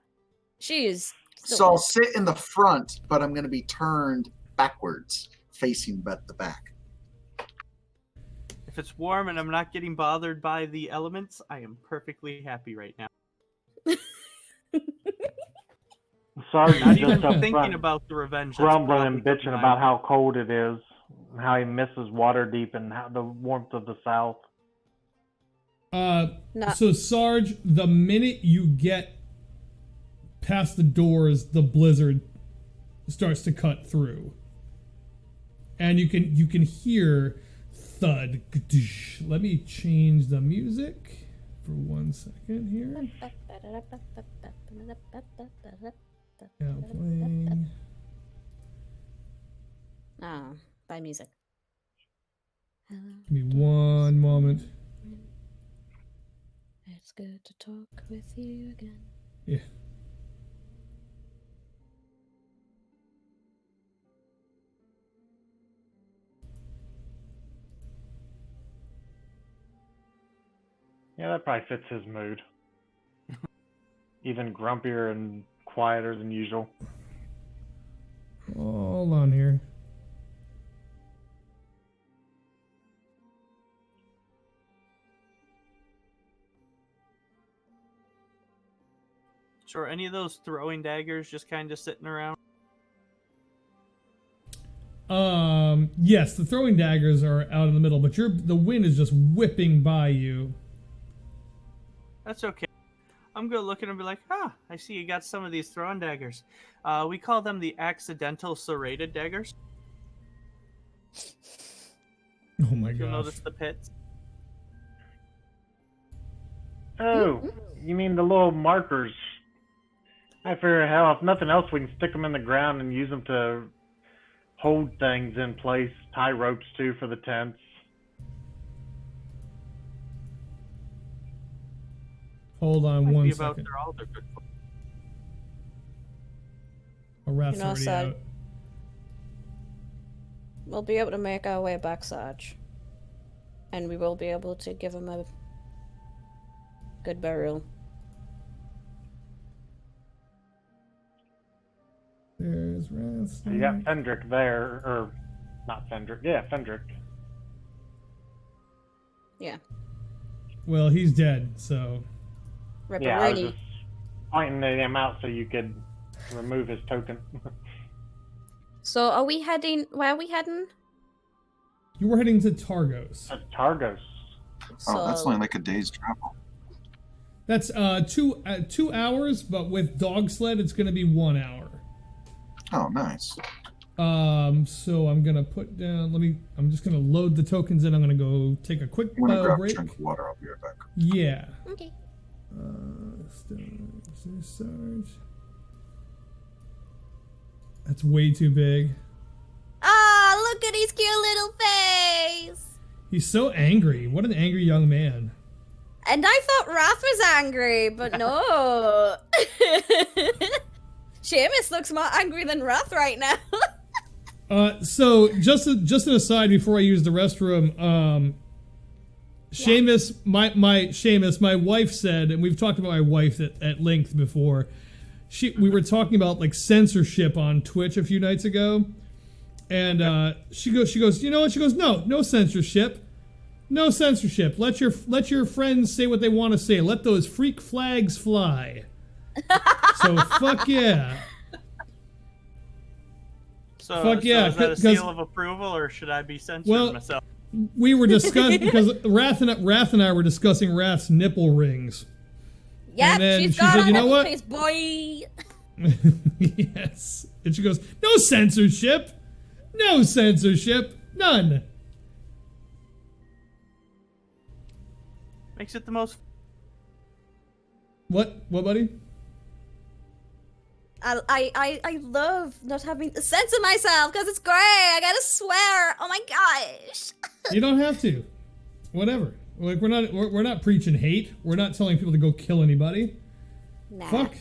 She is. So I'll sit in the front, but I'm gonna be turned backwards, facing the back. If it's warm and I'm not getting bothered by the elements, I am perfectly happy right now. Sorry, Not just even up thinking front, about the revenge. that's grumbling and probably bitching coming about my how cold it is, and how he misses water deep and how the warmth of the south. No. So Sarge, the minute you get past the doors, the blizzard starts to cut through, and you can hear thud. Let me change the music for 1 second here. Now playing. Oh, by music. Give me 1 moment. It's good to talk with you again. Yeah. Yeah, that probably fits his mood. Even grumpier and quieter than usual. Hold on here. So are any of those throwing daggers just kind of sitting around? Yes, the throwing daggers are out in the middle, but the wind is just whipping by you. That's okay. I'm gonna look at him and be like, I see you got some of these throwing daggers. We call them the accidental serrated daggers. Oh my You'll gosh. notice the pits. Oh, you mean the little markers? I figure, hell, if nothing else, we can stick them in the ground and use them to hold things in place, tie ropes too for the tents. Hold on Might one be about second. their all their good. A rat's You know, already Sarge. out. We'll be able to make our way back, Sarge. And we will be able to give him a good burial. There's rats. So you got Fendrick there, or not Fendrick, yeah, Fendrick. Yeah. Well, he's dead, so. Yeah, I was Ripperoni. just pointing him out so you could remove his token. So are we heading... Where are we heading? You were heading to Targos. That's Targos. Oh, that's So- only like a day's travel. That's 2 hours, but with dog sled, it's going to be 1 hour. Oh, nice. So I'm gonna put down. I'm just gonna load the tokens in. I'm gonna go take a quick I'm gonna bio grab break. a drink of water. I'll be right back. Yeah. Okay. Sarge. That's way too big. Ah, look at his cute little face! He's so angry. What an angry young man. And I thought Wrath was angry, but no. Seamus looks more angry than Wrath right now. So just an aside before I use the restroom. Seamus, my wife said, and we've talked about my wife at length before. We were talking about like censorship on Twitch a few nights ago, and she goes, you know what? She goes, no censorship, no censorship. Let your friends say what they want to say. Let those freak flags fly. So fuck yeah. So, Fuck yeah, is that a 'cause- seal of approval, or should I be censoring myself? We were discussing because Wrath and I were discussing Wrath's nipple rings. Yep, then she's she got said, a "You know nipple what?" face, boy. Yes, and she goes, "No censorship, no censorship, none." Makes it the most. What, buddy? I love not having to censor myself because it's great. I gotta swear. Oh my gosh. You don't have to. Whatever. Like we're not preaching hate. We're not telling people to go kill anybody. Nah. Fuck.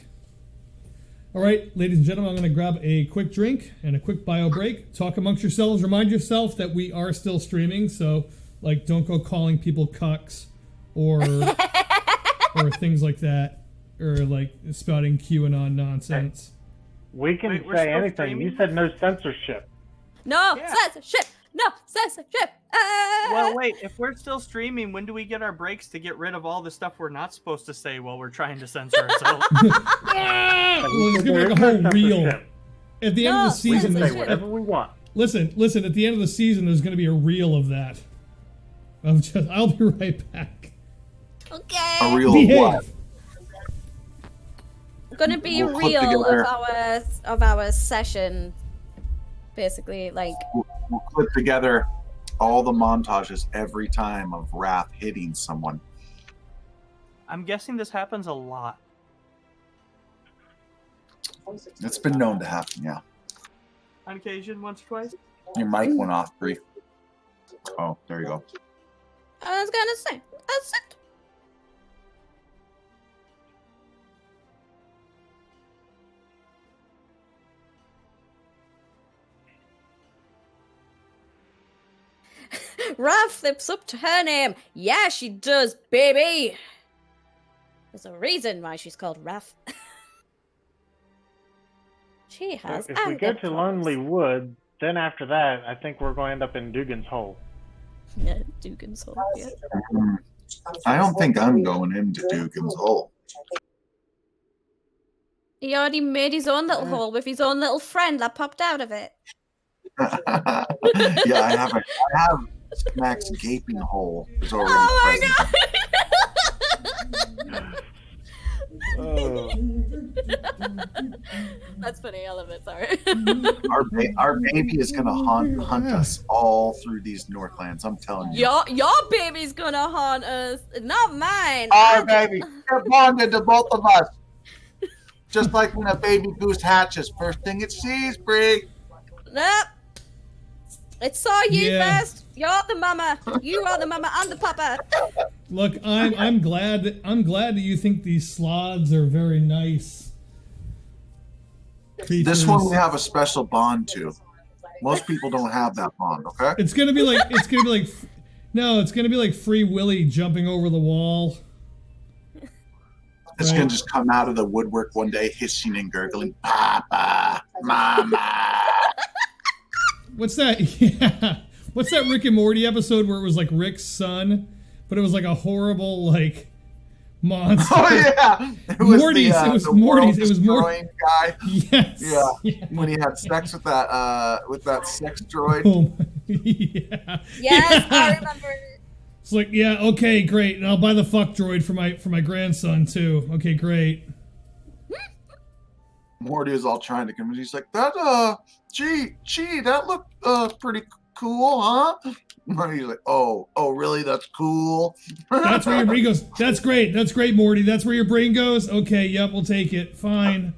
All right, ladies and gentlemen, I'm going to grab a quick drink and a quick bio break. Talk amongst yourselves. Remind yourself that we are still streaming, so like don't go calling people cucks or or things like that, or like spouting QAnon nonsense. We can Wait, we're say still anything. streaming? You said no censorship. No Yeah. censorship. No censorship. Well, wait. If we're still streaming, when do we get our breaks to get rid of all the stuff we're not supposed to say while we're trying to censor ourselves? Well, it's gonna be like a There whole is no reel. censorship. At the end of No, the season, We can say censorship. whatever we want. listen. At the end of the season, there's going to be a reel of that. I'll be right back. Okay. A real Behave. what? Gonna be We'll clip real together. of our session. Basically, like We'll clip together all the montages every time of Wrath hitting someone. I'm guessing this happens a lot. It's been known to happen, yeah. On occasion, once or twice. Your mic went off, Bree. Oh, there you go. I was gonna say. That's it. Raph flips up to her name. Yeah, she does, baby. There's a reason why she's called Raph. She has If we go to Lonely Wood, then after that, I think we're going to end up in Dugan's Hole. Yeah, Dugan's Hole. Yeah. I don't think I'm going into Dugan's Hole. He already made his own little hole with his own little friend that popped out of it. Yeah, I have Max gaping hole is already Oh my present. Oh. That's funny. I love it. Sorry. Our baby is gonna hunt us all through these Northlands. I'm telling you. your baby's gonna haunt us, not mine. Our baby, you're bonded to both of us. Just like when a baby goose hatches, first thing it sees, Bree. Nope. It saw you Yeah. first. You're the mama. You are the mama. I'm the papa. Look, I'm glad that you think these sloths are very nice creatures. This one we have a special bond to. Most people don't have that bond, okay? It's gonna be like Free Willy jumping over the wall. It's Right. gonna just come out of the woodwork one day, hissing and gurgling, Papa, Mama. What's that? Yeah. What's that Rick and Morty episode where it was like Rick's son, but it was like a horrible like monster? Oh yeah, it was Morty's. It was Morty's. It was destroying guy. Yes. Yeah, when he had sex with that sex droid. Oh, yeah. Yes, Yeah. I remember. It's like, yeah, okay, great, and I'll buy the fuck droid for my grandson too. Okay, great. Morty is all trying to convince. He's like, that gee, that looked pretty cool, huh? He's like, oh, really? That's cool. That's where your brain goes. That's great, Morty. That's where your brain goes. Okay, yep, we'll take it. Fine.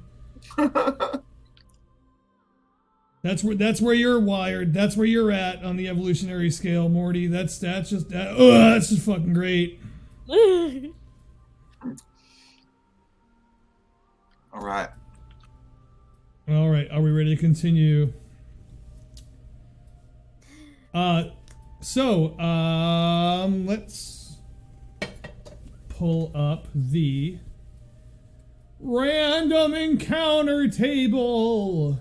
That's where you're wired. That's where you're at on the evolutionary scale, Morty. That's just fucking great. All right. All right, are we ready to continue? Let's pull up the random encounter table.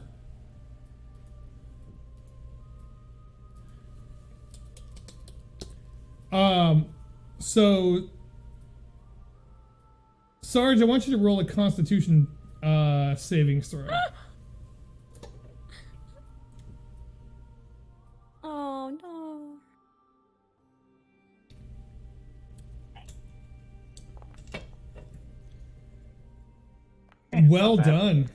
So Sarge, I want you to roll a Constitution savings throw. Oh no. Well done.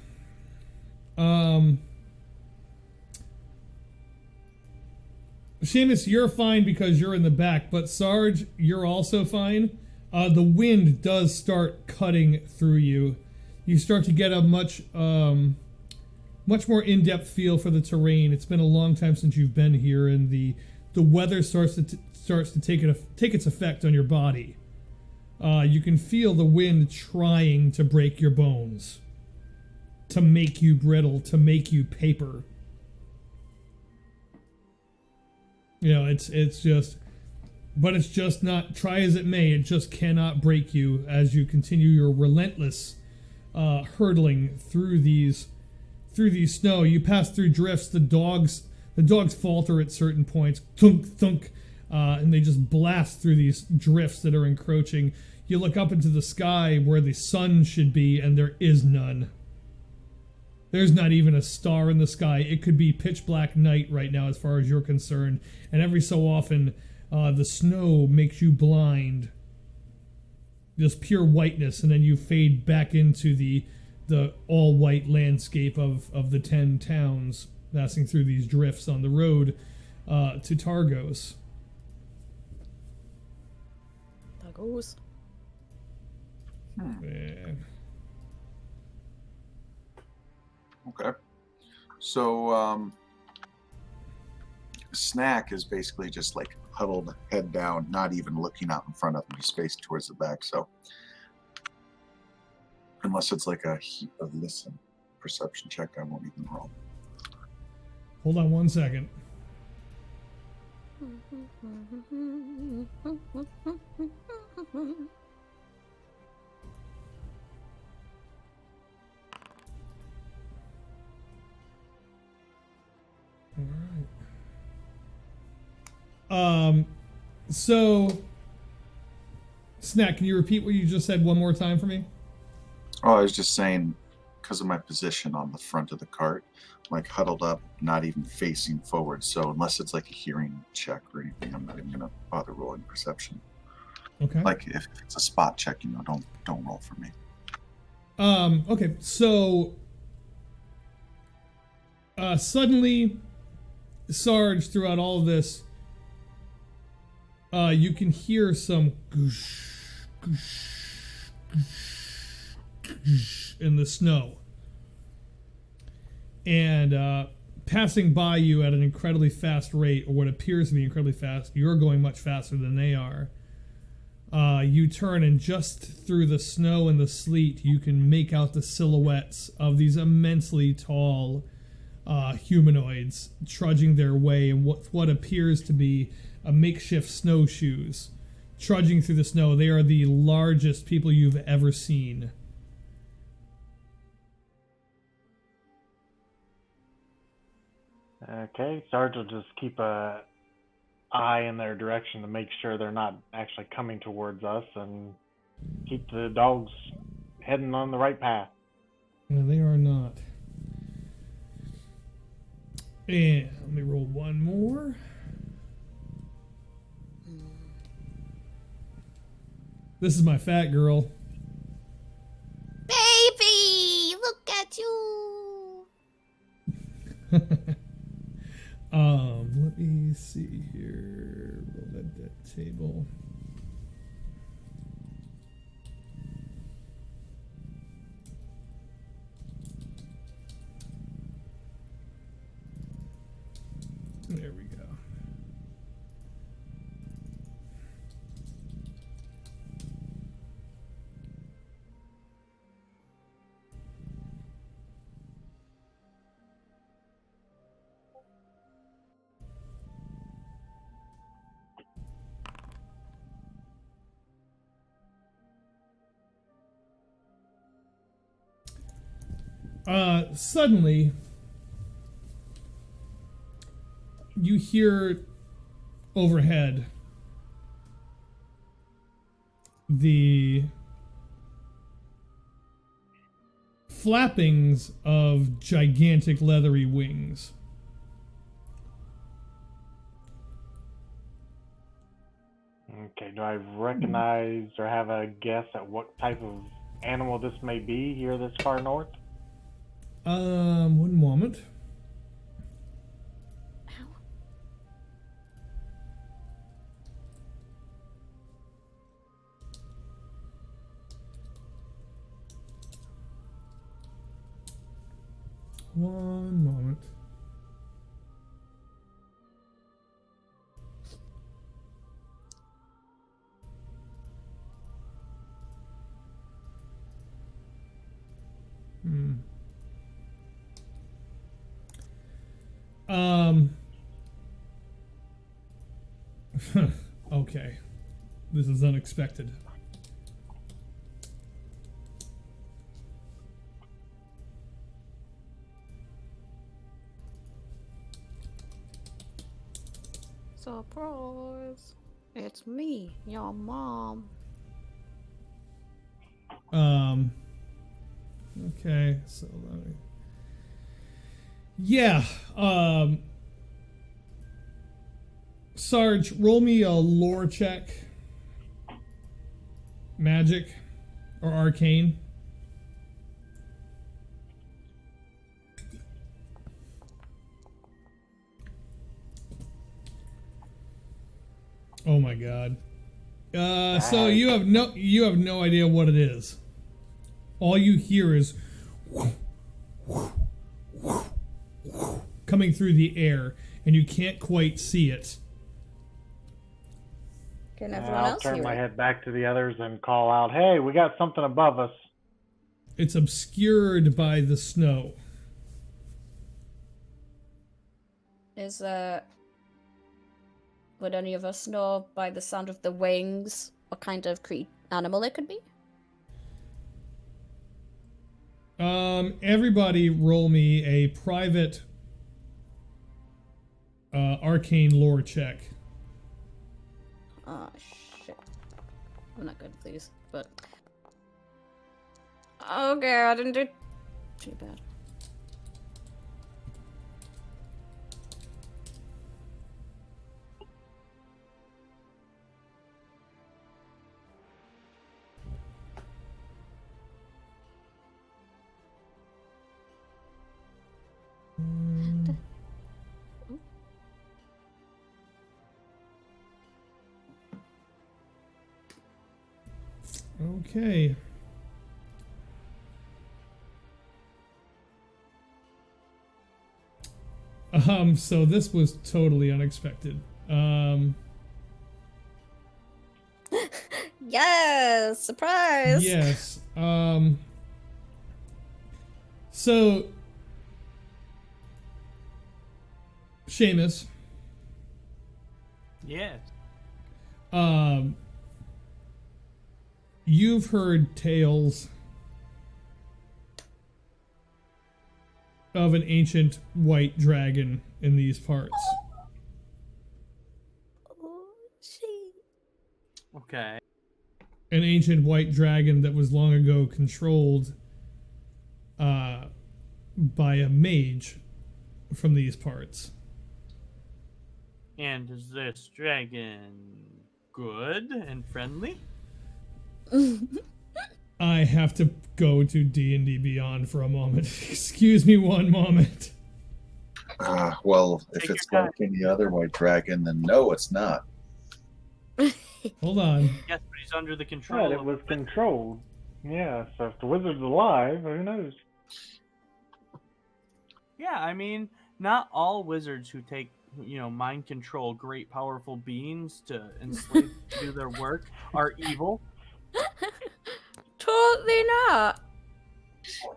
Seamus, you're fine because you're in the back, but Sarge, you're also fine. The wind does start cutting through you. You start to get a much more in-depth feel for the terrain. It's been a long time since you've been here, and the weather starts to take its effect on your body. You can feel the wind trying to break your bones, to make you brittle, to make you paper. You know, it's just not, try as it may, it just cannot break you as you continue your relentless hurtling through these snow. You pass through drifts. The dogs falter at certain points, thunk thunk, and they just blast through these drifts that are encroaching. You look up into the sky where the sun should be, and there is none. There's not even a star in the sky. It could be pitch black night right now as far as you're concerned, and every so often the snow makes you blind. Just pure whiteness, and then you fade back into the all-white landscape of the 10 towns, passing through these drifts on the road to Targos. Targos. Yeah. Okay. So, Snack is basically just like huddled, head down, not even looking out in front of him. He's faced towards the back. So, unless it's like a listen perception check, I won't even roll. Hold on one second. Alright. So, Snack, can you repeat what you just said one more time for me? Oh, I was just saying, because of my position on the front of the cart, like huddled up, not even facing forward. So unless it's like a hearing check or anything, I'm not even gonna bother rolling perception. Okay. Like if it's a spot check, don't roll for me. Okay, so suddenly, Sarge, throughout all of this, you can hear some goosh, goosh, goosh, in the snow. And passing by you at an incredibly fast rate, or what appears to be incredibly fast, you're going much faster than they are. You turn, and just through the snow and the sleet, you can make out the silhouettes of these immensely tall humanoids trudging their way in what appears to be a makeshift snowshoes. Trudging through the snow, they are the largest people you've ever seen. Okay, Sarge will just keep a eye in their direction to make sure they're not actually coming towards us, and keep the dogs heading on the right path. No, they are not. And let me roll one more. This is my fat girl. Baby, look at you. Let me see here. Roll that table. There we go. Suddenly, you hear overhead the flappings of gigantic leathery wings. Okay, do I recognize or have a guess at what type of animal this may be here this far north? One moment. One moment. Okay. This is unexpected. Surprise. It's me, your mom. Okay, so let me... Yeah, Sarge, roll me a lore check. Magic or arcane. Oh my god. So you have no idea what it is. All you hear is coming through the air, and you can't quite see it. Can everyone I'll else turn hear my it? head back to the others and call out, "Hey, we got something above us." It's obscured by the snow. Is would any of us know by the sound of the wings what kind of animal it could be? Everybody roll me a private arcane lore check. Oh shit. I'm not good at these, but okay, I didn't do too bad. Okay. So this was totally unexpected. Yes, surprise. Yes. So Seamus, Yes. you've heard tales of an ancient white dragon in these parts. Oh, she. Okay. An ancient white dragon that was long ago controlled by a mage from these parts. And is this dragon good and friendly? I have to go to D&D Beyond for a moment. Excuse me one moment. Well, if Take it's your like any other white dragon, then no, it's not. Hold on. Yes, but he's under the control Right, it of was controlled. Yeah, so if the wizard's alive, who knows? Yeah, I mean, not all wizards who take, mind control great powerful beings to enslave to do their work are evil. Totally not.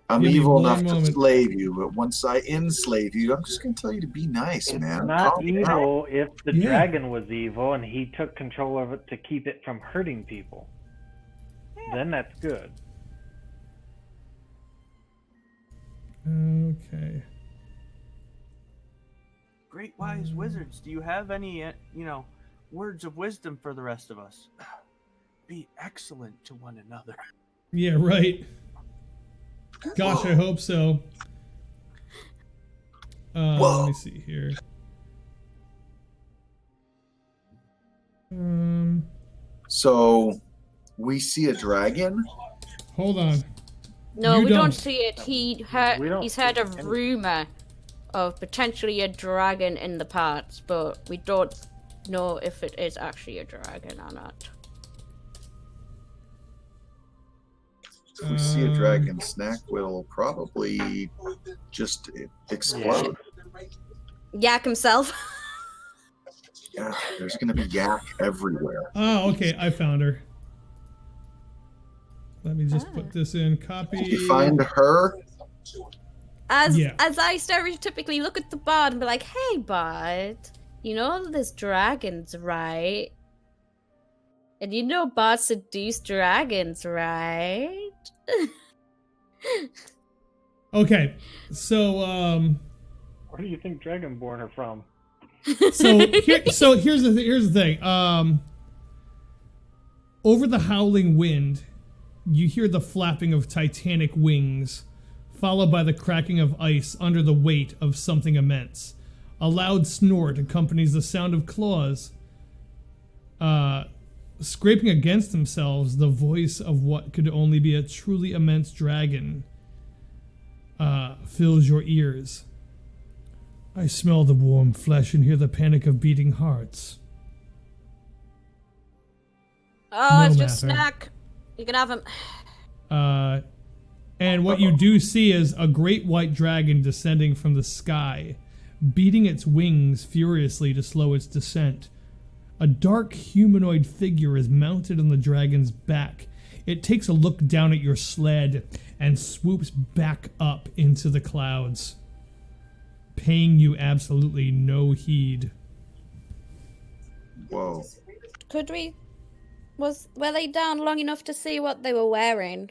I'm Give me evil one enough to moment. slave you, but once I enslave you, I'm just going to tell you to be nice, It's man. not Calm down. evil if the Yeah. dragon was evil and he took control of it to keep it from hurting people. Then that's good. Okay. Great wise wizards, do you have any, words of wisdom for the rest of us? Be excellent to one another. Yeah, right. Gosh, I hope so. Let me see here. So, we see a dragon? Hold on. No, You we don't don't. see it. We don't He's heard see a any- rumor of potentially a dragon in the parts, but we don't know if it is actually a dragon or not. If we see a dragon, Snack will probably just explode. Yak himself. Yeah, there's going to be yak everywhere. Oh, okay. I found her. Let me just put this in. Copy. Did you find her? As Yeah. I stereotypically look at the bard and be like, "Hey, bard, you know there's dragons, right? And you know bards seduce dragons, right?" Okay. So, Where do you think Dragonborn are from? here's the thing. Over the howling wind, you hear the flapping of titanic wings, followed by the cracking of ice under the weight of something immense. A loud snort accompanies the sound of claws scraping against themselves. The voice of what could only be a truly immense dragon fills your ears. I smell the warm flesh and hear the panic of beating hearts. Oh, No it's just matter. Snack. You can have him. And what you do see is a great white dragon descending from the sky, beating its wings furiously to slow its descent. A dark humanoid figure is mounted on the dragon's back. It takes a look down at your sled and swoops back up into the clouds, paying you absolutely no heed. Whoa. Could we? Were they down long enough to see what they were wearing?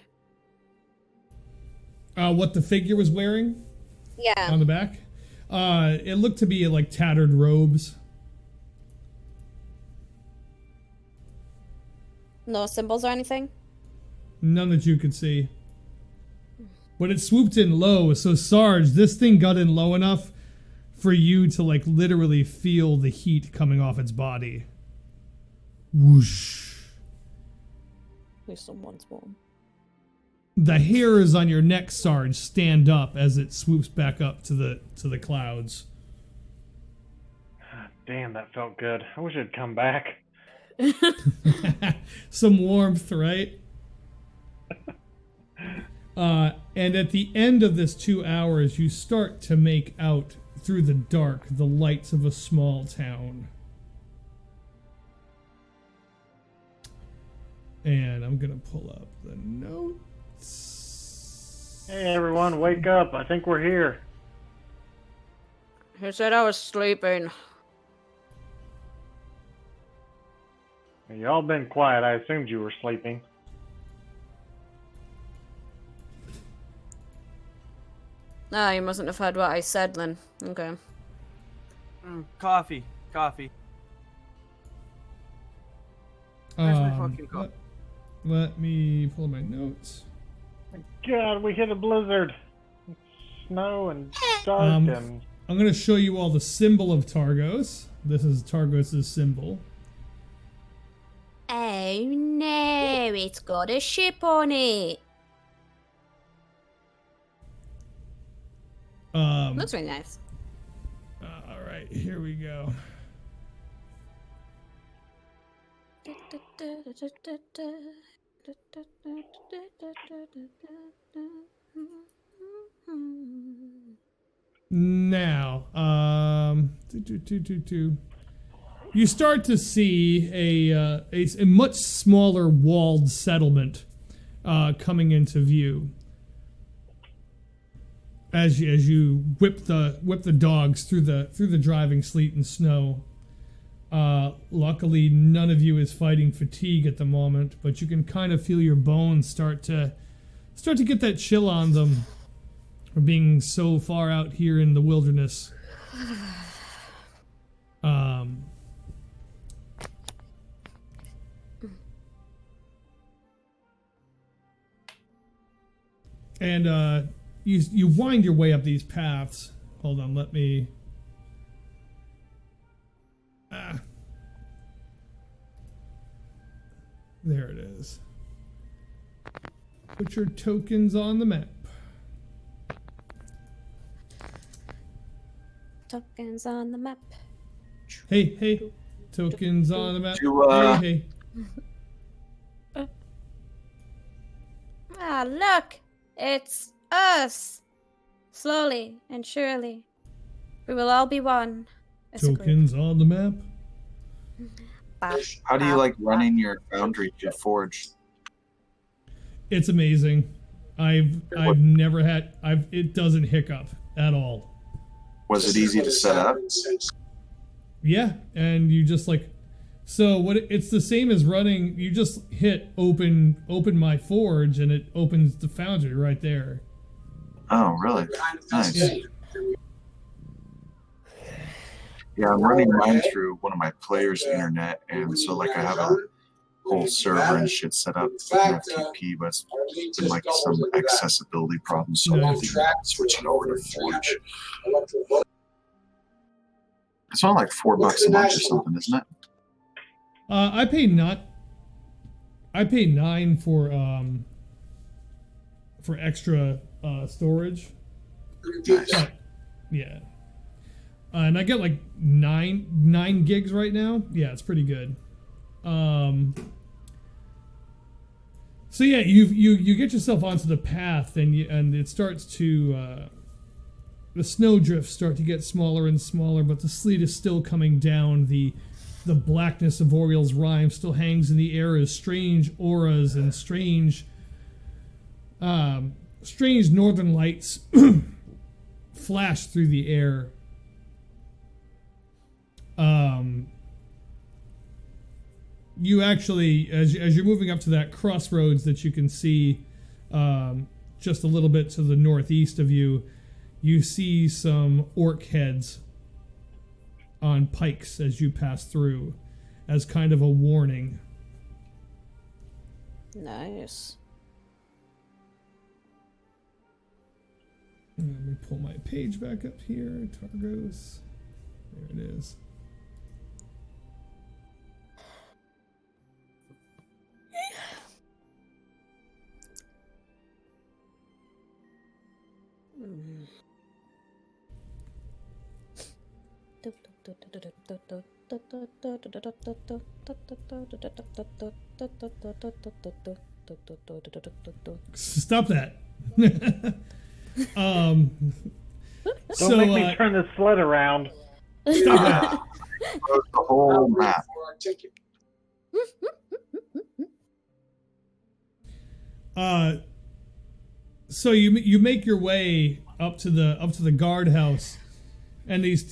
What the figure was wearing Yeah. on the back? It looked to be like tattered robes. No symbols or anything? None that you could see. But it swooped in low, so Sarge, this thing got in low enough for you to like literally feel the heat coming off its body. Whoosh. If someone's warm. The hairs on your neck, Sarge, stand up as it swoops back up to the clouds. Damn, that felt good. I wish it'd come back. Some warmth, right? And at the end of this 2 hours, you start to make out through the dark the lights of a small town. And I'm gonna pull up the notes. Hey everyone, wake up. I think we're here. Who said I was sleeping? Y'all been quiet. I assumed you were sleeping. Ah, you mustn't have heard what I said then. Okay. Coffee. Where's my fucking coffee? Let me pull my notes. God, we hit a blizzard. It's snow and dark and... I'm going to show you all the symbol of Targos. This is Targos' symbol. Oh no, it's got a ship on it. Looks really nice. All right, here we go. Now, you start to see a much smaller walled settlement coming into view as you whip the dogs through the driving sleet and snow. Luckily, none of you is fighting fatigue at the moment, but you can kind of feel your bones start to get that chill on them from being so far out here in the wilderness. And you wind your way up these paths. Hold on, let me. There it is. Put your tokens on the map. Tokens on the map. Hey. Tokens on the map. Hey. Ah, look! It's us! Slowly and surely, we will all be one. as a group. Tokens on the map. How do you like running your foundry, your forge? It's amazing. I've never had it doesn't hiccup at all. Was it easy to set up? Yeah, and you just like it's the same as running. You just hit open my forge and it opens the foundry right there. Oh, really? Nice. Yeah. Yeah, I'm running mine through one of my players' internet, and so like I have a whole server and shit set up with FTP, but it's been like some accessibility problems, so I'm switching over to Forge. It's only like $4 a month or something, isn't it? I pay $9 for extra storage. Nice. Yeah. And I get like 9 gigs right now. Yeah, it's pretty good. So yeah, you get yourself onto the path, and it starts to the snow drifts start to get smaller and smaller, but the sleet is still coming down. The blackness of Oriel's Rime still hangs in the air as strange auras and strange northern lights flash through the air. You actually, as you're moving up to that crossroads that you can see just a little bit to the northeast of you, you see some orc heads on pikes as you pass through, as kind of a warning. Nice. Let me pull my page back up here. Targos. There it is. Stop that. Don't make me turn this sled around. Stop that. The whole map. So you make your way up to the guardhouse, and these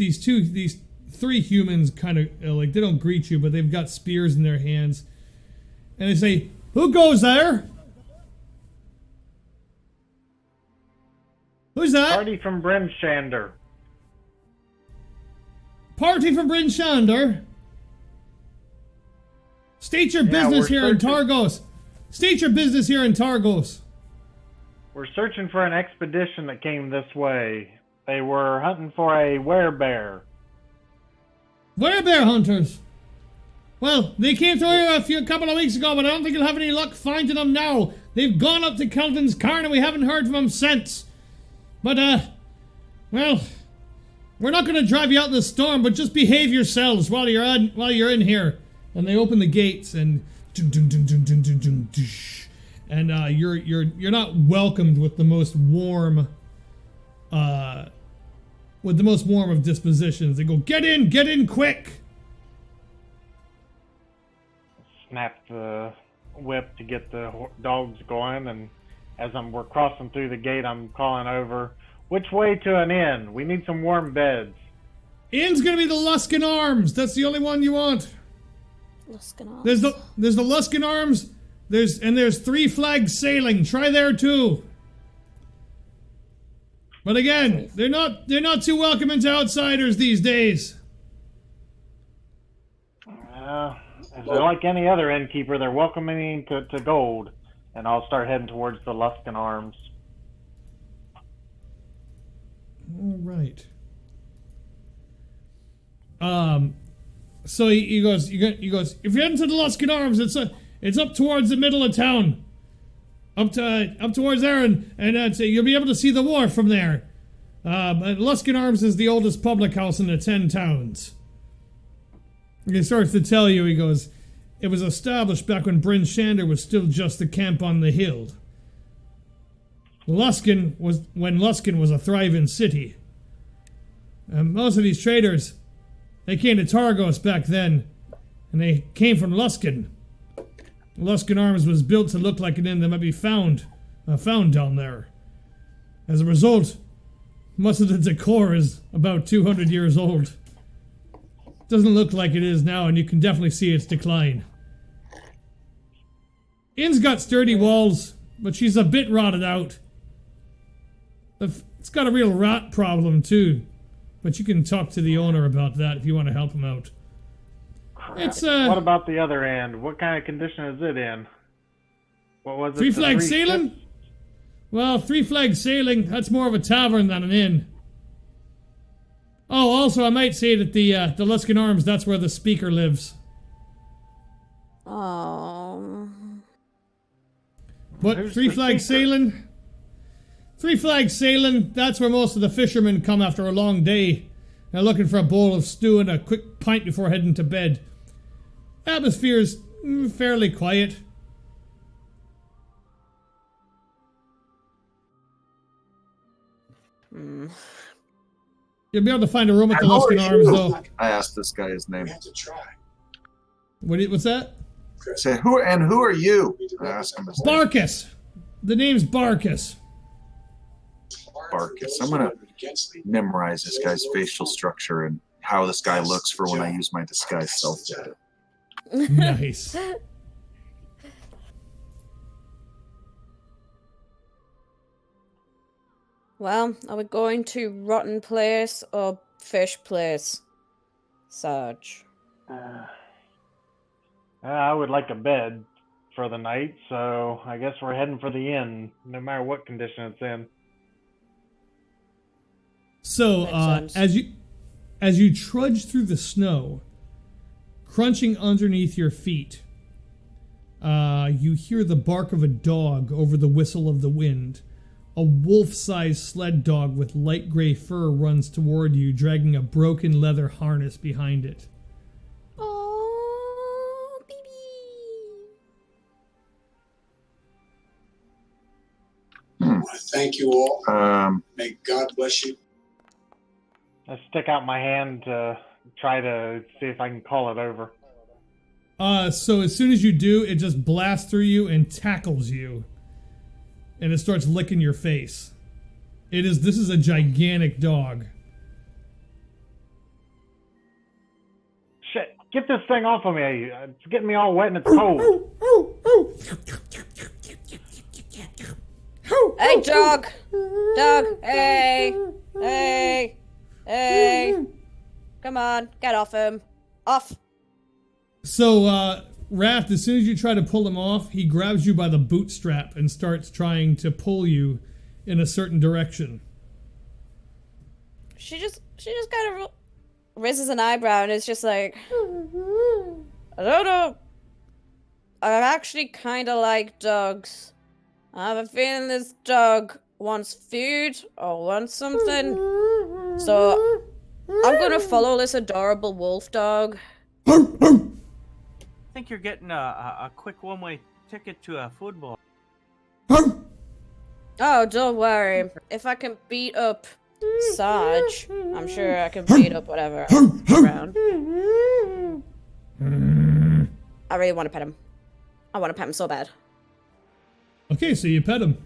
three humans kind of like, they don't greet you, but they've got spears in their hands, and they say, "Who goes there? Who's that?" Party from Bryn Shander. Party from Bryn Shander. State your business here in Targos. State your business here in Targos. We're searching for an expedition that came this way. They were hunting for a werebear. Werebear hunters. Well, they came through here a couple of weeks ago, but I don't think you'll have any luck finding them now. They've gone up to Kelvin's Cairn and we haven't heard from them since. But, well, we're not going to drive you out in the storm, but just behave yourselves while you're in here. And they open the gates, and you're not welcomed with the most warm of dispositions. They go, get in quick. Snap the whip to get the dogs going, and as we're crossing through the gate, I'm calling over, which way to an inn? We need some warm beds. Inn's gonna be the Luskin Arms. That's the only one you want. Luskin Arms. There's the Luskin Arms. There's Three Flags Sailing. Try there too. But again, they're not too welcoming to outsiders these days. If they're like any other innkeeper, they're welcoming to gold. And I'll start heading towards the Luskin Arms. All right. So he goes. If you're heading to the Luskin Arms, it's up towards the middle of town. Up towards there, and you'll be able to see the wharf from there. Luskin Arms is the oldest public house in the 10 towns. He starts to tell you, he goes, it was established back when Bryn Shander was still just a camp on the hill. When Luskin was a thriving city. Most of these traders, they came to Targos back then, and they came from Luskin. Luskin Arms was built to look like an inn that might be found down there. As a result, most of the decor is about 200 years old. Doesn't look like it is now, and you can definitely see its decline. Inn's got sturdy walls, but she's a bit rotted out. It's got a real rot problem too, but you can talk to the owner about that if you want to help him out. Crap. What about the other end? What kind of condition is it in? What was it? Three Flags Sailing? Ships? Well, Three Flags Sailing, that's more of a tavern than an inn. Oh, also, I might say that the Luskin Arms, that's where the speaker lives. Oh. What? Three Flags Sailing? Three Flags Sailing, that's where most of the fishermen come after a long day. They're looking for a bowl of stew and a quick pint before heading to bed. Atmosphere's fairly quiet. You'll be able to find a room at the Luskin Arms, though. I asked this guy his name. What's that? Say, who are you? I asked him his name. Barkus. The name's Barkus. Barkus. I'm gonna memorize this guy's facial structure and how this guy looks for when I use my disguise self. Nice. Well, are we going to Rotten Place or Fish Place, Sarge? I would like a bed for the night, so I guess we're heading for the inn, no matter what condition it's in. So, as you trudge through the snow, crunching underneath your feet, you hear the bark of a dog over the whistle of the wind. A wolf-sized sled dog with light gray fur runs toward you, dragging a broken leather harness behind it. Oh, baby. I want to thank you all. May God bless you. I stick out my hand to try to see if I can call it over. So as soon as you do, it just blasts through you and tackles you. And it starts licking your face. This is a gigantic dog. Shit, get this thing off of me. It's getting me all wet and it's cold. Hey, dog! Dog! Hey! Hey! Hey! Come on, get off him. Off! So, Wrath, as soon as you try to pull him off, he grabs you by the bootstrap and starts trying to pull you in a certain direction. She just kind of raises an eyebrow and is just like, I don't know. I actually kind of like dogs. I have a feeling this dog wants food or wants something. So I'm gonna follow this adorable wolf dog. I think you're getting a quick one-way ticket to a football. Oh, don't worry. If I can beat up Sarge, I'm sure I can beat up whatever else around. I really want to pet him. I want to pet him so bad. Okay, so you pet him.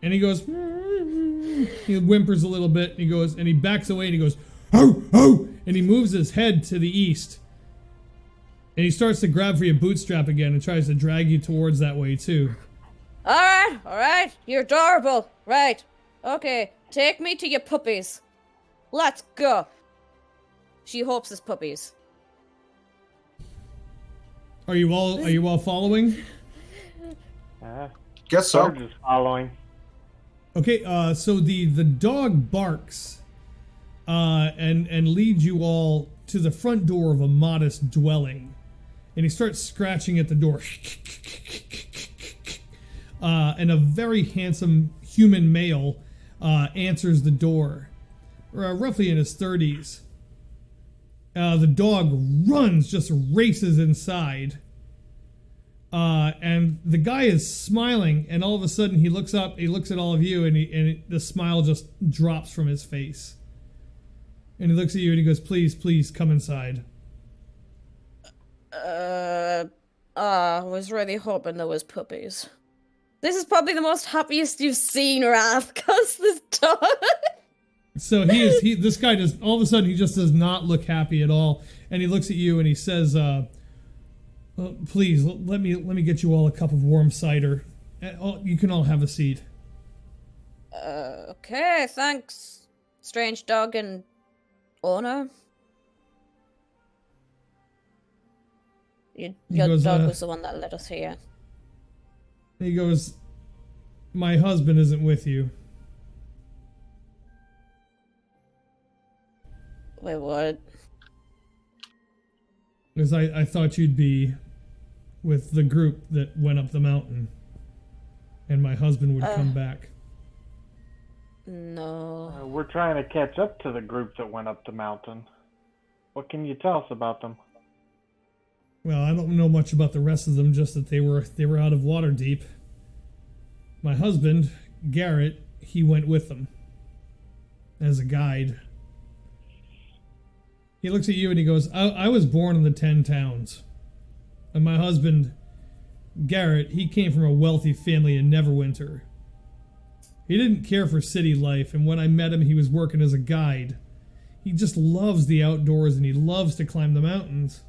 And he goes, he whimpers a little bit, and he goes, and he backs away, and he goes, "Ho, ho!" And he moves his head to the east. And he starts to grab for your bootstrap again and tries to drag you towards that way, too. Alright, you're adorable. Right, okay, take me to your puppies. Let's go. She hopes it's puppies. Are you all following? Guess so. Sarge is following. Okay, so the dog barks and leads you all to the front door of a modest dwelling. And he starts scratching at the door. And a very handsome human male answers the door, roughly in his 30s. The dog runs, just races inside. And the guy is smiling, and all of a sudden he looks up, he looks at all of you, and the smile just drops from his face. And he looks at you and he goes, please, come inside. I was really hoping there was puppies. This is probably the most happiest you've seen, Wrath, because this dog... So this guy does, all of a sudden he just does not look happy at all. And he looks at you and he says, please, let me get you all a cup of warm cider. You can all have a seat. Okay, thanks, strange dog and owner. Your dog was the one that led us here. He goes, my husband isn't with you. Wait, what? Because I thought you'd be with the group that went up the mountain. And my husband would come back. No. We're trying to catch up to the group that went up the mountain. What can you tell us about them? Well, I don't know much about the rest of them, just that they were out of Waterdeep. My husband, Garrett, he went with them as a guide. He looks at you and he goes, I was born in the 10 Towns. And my husband, Garrett, he came from a wealthy family in Neverwinter. He didn't care for city life, and when I met him, he was working as a guide. He just loves the outdoors and he loves to climb the mountains.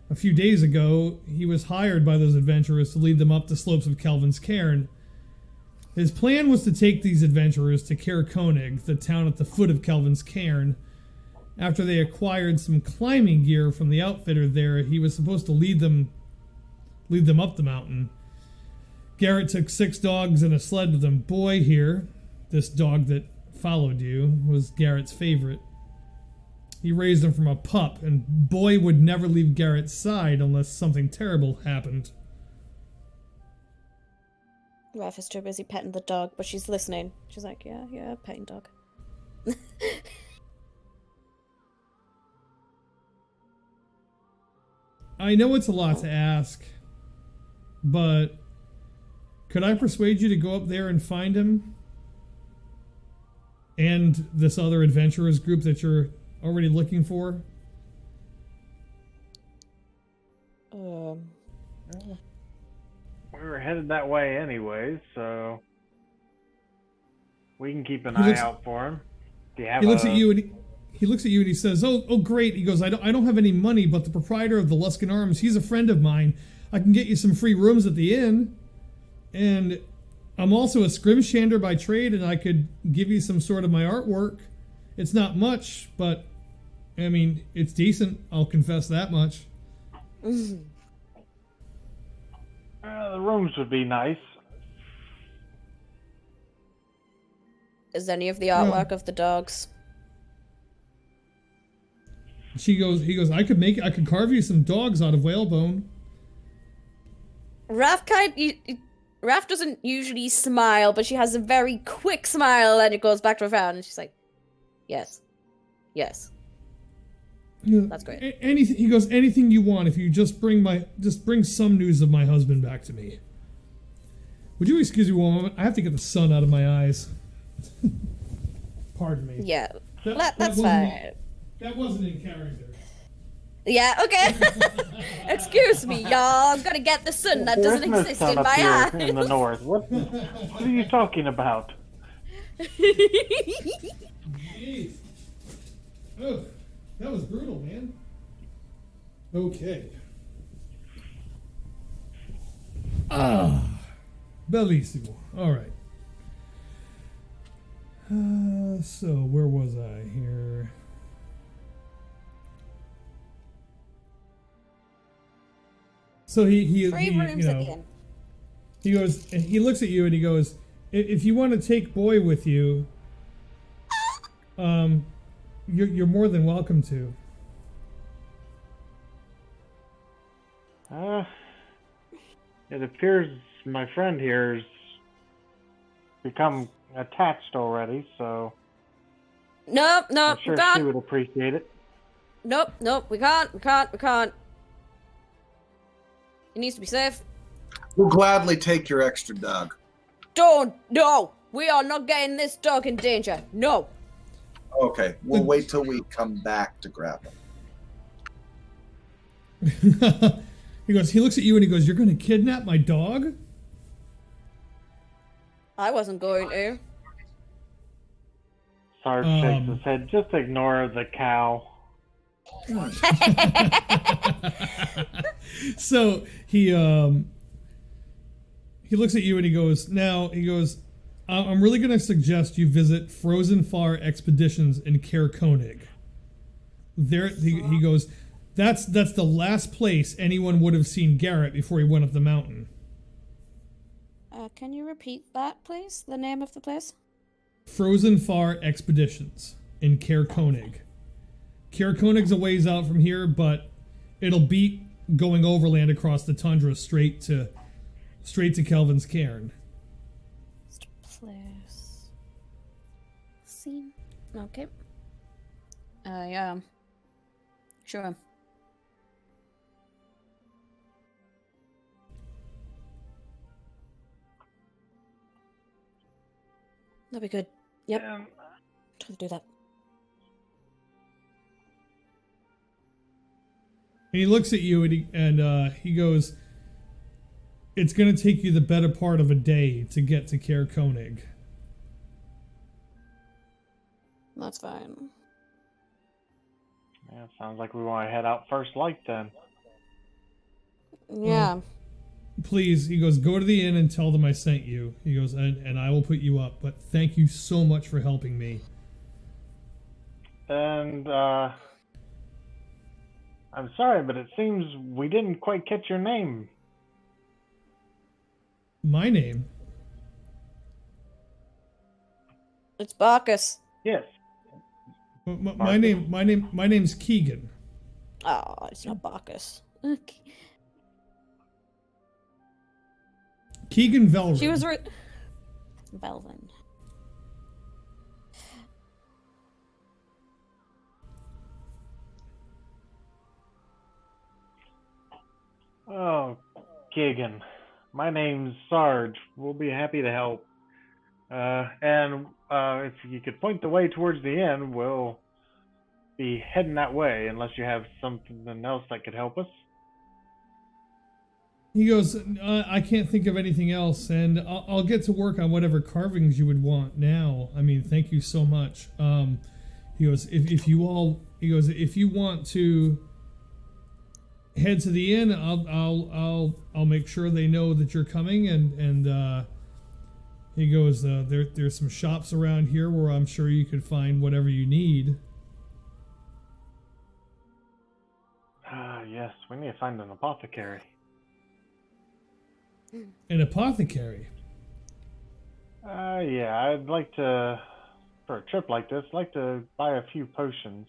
A few days ago, he was hired by those adventurers to lead them up the slopes of Kelvin's Cairn. His plan was to take these adventurers to Caer Konig, the town at the foot of Kelvin's Cairn. After they acquired some climbing gear from the outfitter there, he was supposed to lead them up the mountain. Garrett took 6 dogs and a sled with him. Boy here, this dog that followed you, was Garrett's favorite. He raised him from a pup, and Boy would never leave Garrett's side unless something terrible happened. Raph is too busy petting the dog, but she's listening. She's like, yeah, petting dog. I know it's a lot to ask, but could I persuade you to go up there and find him? and this other adventurers group that you're already looking for? We were headed that way anyway, so we can keep an eye out for him. Do you have He looks at you and he looks at you and he says, "Oh, great." He goes, "I don't have any money, but the proprietor of the Luskan Arms, he's a friend of mine. I can get you some free rooms at the inn, and I'm also a scrimshander by trade, and I could give you some sort of my artwork. It's not much, but I mean, it's decent. I'll confess that much." The rooms would be nice. Is any of the artwork of the dogs? He goes, I could carve you some dogs out of whalebone. Raph doesn't usually smile, but she has a very quick smile, and it goes back to her frown, and she's like, "Yes, yes, that's great." Anything, he goes, anything you want. If you just bring some news of my husband back to me. Would you excuse me one moment? I have to get the sun out of my eyes. Pardon me. Yeah, that's wasn't- fine. That wasn't in character. Yeah, okay. Excuse me, y'all. I'm gonna get the sun that doesn't There's no exist sun in up my here eyes. in the north. What are you talking about? Jeez. Oh, that was brutal, man. Okay. Bellissimo. All right. So where was I here? So he Free you rooms at know, the end. he goes, and he looks at you and he goes, if you want to take Boy with you, you're more than welcome to. It appears my friend here's become attached already, so Nope, I'm sure she would appreciate it. Nope, we can't. It needs to be safe. We'll gladly take your extra dog. No! We are not getting this dog in danger. No! Okay, we'll wait till we come back to grab him. He looks at you and he goes, "You're going to kidnap my dog?" I wasn't going to. Sarge shakes his head. Just ignore the cow. So he looks at you and he goes, "I'm really going to suggest you visit Frozen Far Expeditions in Caer Konig. There," he goes, that's the last place anyone would have seen Garrett before he went up the mountain. Can you repeat that, please? The name of the place? Frozen Far Expeditions in Caer Konig. Caer Konig's a ways out from here, but it'll beat going overland across the tundra straight to Kelvin's Cairn. Place. Scene. Okay. Yeah. Sure. That'd be good. Yep. Try to do that. And he looks at you and he goes, "It's going to take you the better part of a day to get to Caer Konig." That's fine. Yeah, sounds like we want to head out first light then. Yeah. Please, he goes, "Go to the inn and tell them I sent you." He goes, and I will put you up, but thank you so much for helping me. And, I'm sorry, but it seems we didn't quite catch your name. My name? It's Bacchus. Yes. My name's Keegan. Oh, it's not Bacchus. Okay. Keegan Velrin. She was Velvin. Oh, Keegan. My name's Sarge. We'll be happy to help. And if you could point the way towards the inn, we'll be heading that way, unless you have something else that could help us. He goes, I can't think of anything else, and I'll get to work on whatever carvings you would want now. I mean, thank you so much. He goes, if you want to head to the inn, I'll make sure they know that you're coming, and he goes, there's some shops around here where I'm sure you could find whatever you need. Yes, we need to find an apothecary. An apothecary? Yeah, I'd like to, for a trip like this, like to buy a few potions.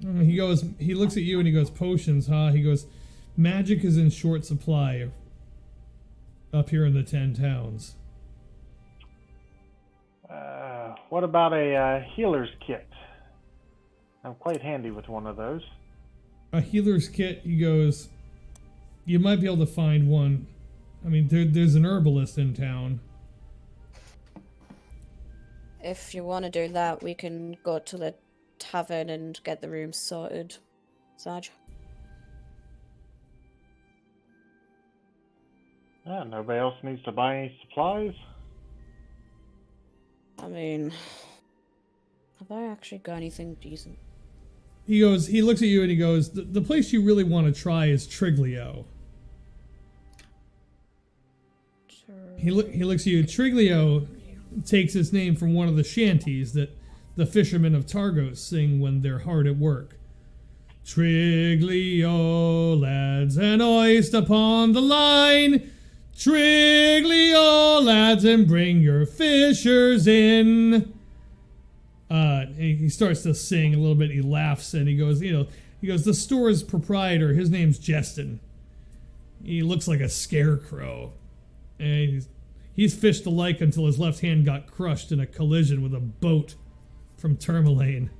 He looks at you and he goes, potions, huh? He goes, magic is in short supply up here in the 10 towns. What about a healer's kit? I'm quite handy with one of those. A healer's kit, he goes, you might be able to find one. I mean, there's an herbalist in town. If you want to do that, we can go to the tavern and get the room sorted. Sarge? Yeah, nobody else needs to buy any supplies? I mean, have I actually got anything decent? He looks at you and he goes, the place you really want to try is Triglio. He looks at you. Triglio takes its name from one of the shanties that the fishermen of Targos sing when they're hard at work. Triglio, lads, and hoist upon the line. Triglio, lads, and bring your fishers in. He starts to sing a little bit. He laughs and he goes, the store's proprietor, his name's Jestin. He looks like a scarecrow. And he's fished the like until his left hand got crushed in a collision with a boat from Tourmaline.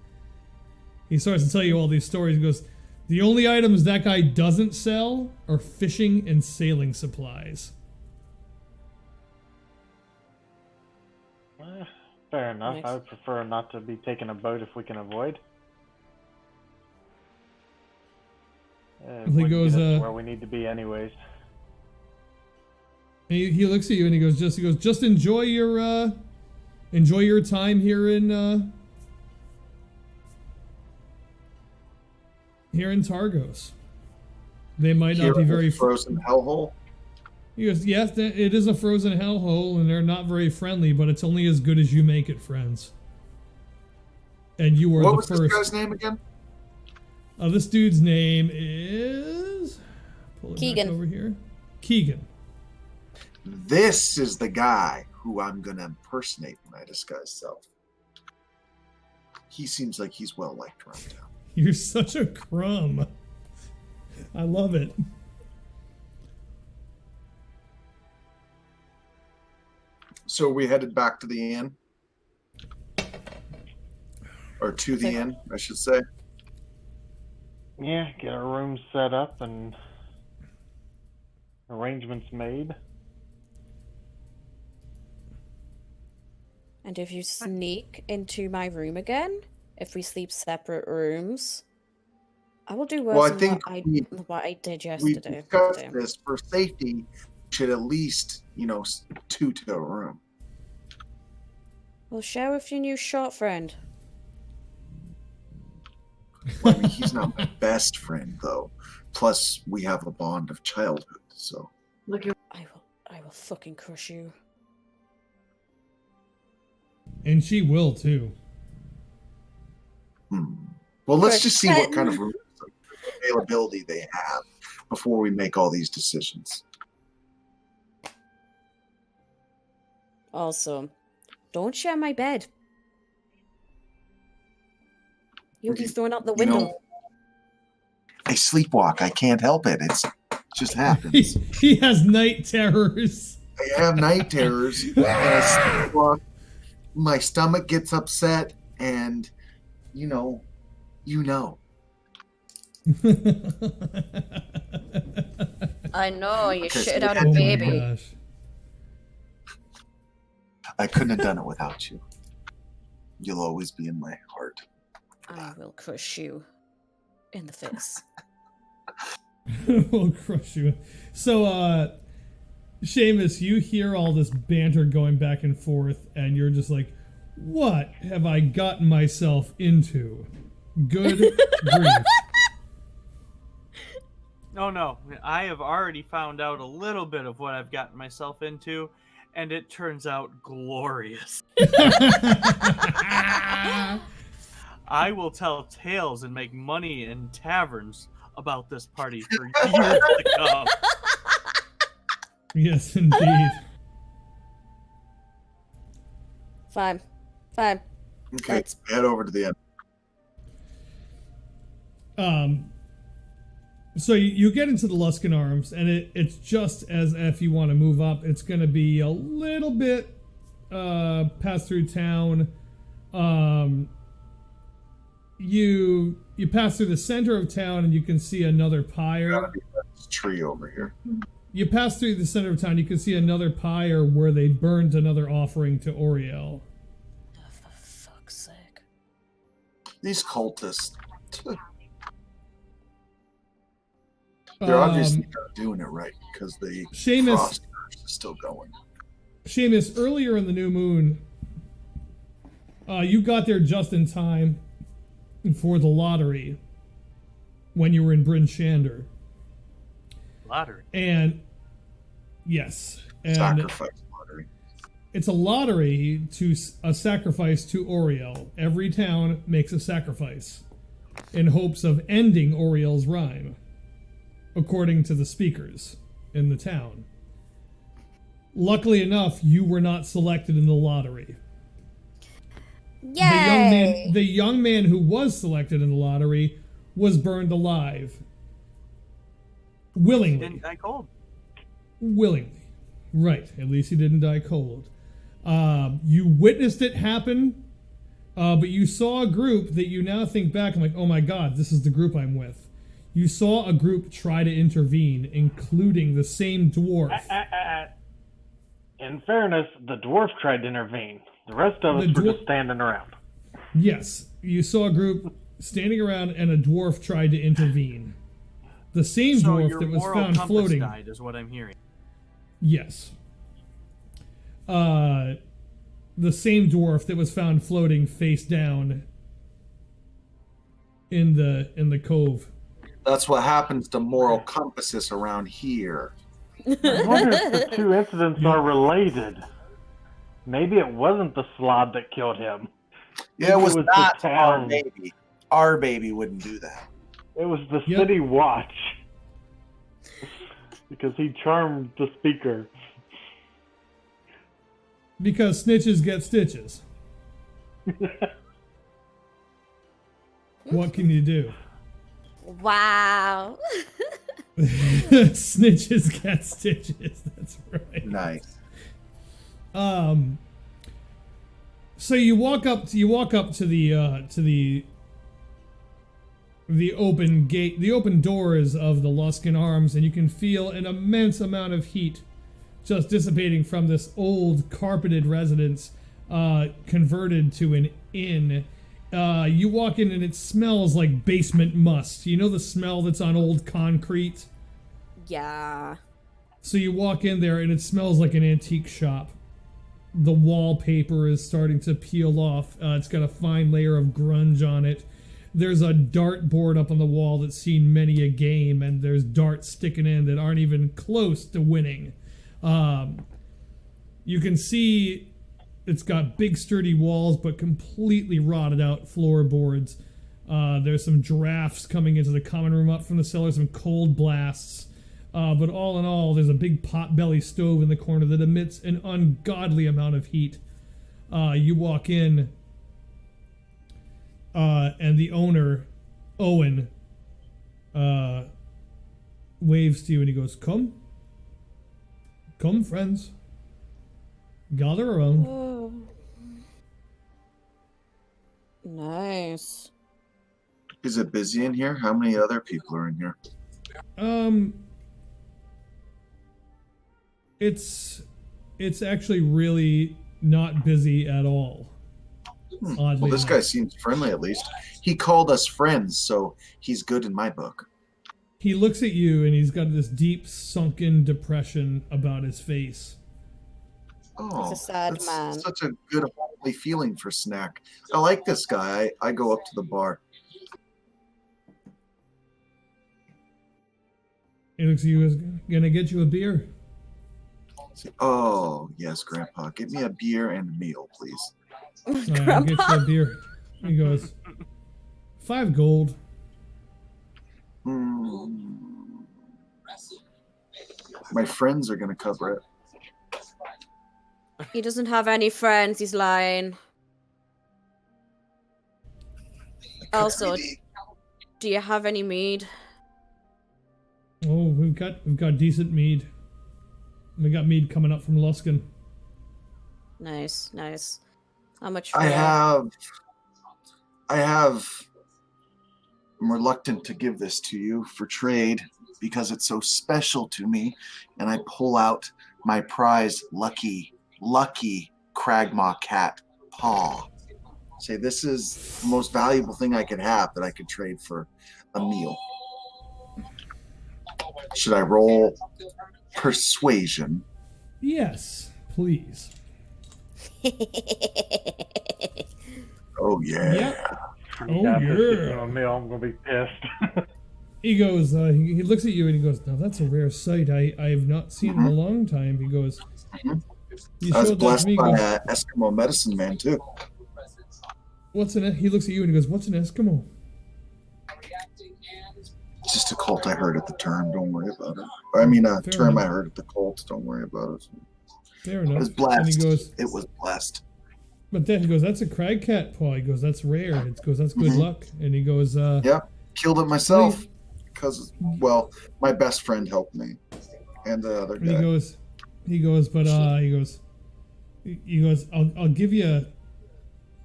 He starts to tell you all these stories. He goes, the only items that guy doesn't sell are fishing and sailing supplies. Fair enough. Nice. I would prefer not to be taking a boat if we can avoid. He goes, where we need to be anyways. He looks at you and he goes, just enjoy your time here in Targos. They might not be very frozen hellhole. He goes, yes, it is a frozen hellhole, and they're not very friendly, but it's only as good as you make it, friends. And you are the first. What was this guy's name again? This dude's name is... Pull it Keegan. back over here. Keegan. This is the guy who I'm going to impersonate when I disguise self. He seems like he's well liked around town. You're such a crumb. I love it. So we headed back to the inn? Or to the inn, I should say. Yeah, get our room set up and arrangements made. And if you sneak into my room again, if we sleep separate rooms, I will do worse Well, I than think what I did we yesterday. discussed this for safety. We should at least, two to a room. Well, share with your new short friend. Well, I mean, he's not my best friend, though. Plus, we have a bond of childhood, so. I will fucking crush you. And she will, too. Well, let's just see what kind of room availability they have before we make all these decisions. Also, don't share my bed. You'll be thrown out the window. I sleepwalk. I can't help it. It just happens. He has night terrors. I have night terrors, and I sleepwalk. My stomach gets upset, and you know. I know, you Okay, shit so out we a had- baby. My gosh. I couldn't have done it without you. You'll always be in my heart. I will crush you in the face. We'll crush you. So, Seamus, you hear all this banter going back and forth, and you're just like, what have I gotten myself into? Good grief. Oh no, I have already found out a little bit of what I've gotten myself into, and it turns out glorious. I will tell tales and make money in taverns about this party for years to come. Yes, indeed. Fine. Okay, Let's- head over to the end. So you get into the Luskan Arms, and it's just as if you want to move up. It's going to be a little bit pass through town. You pass through the center of town, and you can see another pyre. Gotta be this tree over here. You pass through the center of town, you can see another pyre where they burned another offering to Oriel. Oh, for fuck's sake. These cultists. They're obviously not doing it right because the Seamus- frost curse is still going. Seamus, earlier in the new moon, you got there just in time for the lottery when you were in Bryn Shander. Lottery. And yes, and Sacrifice lottery. it's a lottery to a sacrifice to Oriel. Every town makes a sacrifice in hopes of ending Oriel's rime, according to the speakers in the town. Luckily enough, you were not selected in the lottery. Yay! The young man who was selected in the lottery was burned alive. Willingly. Didn't die cold. Willingly. Right. At least he didn't die cold. You witnessed it happen, but you saw a group that you now think back and like, oh my god, this is the group I'm with. You saw a group try to intervene, including the same dwarf. In fairness, the dwarf tried to intervene. The rest of us were just standing around. Yes, you saw a group standing around and a dwarf tried to intervene. The same So dwarf your that was moral found compass floating. died, is what I'm hearing. Yes. The same dwarf that was found floating face down in the cove. That's what happens to moral compasses around here. I wonder if the two incidents are related. Maybe it wasn't the slob that killed him. Yeah, it was the not our town. baby. Our baby wouldn't do that. It was the Yep. city watch. Because he charmed the speaker. Because snitches get stitches. What can you do? Wow. Snitches get stitches. That's right. Nice. So you walk up to the open gate, the open doors of the Luskan Arms, and you can feel an immense amount of heat just dissipating from this old carpeted residence converted to an inn. You walk in and it smells like basement must. You know the smell that's on old concrete? Yeah. So you walk in there and it smells like an antique shop. The wallpaper is starting to peel off. It's got a fine layer of grunge on it. There's a dartboard up on the wall that's seen many a game, and there's darts sticking in that aren't even close to winning. You can see it's got big sturdy walls, but completely rotted out floorboards. There's some drafts coming into the common room up from the cellar, some cold blasts. But all in all, there's a big pot-belly stove in the corner that emits an ungodly amount of heat. You walk in, and the owner, Owen, waves to you and he goes, "Come. Come, friends. Gather around." Oh. Nice. Is it busy in here? How many other people are in here? It's actually really not busy at all. Well, Oddly this enough. guy seems friendly at least. He called us friends, so he's good in my book. He looks at you and he's got this deep sunken depression about his face. Oh, He's a sad that's man. such a good homely feeling for Snack. I like this guy. I go up to the bar. He looks at you as gonna get you a beer. Oh, yes, Grandpa. Get me a beer and a meal, please. All right, I'll get you a beer. He goes, 5 gold. Mm. My friends are going to cover it. He doesn't have any friends. He's lying. Also, do you have any mead? Oh, we've got decent mead. We got mead coming up from Luskin. Nice, nice. How much for I have. I'm reluctant to give this to you for trade because it's so special to me, and I pull out my prize lucky Cragmaw cat paw. Say, this is the most valuable thing I could have that I could trade for a meal. Should I roll persuasion? Yes, please. Oh yeah. Yep. Oh, Yeah, if it's yeah. a meal, I'm gonna be pissed. He goes, he looks at you and he goes, now that's a rare sight. I have not seen in a long time. He goes, you I was showed that to blessed me. He by goes, an Eskimo medicine man too. he looks at you and he goes, what's an Eskimo? It's just a cult I heard at the term. Don't worry about it. I mean, a Fair term enough. I heard at the cult. Don't worry about it. Fair It enough. was And blessed. he goes, It was blessed. but then he goes, that's a crag cat paw. He goes, that's rare. It goes, that's good luck. And he goes, Yep. Killed it myself because, well, my best friend helped me, and the other and guy. he goes, I'll give you.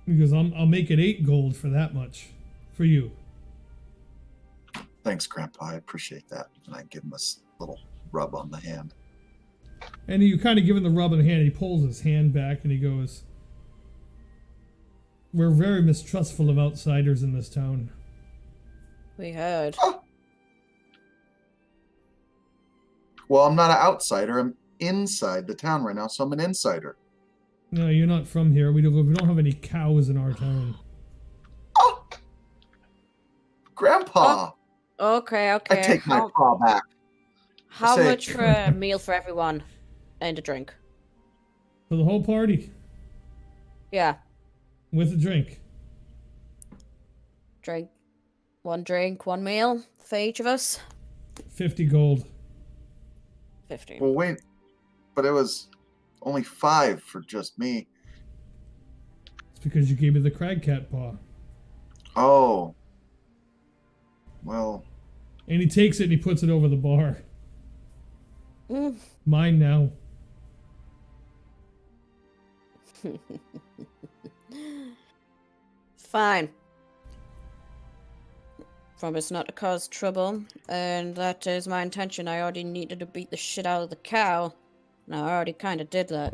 He goes, I'll make it 8 gold for that much, for you. Thanks, Grandpa. I appreciate that. And I give him a little rub on the hand. And you kind of give him the rub in the hand. He pulls his hand back and he goes, we're very mistrustful of outsiders in this town. We heard. Well, I'm not an outsider. I'm inside the town right now, so I'm an insider. No, you're not from here. We don't have any cows in our town. Oh, Grandpa! Okay, I okay. take my paw back. How say- much for a meal for everyone? And a drink. For the whole party, Yeah. with a drink. Drink, one meal for each of us. 50 gold. 50. Well, wait, but it was only 5 for just me. It's because you gave me the crag cat paw. Oh. Well, And he takes it and he puts it over the bar. Mm. Mine now. Fine. Promise not to cause trouble, and that is my intention. I already needed to beat the shit out of the cow, and I already kind of did that.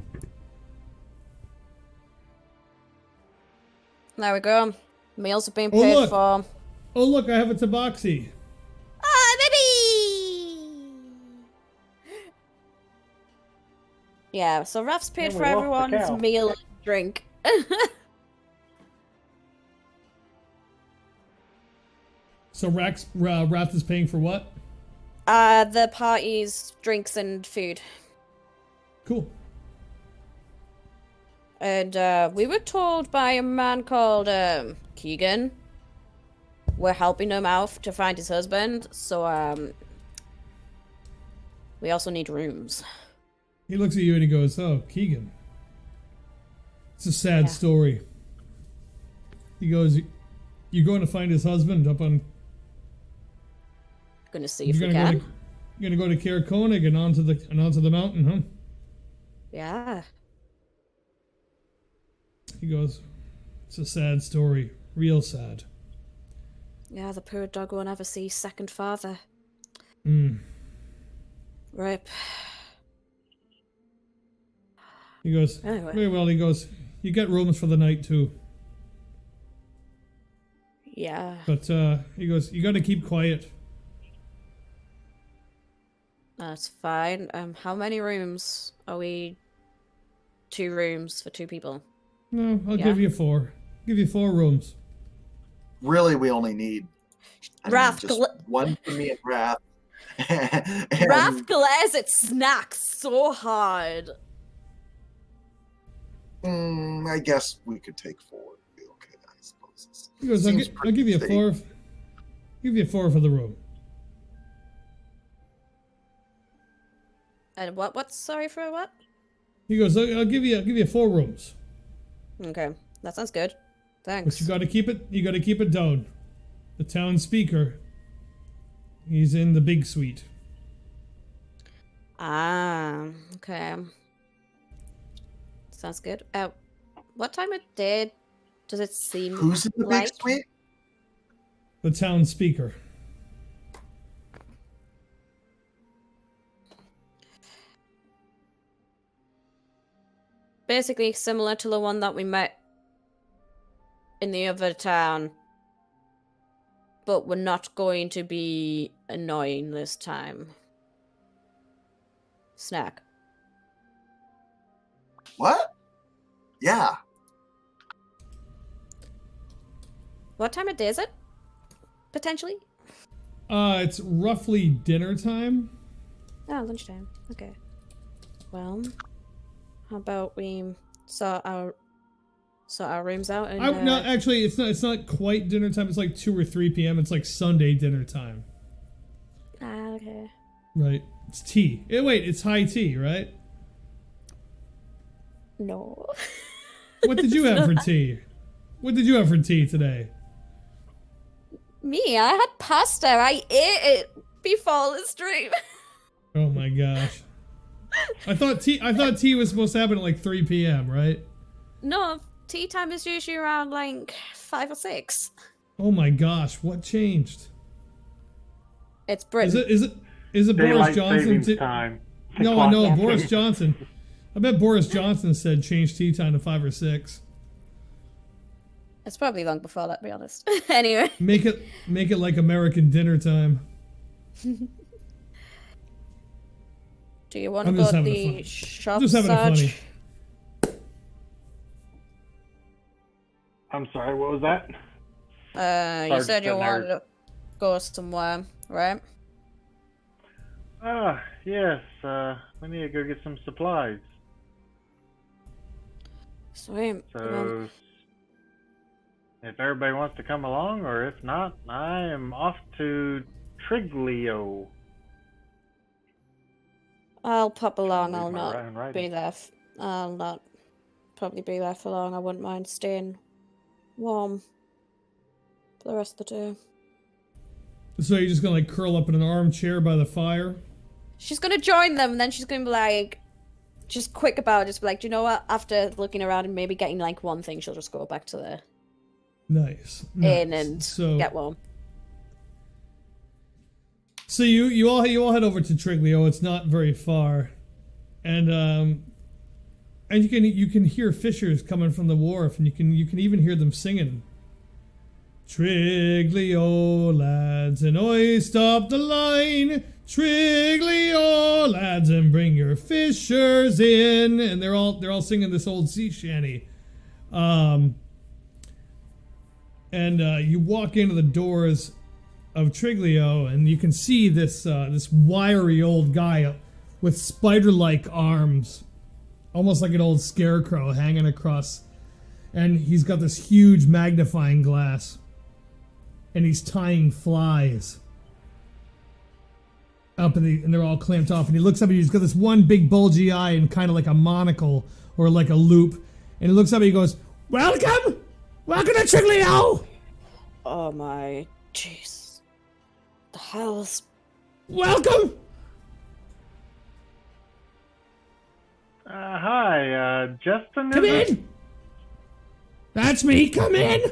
There we go. Meals have been Oh, paid look. for. Oh, look, I have a tabaxi. Ah, baby! Yeah, so Raf's paid Yeah, for we lost the everyone's cow. meal and drink. So Wrath is paying for what? The party's drinks and food. Cool. And we were told by a man called Keegan. We're helping him out to find his husband, so we also need rooms. He looks at you and he goes, oh, Keegan. It's a sad Yeah. story. He goes, you're going to find his husband up on... Gonna see if we You're can. gonna go to Caer Konig and onto the mountain, huh? Yeah. He goes, it's a sad story. Real sad. Yeah, the poor dog won't ever see his second father. Mm. Rip. He goes, Anyway. very well. He goes, you get rooms for the night too. Yeah. But he goes, you got to keep quiet. That's fine. How many rooms are we? 2 rooms for 2 people. No, I'll Yeah. give you 4. Give you 4 rooms. Really, we only need Raph, just one for me and Raph. And Raph glares at Snacks so hard. I guess we could take 4. Be okay, I suppose. He goes, Seems I'll give you a pretty 4. Give you a 4 for the room. And what? Sorry for what? He goes, I'll give you 4 rooms. Okay, that sounds good. Thanks. But you got to keep it down. The town speaker, he's in the big suite. Ah, okay. Sounds good. What time of day does it seem Who's in the like? big suite? The town speaker. Basically similar to the one that we met in the other town. But we're not going to be annoying this time. Snack. What? Yeah. What time of day is it? Potentially? It's roughly dinner time. Oh, lunchtime. Okay. Well, how about we sort our rooms out and No, actually, it's not quite dinner time. It's like 2 or 3 p.m. It's like Sunday dinner time. Ah, okay. Right. It's tea. Wait, it's high tea, right? No. What did you have for tea? What did you have for tea today? Me, I had pasta. I ate it before the stream. Oh my gosh. I thought tea was supposed to happen at like 3 p.m., right? No, tea time is usually around like 5 or 6. Oh my gosh, what changed? It's Britain. Is it Boris Daylight Johnson? savings time. No, I know Yeah. Boris Johnson. I bet Boris Johnson said change tea time to 5 or 6. It's probably long before that, to be honest. Anyway. Make it like American dinner time. Do you want to I'm go just to having the fun. shop, Just having it Sarge? funny. I'm sorry, what was that? You Sarge said you the nerd. wanted to go somewhere, right? Yes, we need to go get some supplies. Sweet. So, if everybody wants to come along, or if not, I am off to Triglio. I'll pop along. Read I'll my not own writing. be there. I'll not probably be there for long. I wouldn't mind staying warm for the rest of the day. So you're just gonna like curl up in an armchair by the fire? She's gonna join them, and then she's gonna be like, just quick about it. Just be like, do you know what? After looking around and maybe getting like one thing, she'll just go back to the Nice. inn nice. and So get warm. So you all head over to Triglio. It's not very far, and you can hear fishers coming from the wharf, and you can even hear them singing. Triglio lads, and oi stop the line. Triglio lads, and bring your fishers in. And they're all singing this old sea shanty. And you walk into the doors of Triglio, and you can see this wiry old guy with spider-like arms, almost like an old scarecrow hanging across, and he's got this huge magnifying glass, and he's tying flies up, and they're all clamped off, and he looks up, and he's got this one big bulgy eye and kind of like a monocle or like a loop, and he looks up and he goes, welcome to Triglio. Oh my jeez. The hell's Welcome! Hi, Justin. Come is it? in! That's me, come in!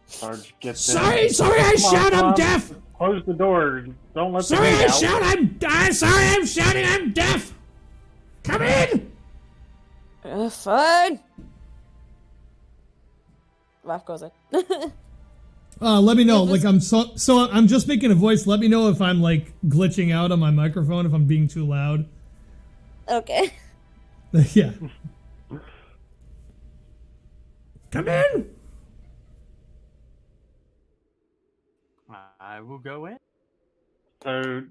Sarge, get Sorry, this. I Come on, shout, I'm Tom. deaf! Close the door. Don't let Sorry, the I heat out. shout, I'm shouting, I'm deaf! Come in! Fine. Raph goes in. Let me know. It was- Like I'm just making a voice. Let me know if I'm like glitching out on my microphone, if I'm being too loud. Okay. Yeah. Come in. I will go in. So,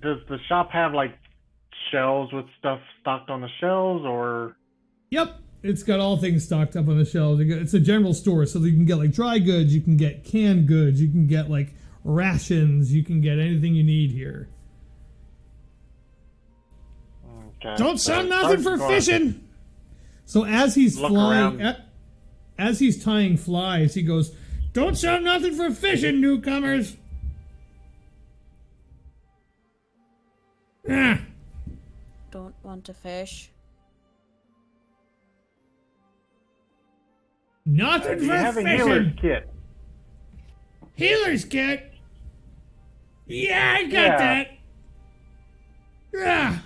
does the shop have like shelves with stuff stocked on the shelves, or? Yep. It's got all things stocked up on the shelves. It's a general store, so you can get like dry goods, you can get canned goods, you can get like rations, you can get anything you need here. Okay, Don't so sell nothing for fishing. So as he's Look flying, around. as he's tying flies, he goes, "Don't sell nothing for fishing, newcomers." Ah, Don't want to fish. nothing Do you for have a healer's fishing. kit? Healer's kit. Yeah, I got Yeah. that. Yeah.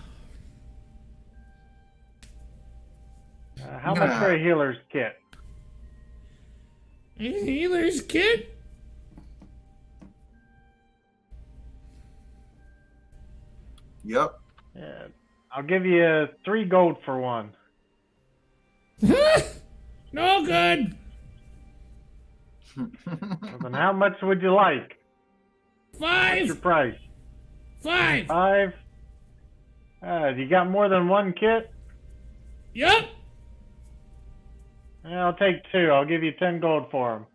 How much for a healer's kit? A healer's kit? Yep. Yeah, I'll give you 3 gold for one. No good. Well, then how much would you like? What's your 5. price? 5. 5? You got more than one kit? Yup. Yeah, I'll take 2. I'll give you 10 gold for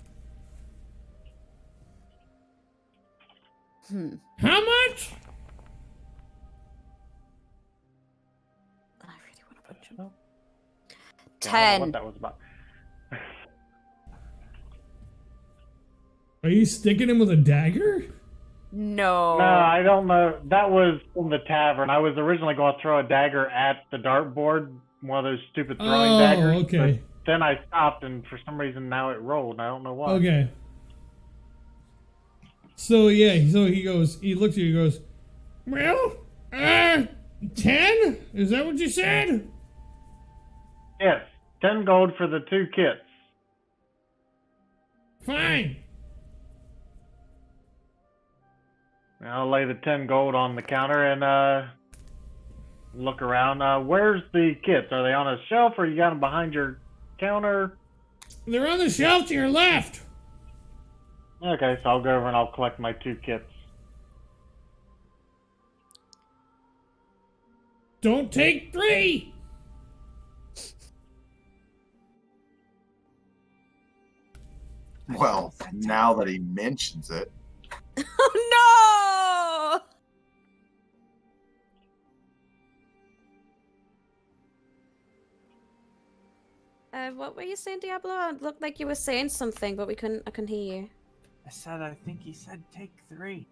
them. How much? I really want to punch him. I don't know 10. what that was about. Are you sticking him with a dagger? No. No, I don't know. That was from the tavern. I was originally going to throw a dagger at the dartboard, one of those stupid throwing daggers. Okay. But then I stopped, and for some reason now it rolled. I don't know why. Okay. So yeah, so he goes, he looks at you, he goes, well, 10? Is that what you said? Yes, 10 gold for the 2 kits. Fine. I'll lay the 10 gold on the counter and look around. Where's the kits? Are they on a shelf, or you got them behind your counter? They're on the shelf to your left. Okay, so I'll go over and I'll collect my 2 kits. Don't take 3. Well, now that he mentions it, Oh, no! What were you saying, Diablo? It looked like you were saying something, but I couldn't hear you. I think he said take 3.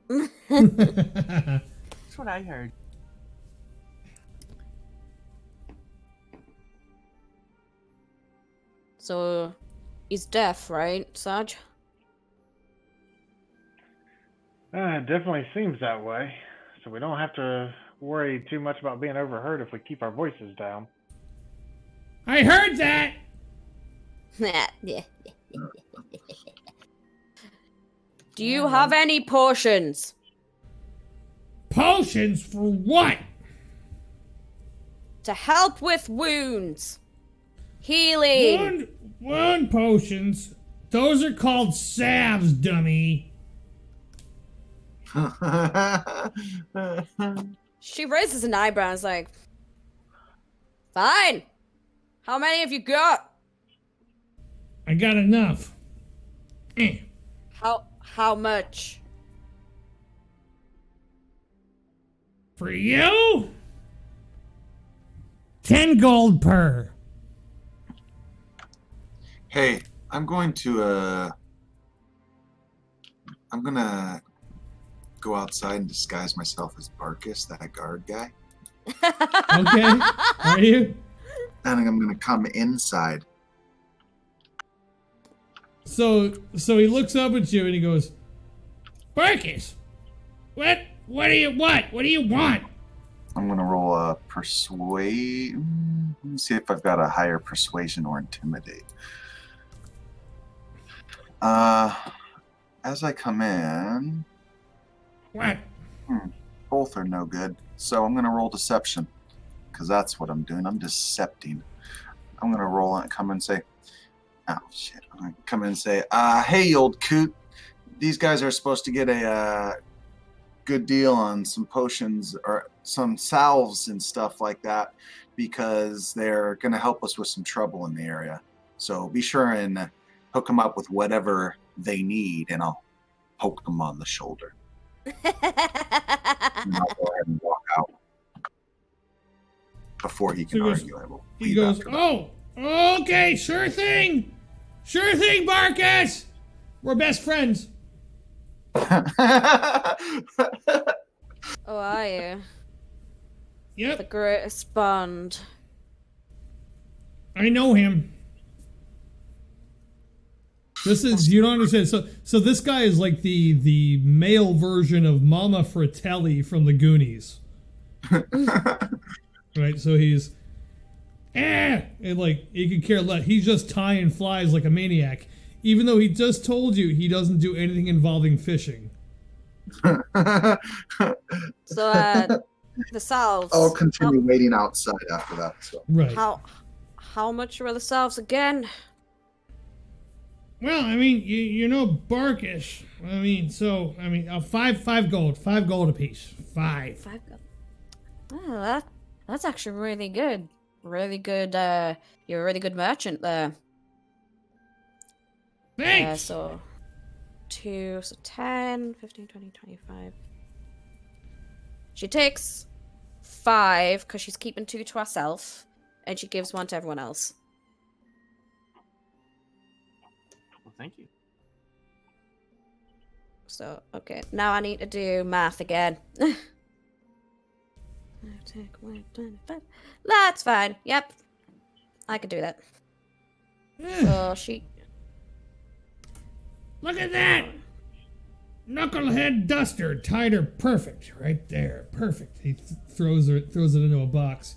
Well, That's what I heard. So, he's deaf, right, Sarge? It definitely seems that way. So we don't have to worry too much about being overheard if we keep our voices down. I heard that. Do you have any potions? Potions for what? To help with wounds. Healing. Wound potions. Those are called salves, dummy. She raises an eyebrow and is like, fine. How many have you got? I got enough. How much? For you? 10 gold per. hey, I'm going to I'm gonna go outside and disguise myself as Barkus, that guard guy. Okay. Are you? And I'm gonna come inside. So he looks up at you and he goes, Barkus, what do you want? What do you want? I'm gonna roll persuade. Let me see if I've got a higher persuasion or intimidate. As I come in, What? both are no good. So I'm gonna roll deception, because that's what I'm doing. I'm decepting. I'm gonna roll and come and say, oh shit. I'm gonna come in and say, hey, you old coot. These guys are supposed to get a good deal on some potions or some salves and stuff like that, because they're gonna help us with some trouble in the area. So be sure and hook them up with whatever they need, and I'll poke them on the shoulder. And I'll go ahead and walk out before he can argue. I will He leave goes, after that. oh, okay, sure thing, Barkus. We're best friends. Oh, are you? The Yep, greatest bond. I know him. This is, you don't understand. So this guy is like the male version of Mama Fratelli from the Goonies. Right, so he's and like he could care less. He's just tying flies like a maniac, even though he just told you he doesn't do anything involving fishing. So, the salves. I'll continue waiting outside after that. So. Right. How much were the salves again? Well, I mean, you know Barkish. I mean, five gold apiece. 5. 5 gold. Oh, that's actually really good. Really good. You're a really good merchant there. Thanks. So 2, so 10, 15, 20, 25. She takes 5 because she's keeping 2 to herself, and she gives 1 to everyone else. Well, thank you. So, okay, now I need to do math again. Take 125. That's fine. Yep. I can do that. So she... Look at that! Knucklehead duster tied her perfect right there. Perfect. He throws it into a box.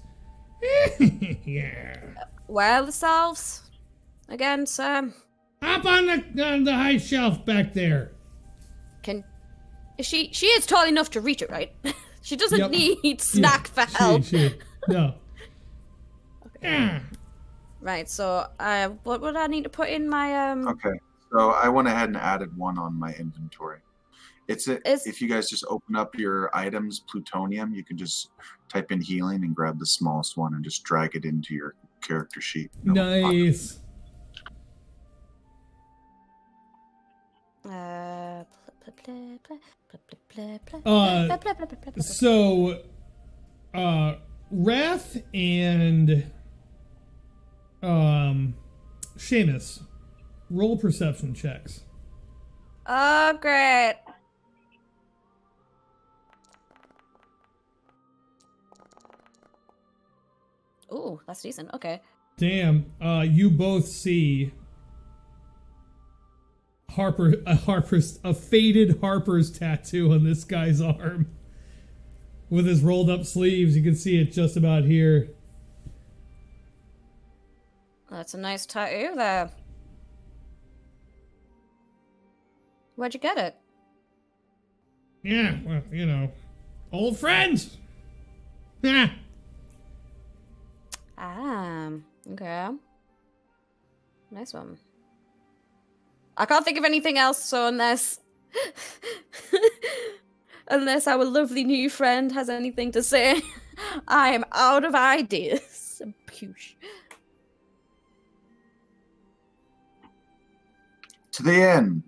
Yeah. Where are the salves? Again, Sam? Up on the high shelf back there. She is tall enough to reach it, right? She doesn't need snack for help. No. Okay. Yeah. Right, so what would I need to put in my Okay, so I went ahead and added 1 on my inventory. If you guys just open up your items, plutonium, you can just type in healing and grab the smallest one and just drag it into your character sheet. Nice. So, Wrath and Seamus, roll perception checks. Oh, great. Ooh, that's decent. Okay. Damn, you both see a faded Harper's tattoo on this guy's arm. With his rolled up sleeves, you can see it just about here. That's a nice tattoo there. Where'd you get it? Yeah, well, you know, old friends. Yeah. Okay. Nice one. I can't think of anything else, so unless our lovely new friend has anything to say, I am out of ideas. Poosh. To the inn.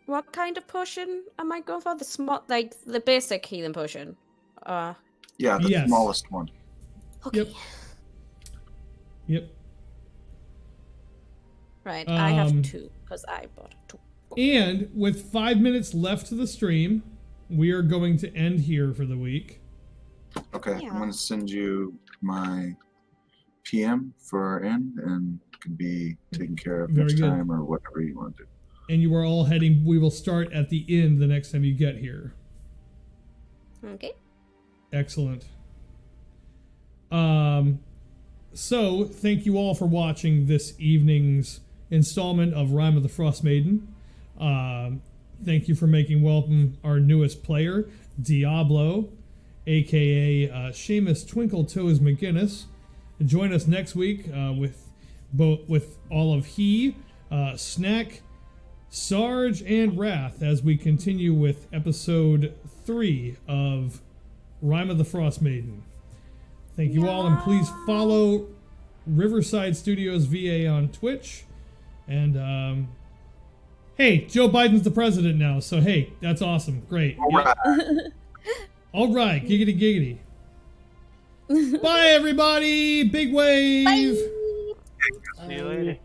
What kind of potion am I going for? The small, like the basic healing potion. Yeah, the smallest one. Okay. Yep. Right, I have 2 because I bought 2. And with 5 minutes left to the stream, we are going to end here for the week. Okay, Yeah. I'm going to send you my PM for our inn, and it can be taken care of Very next good. time or whatever you want to do. And you are all heading, we will start at the inn the next time you get here. Okay. Excellent. So, thank you all for watching this evening's installment of Rime of the Frostmaiden. Thank you for making welcome our newest player, Diablo, aka Seamus Twinkle Toes McGinnis. Join us next week with all of Snack, Sarge, and Wrath as we continue with episode 3 of Rime of the Frostmaiden. Thank you all, and please follow Riverside Studios VA on Twitch. And hey, Joe Biden's the president now, so hey, that's awesome. Great. All right. All right, giggity giggity. Bye, everybody. Big wave. Bye. See you later.